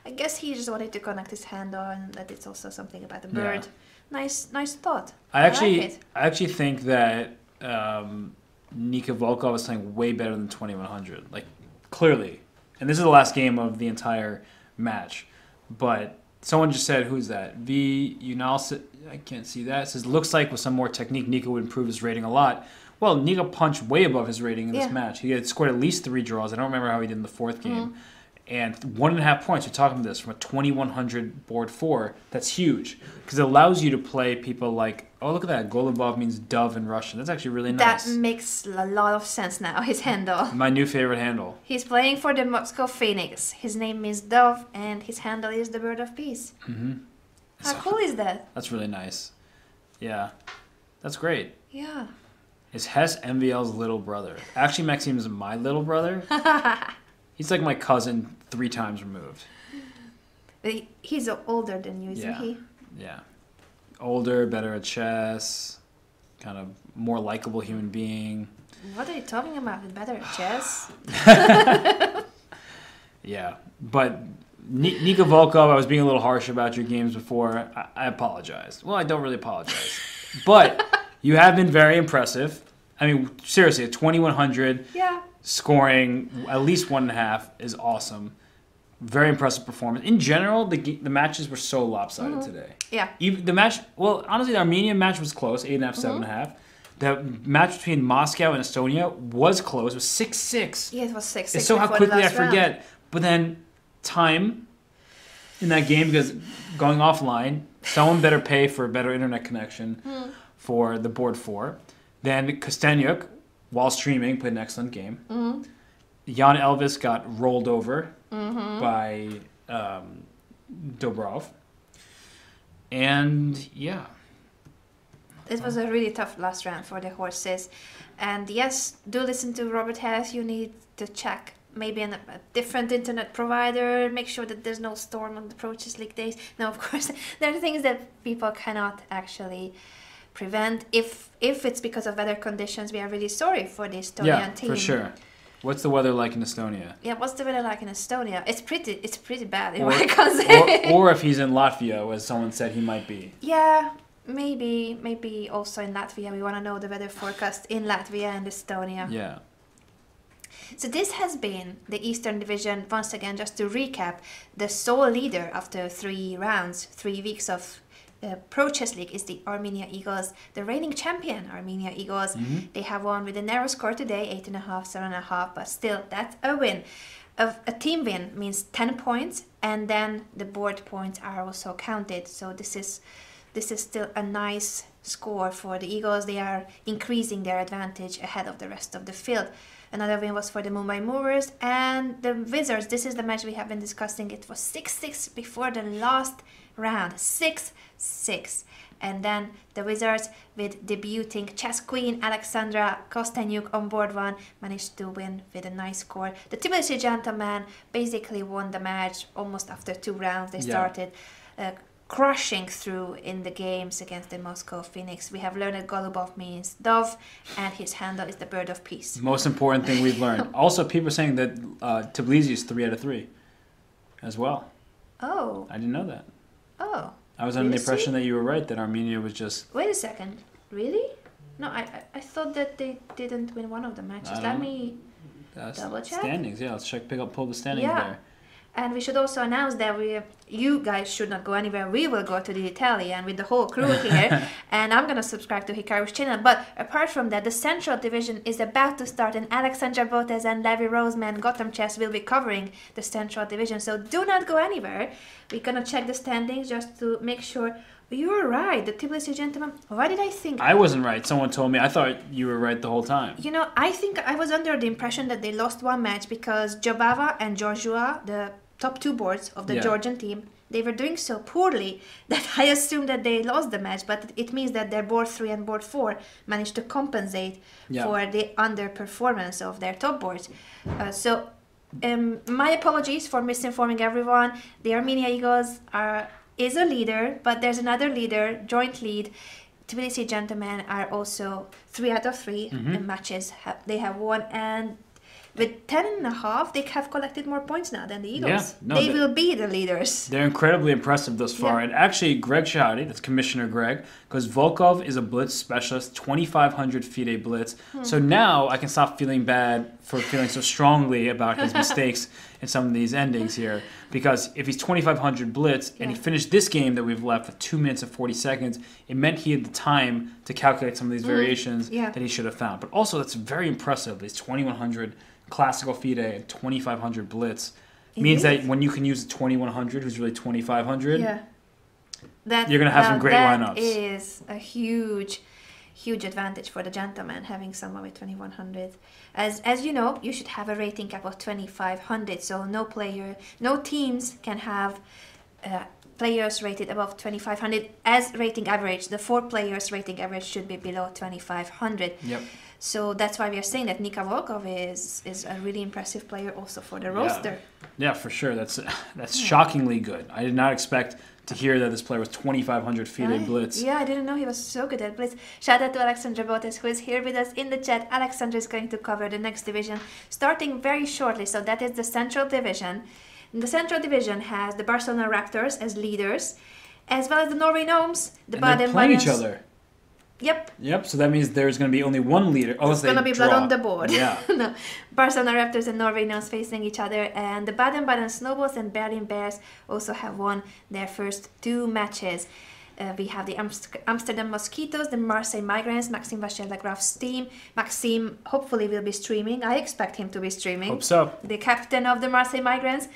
Speaker 2: I guess he just wanted to connect his handle and that it's also something about the bird. Yeah. Nice thought. I
Speaker 1: actually think that Nika Volkov is playing way better than 2100. Like, clearly. And this is the last game of the entire match. But someone just said, who's that? I can't see that. It says, looks like with some more technique, Nika would improve his rating a lot. Well, Nika punched way above his rating in this match. He had scored at least 3 draws. I don't remember how he did in the 4th game. Mm-hmm. And 1.5 points, we're talking about this, from a 2100 board 4. That's huge. Because it allows you to play people like, oh, look at that. Golubov means dove in Russian. That's actually really nice.
Speaker 2: That makes a lot of sense now, his handle.
Speaker 1: My new favorite handle.
Speaker 2: He's playing for the Moscow Phoenix. His name is Dove, and his handle is the Bird of Peace.
Speaker 1: Mm-hmm.
Speaker 2: How cool is that?
Speaker 1: That's really nice. Yeah. That's great.
Speaker 2: Yeah.
Speaker 1: Is Hess MVL's little brother. Actually, Maxime is my little brother. He's like my cousin 3 times removed.
Speaker 2: He's older than you, isn't he?
Speaker 1: Yeah. Older, better at chess, kind of more likable human being.
Speaker 2: What are you talking about? Better at chess?
Speaker 1: Yeah. But Nika Volkov, I was being a little harsh about your games before. I apologize. Well, I don't really apologize. But you have been very impressive. I mean, seriously, at 2100. Yeah. Scoring at least 1.5 is awesome. Very impressive performance. In general, the matches were so lopsided today.
Speaker 2: Yeah.
Speaker 1: Even the match, well, honestly, the Armenian match was close, 8.5, 7.5. The match between Moscow and Estonia was close. It was 6-6.
Speaker 2: Yeah, it was 6-6.
Speaker 1: It's so how quickly I forget. Round. But then time in that game, because going offline, someone better pay for a better internet connection for the board 4. Then Kostenyuk, while streaming, played an excellent game. Mm-hmm. Jan Elvis got rolled over by Dobrov. And, yeah.
Speaker 2: It was a really tough last round for the horses. And, yes, do listen to Robert Harris. You need to check maybe a different internet provider. Make sure that there's no storm on the Approaches League days. No, of course, there are things that people cannot actually prevent. If it's because of weather conditions, we are really sorry for the Estonian team.
Speaker 1: Yeah, for sure. What's the weather like in Estonia?
Speaker 2: Yeah, what's the weather like in Estonia? It's pretty bad, if I can say.
Speaker 1: Or if he's in Latvia, as someone said he might be.
Speaker 2: Yeah, maybe also in Latvia. We want to know the weather forecast in Latvia and Estonia.
Speaker 1: Yeah.
Speaker 2: So this has been the Eastern Division. Once again, just to recap, the sole leader after 3 rounds, 3 weeks of Pro Chess League is the Armenia Eagles, the reigning champion Armenia Eagles. Mm-hmm. They have won with a narrow score today, 8.5, 7.5, but still, that's a win. A team win means 10 points, and then the board points are also counted. So this is still a nice score for the Eagles. They are increasing their advantage ahead of the rest of the field. Another win was for the Mumbai Movers and the Wizards. This is the match we have been discussing. It was 6-6 before the last round. 6-6. And then the Wizards, with debuting chess queen Alexandra Kostenyuk on board 1, managed to win with a nice score. The Tbilisi Gentlemen basically won the match almost after 2 rounds. They started crushing through in the games against the Moscow Phoenix. We have learned that Golubov means dove, and his handle is the Bird of Peace.
Speaker 1: Most important thing we've learned. Also, people are saying that Tbilisi is 3 out of 3 as well.
Speaker 2: Oh.
Speaker 1: I didn't know that.
Speaker 2: Oh.
Speaker 1: I was under the impression that you were right, that Armenia was just...
Speaker 2: Wait a second. Really? No, I thought that they didn't win one of the matches. Let me double check.
Speaker 1: Standings, yeah. Let's pull the standings there.
Speaker 2: And we should also announce that you guys should not go anywhere. We will go to the Italian with the whole crew here. And I'm going to subscribe to Hikaru's channel. But apart from that, the Central Division is about to start. And Alexandra Botez and Levi Roseman, Gotham Chess, will be covering the Central Division. So do not go anywhere. We're going to check the standings just to make sure. You were right, the Tbilisi gentleman. Why did I think...
Speaker 1: I wasn't right. Someone told me. I thought you were right the whole time.
Speaker 2: You know, I think I was under the impression that they lost one match because Jobava and Georgiou, the top two boards of the Georgian team, they were doing so poorly that I assumed that they lost the match. But it means that their board 3 and board 4 managed to compensate for the underperformance of their top boards. My apologies for misinforming everyone. The Armenia Eagles is a leader, but there's another leader, joint lead. Tbilisi Gentlemen are also 3 out of 3 matches they have won, and with 10.5, they have collected more points now than the Eagles. They will be the leaders.
Speaker 1: They're incredibly impressive thus far. And actually, Greg Shahade, that's Commissioner Greg, because Volkov is a blitz specialist, 2,500 FIDE blitz. So now I can stop feeling bad for feeling so strongly about his mistakes in some of these endings here. Because if he's 2,500 blitz and he finished this game that we've left with 2 minutes and 40 seconds, it meant he had the time to calculate some of these variations that he should have found. But also, that's very impressive. These 2,100 classical FIDE and 2,500 blitz means that when you can use a 2,100 who's really 2,500, you're going to have some great lineups.
Speaker 2: That is a huge advantage for the gentleman, having someone with 2,100. As you know, you should have a rating cap of 2,500, so no teams can have players rated above 2,500 as rating average. The 4 players rating average should be below 2,500.
Speaker 1: Yep.
Speaker 2: So that's why we are saying that Nika Volkov is a really impressive player also for the roster.
Speaker 1: Yeah, for sure. That's shockingly good. I did not expect to hear that this player was 2,500 FIDE blitz.
Speaker 2: Yeah, I didn't know he was so good at blitz. Shout out to Alexandra Botez, who is here with us in the chat. Alexandra is going to cover the next division starting very shortly. So that is the Central Division. The Central Division has the Barcelona Raptors as leaders, as well as the Norway Gnomes, the Baden-Baden.
Speaker 1: They're playing each other.
Speaker 2: Yep.
Speaker 1: So that means there's going to be only one leader.
Speaker 2: It's going to be blood on the board.
Speaker 1: Yeah.
Speaker 2: No. Barcelona Raptors and Norway Gnomes facing each other. And the Baden-Baden Snowballs and Berlin Bears also have won their first 2 matches. We have the Amsterdam Mosquitoes, the Marseille Migrants, Maxime Vachel-Lagraf's team. Maxime hopefully will be streaming. I expect him to be streaming.
Speaker 1: Hope so.
Speaker 2: The captain of the Marseille Migrants.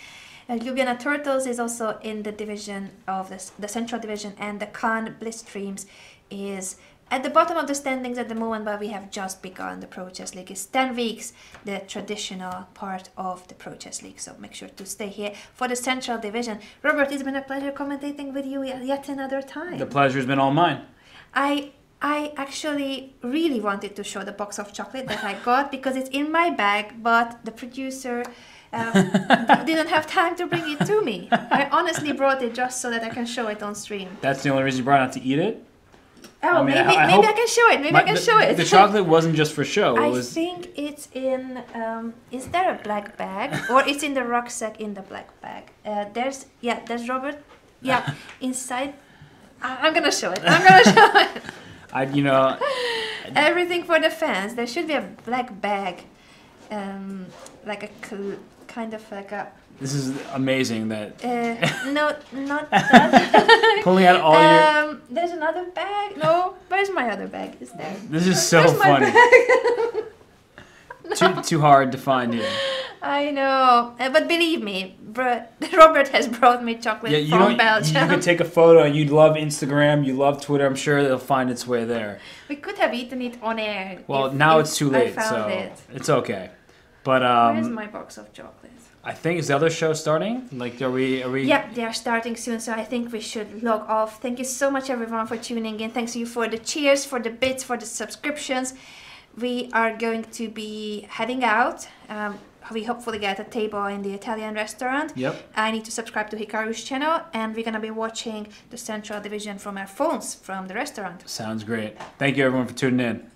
Speaker 2: Ljubljana Turtles is also in the division of the Central Division. And the Khan Blitzstreams is at the bottom of the standings at the moment, but we have just begun. The Pro Chess League is 10 weeks, the traditional part of the Pro Chess League. So make sure to stay here for the Central Division. Robert, it's been a pleasure commentating with you yet another time.
Speaker 1: The pleasure's been all mine.
Speaker 2: I actually really wanted to show the box of chocolate that I got because it's in my bag, but the producer didn't have time to bring it to me. I honestly brought it just so that I can show it on stream.
Speaker 1: That's the only reason you brought it out to eat it?
Speaker 2: Oh, maybe I can show it. Maybe I can show it.
Speaker 1: The chocolate wasn't just for show.
Speaker 2: I think it's in. Is there a black bag, or it's in the rucksack in the black bag? There's Robert. Yeah, inside. I'm gonna show it. Everything for the fans. There should be a black bag, like a kind of like a.
Speaker 1: This is amazing that...
Speaker 2: no, not that.
Speaker 1: Pulling out all your...
Speaker 2: There's another bag. No, where's my other bag? Is there?
Speaker 1: This is so funny. Too hard to find here.
Speaker 2: I know. But believe me, Robert has brought me chocolate from Belgium.
Speaker 1: You could take a photo. You'd love Instagram. You love Twitter. I'm sure it'll find its way there.
Speaker 2: We could have eaten it on air.
Speaker 1: Well, now it's too late, so it's okay. But
Speaker 2: where's my box of chocolate?
Speaker 1: I think, is the other show starting? Like, are we?
Speaker 2: Yep, they are starting soon, so I think we should log off. Thank you so much, everyone, for tuning in. Thanks to you for the cheers, for the bits, for the subscriptions. We are going to be heading out. We hopefully get a table in the Italian restaurant.
Speaker 1: Yep.
Speaker 2: I need to subscribe to Hikaru's channel, and we're going to be watching the Central Division from our phones from the restaurant.
Speaker 1: Sounds great. Thank you, everyone, for tuning in.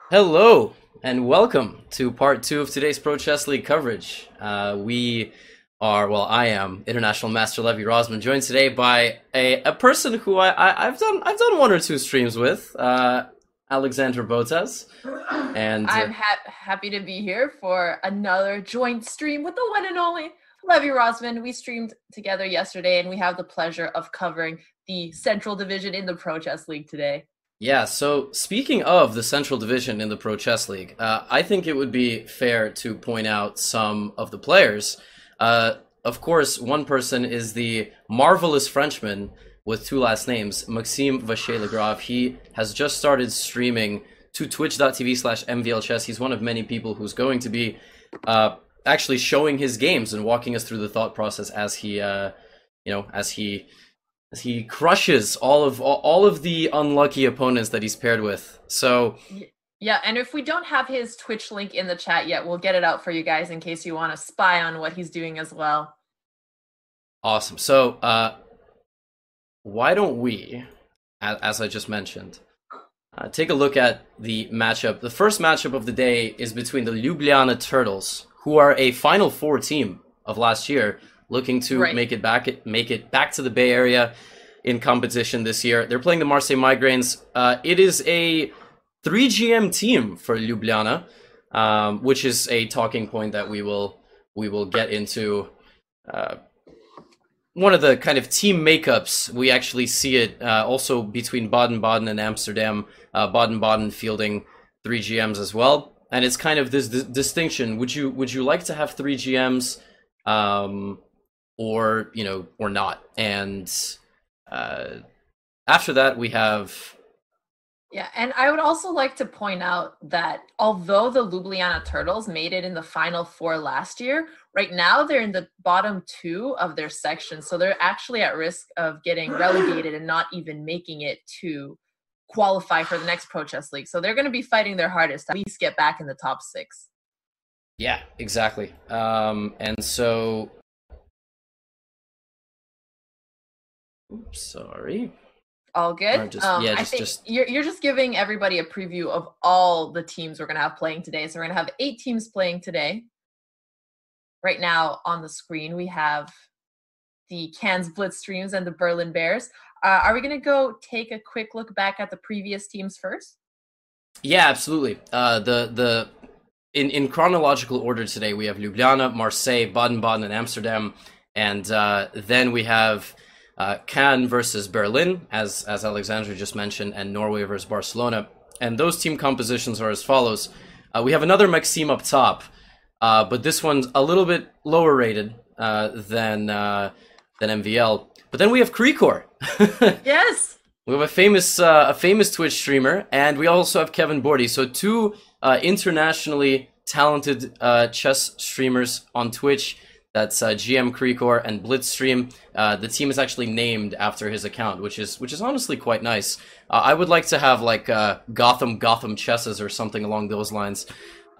Speaker 3: Hello and welcome to part two of today's Pro Chess League coverage. I am International Master Levy Rosman, joined today by a person who I've done one or two streams with, Alexandra Botas, and
Speaker 4: I'm happy to be here for another joint stream with the one and only Levy Rosman. We streamed together yesterday, and we have the pleasure of covering the Central Division in the Pro Chess League today.
Speaker 3: Yeah, so speaking of the Central Division in the Pro Chess League, I think it would be fair to point out some of the players. Of course, one person is the marvelous Frenchman with two last names, Maxime Vacher-Lagrave. He has just started streaming to twitch.tv/mvlchess. He's one of many people who's going to be actually showing his games and walking us through the thought process as he crushes all of the unlucky opponents that he's paired with. So
Speaker 4: yeah, and if we don't have his Twitch link in the chat yet, we'll get it out for you guys in case you want to spy on what he's doing as well.
Speaker 3: Awesome. So why don't we, as I just mentioned, take a look at the matchup. The first matchup of the day is between the Ljubljana Turtles, who are a Final Four team of last year, looking to make it back to the Bay Area in competition this year. They're playing the Marseille Migraines. It is a 3GM team for Ljubljana, which is a talking point that we will get into. One of the kind of team makeups, we actually see it also between Baden-Baden and Amsterdam. Baden-Baden fielding 3GMs as well, and it's kind of this distinction. Would you like to have 3GMs, or not? And after that, we have.
Speaker 4: Yeah, and I would also like to point out that although the Ljubljana Turtles made it in the Final Four last year, right now they're in the bottom two of their section, so they're actually at risk of getting relegated and not even making it to qualify for the next Pro Chess League. So they're going to be fighting their hardest to at least get back in the top 6.
Speaker 3: Yeah, exactly. And so, oops, sorry.
Speaker 4: All good. I think you're just giving everybody a preview of all the teams we're going to have playing today. So we're going to have 8 teams playing today. Right now on the screen, we have the Cannes Blitzstreams and the Berlin Bears. Are we going to go take a quick look back at the previous teams first?
Speaker 3: Yeah, absolutely. In chronological order today, we have Ljubljana, Marseille, Baden-Baden, and Amsterdam. And then we have Cannes versus Berlin, as Alexandra just mentioned, and Norway versus Barcelona. And those team compositions are as follows. We have another Maxime up top, but this one's a little bit lower rated than MVL. But then we have Krikor.
Speaker 4: Yes!
Speaker 3: We have a famous Twitch streamer, and we also have Kevin Bordy. So two internationally talented chess streamers on Twitch. That's GM Krikor and Blitzstream. The team is actually named after his account, which is honestly quite nice. I would like to have like Gotham Chesses or something along those lines.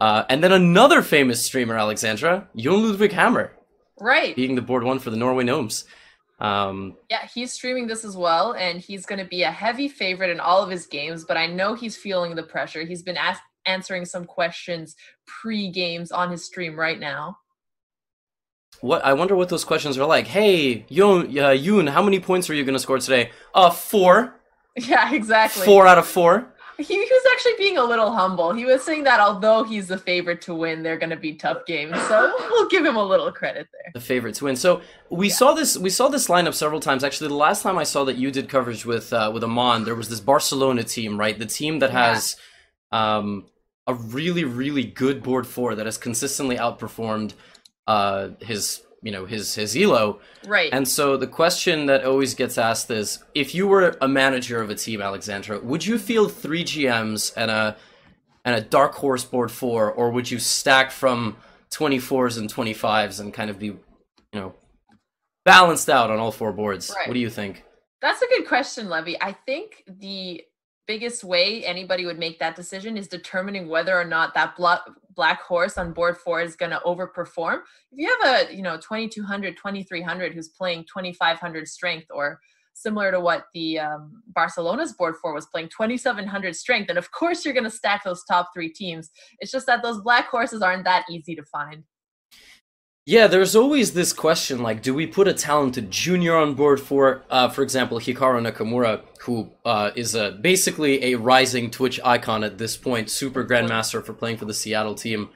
Speaker 3: And then another famous streamer, Alexandra, Jon Ludwig Hammer.
Speaker 4: Right.
Speaker 3: Being the board 1 for the Norway Gnomes.
Speaker 4: Yeah, he's streaming this as well, and he's going to be a heavy favorite in all of his games, but I know he's feeling the pressure. He's been answering some questions pre-games on his stream right now.
Speaker 3: I wonder what those questions are like. Hey, Yoon, how many points are you going to score today? 4.
Speaker 4: Yeah, exactly.
Speaker 3: 4 out of 4.
Speaker 4: He was actually being a little humble. He was saying that although he's the favorite to win, they're going to be tough games. So we'll give him a little credit there.
Speaker 3: The favorite to win. So we saw this lineup several times. Actually, the last time I saw that you did coverage with Amon, there was this Barcelona team, right? The team that has a really, really good board 4 that has consistently outperformed his elo.
Speaker 4: Right.
Speaker 3: And so the question that always gets asked is, if you were a manager of a team, Alexandra, would you field 3 GMs and a dark horse board 4, or would you stack from 24s and 25s and kind of be, balanced out on all 4 boards? Right. What do you think?
Speaker 4: That's a good question, Levy. I think the biggest way anybody would make that decision is determining whether or not that black horse on board 4 is going to overperform. If you have a 2200, 2300 who's playing 2500 strength, or similar to what the Barcelona's board 4 was playing, 2,700 strength. And of course, you're going to stack those top 3 teams. It's just that those black horses aren't that easy to find.
Speaker 3: Yeah, there's always this question, like, do we put a talented junior on board for example, Hikaru Nakamura, who is basically a rising Twitch icon at this point, super grandmaster for playing for the Seattle team.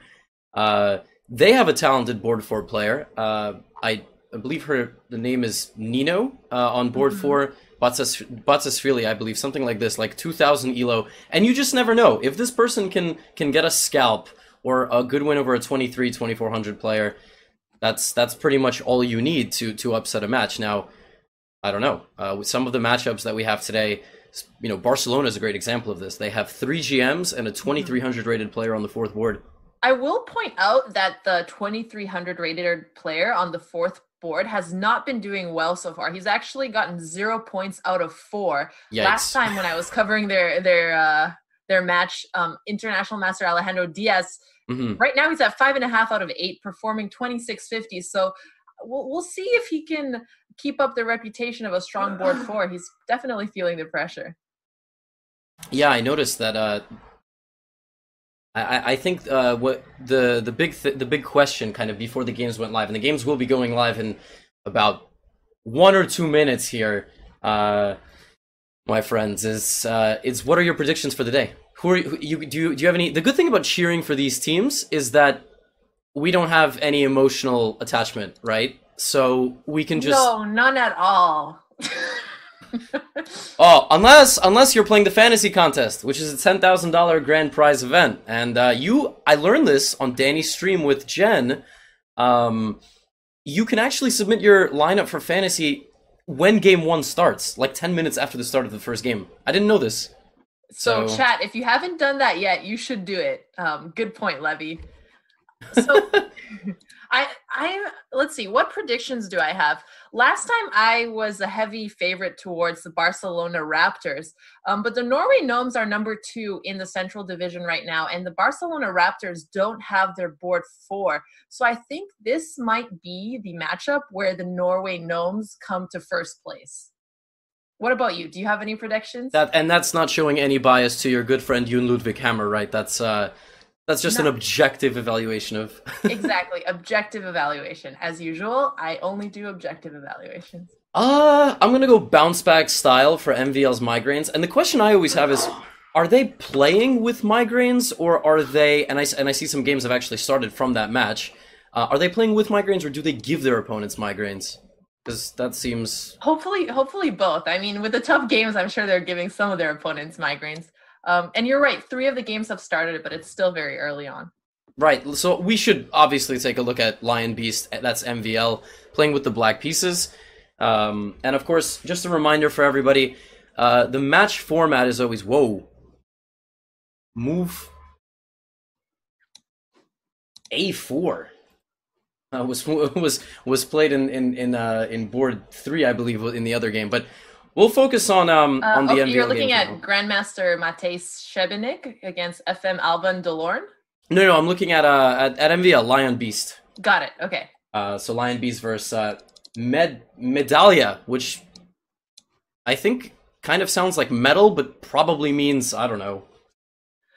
Speaker 3: They have a talented board 4 player. I believe the name is Nino on board 4. Batsasvili, I believe, something like this, like 2,000 elo. And you just never know. If this person can get a scalp or a good win over a 2,400 player, that's pretty much all you need to upset a match. Now, I don't know. With some of the matchups that we have today, Barcelona is a great example of this. They have 3 GMs and a 2,300 rated player on the 4th board.
Speaker 4: I will point out that the 2,300 rated player on the 4th board has not been doing well so far. He's actually gotten 0 points out of 4.
Speaker 3: Yikes.
Speaker 4: Last time when I was covering their match, International Master Alejandro Diaz, right now he's at 5.5 out of 8, performing 2650. So we'll see if he can keep up the reputation of a strong board 4. He's definitely feeling the pressure.
Speaker 3: Yeah, I noticed that. I think what the big question kind of before the games went live, and the games will be going live in about 1 or 2 minutes here, my friends, is what are your predictions for the day? Do you have any? The good thing about cheering for these teams is that we don't have any emotional attachment, right? So we can just
Speaker 4: none at all.
Speaker 3: Oh, unless you're playing the fantasy contest, which is a $10,000 grand prize event, and I learned this on Danny's stream with Jen. You can actually submit your lineup for fantasy when game 1 starts, like 10 minutes after the start of the first game. I didn't know this.
Speaker 4: So chat, if you haven't done that yet, you should do it. Good point, Levy. So let's see, what predictions do I have? Last time I was a heavy favorite towards the Barcelona Raptors, but the Norway Gnomes are number 2 in the Central Division right now, and the Barcelona Raptors don't have their board 4. So I think this might be the matchup where the Norway Gnomes come to first place. What about you? Do you have any predictions?
Speaker 3: That's not showing any bias to your good friend Jon Ludvig Hammer, right? That's just an objective evaluation of...
Speaker 4: Exactly, objective evaluation. As usual, I only do objective evaluations.
Speaker 3: I'm gonna go bounce back style for MVL's migraines. And the question I always have is, are they playing with migraines, or are they... And I see some games have actually started from that match. Are they playing with migraines, or do they give their opponents migraines? Because that seems...
Speaker 4: Hopefully both. I mean, with the tough games, I'm sure they're giving some of their opponents migraines. And you're right, 3 of the games have started, but it's still very early on.
Speaker 3: Right, so we should obviously take a look at Lion Beast, that's MVL, playing with the black pieces. And of course, just a reminder for everybody, the match format is always... Whoa. Move A4. Was played in board 3, I believe, in the other game, but we'll focus on the MVL.
Speaker 4: You're looking at Grandmaster Matejs Shebenik against FM Alban Delorn?
Speaker 3: No, I'm looking at MVL Lion Beast.
Speaker 4: Got it. Okay.
Speaker 3: So Lion Beast versus Medallia, which I think kind of sounds like metal, but probably means, I don't know,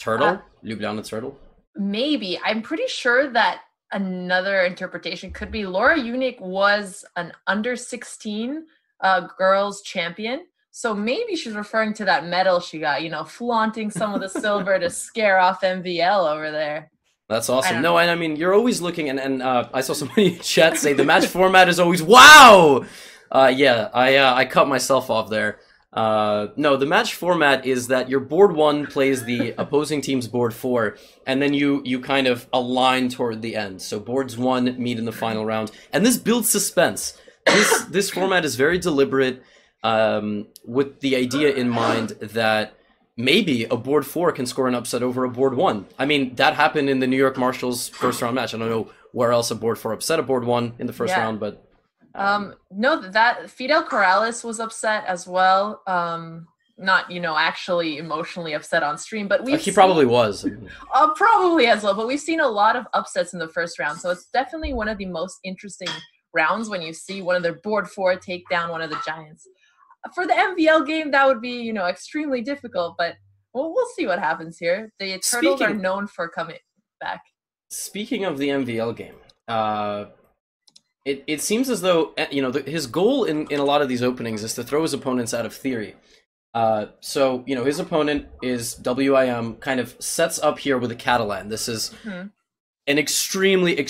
Speaker 3: turtle, Ljubljana turtle.
Speaker 4: Maybe. I'm pretty sure that another interpretation could be Laura Unique was an under 16 girls champion. So maybe she's referring to that medal she got, flaunting some of the silver to scare off MVL over there.
Speaker 3: That's awesome. No, and I mean, you're always looking, and I saw somebody in chat say the match format is always, wow! Yeah, I cut myself off there. No, the match format is that your board 1 plays the opposing team's board 4, and then you kind of align toward the end. So boards 1 meet in the final round, and this builds suspense. This format is very deliberate, with the idea in mind that maybe a board 4 can score an upset over a board 1. I mean, that happened in the New York Marshals first round match. I don't know where else a board 4 upset a board 1 in the first round, but...
Speaker 4: No, that Fidel Corrales was upset as well. Not, actually emotionally upset on stream, but
Speaker 3: he probably was.
Speaker 4: Probably as well, but we've seen a lot of upsets in the first round, so it's definitely one of the most interesting rounds when you see one of their board 4 take down one of the giants. for the MVL game, that would be, extremely difficult, but we'll see what happens here. The Turtles are known for coming back.
Speaker 3: Speaking of the MVL game, it seems as though, his goal in a lot of these openings is to throw his opponents out of theory. So, his opponent is WIM, kind of sets up here with a Catalan. This is an extremely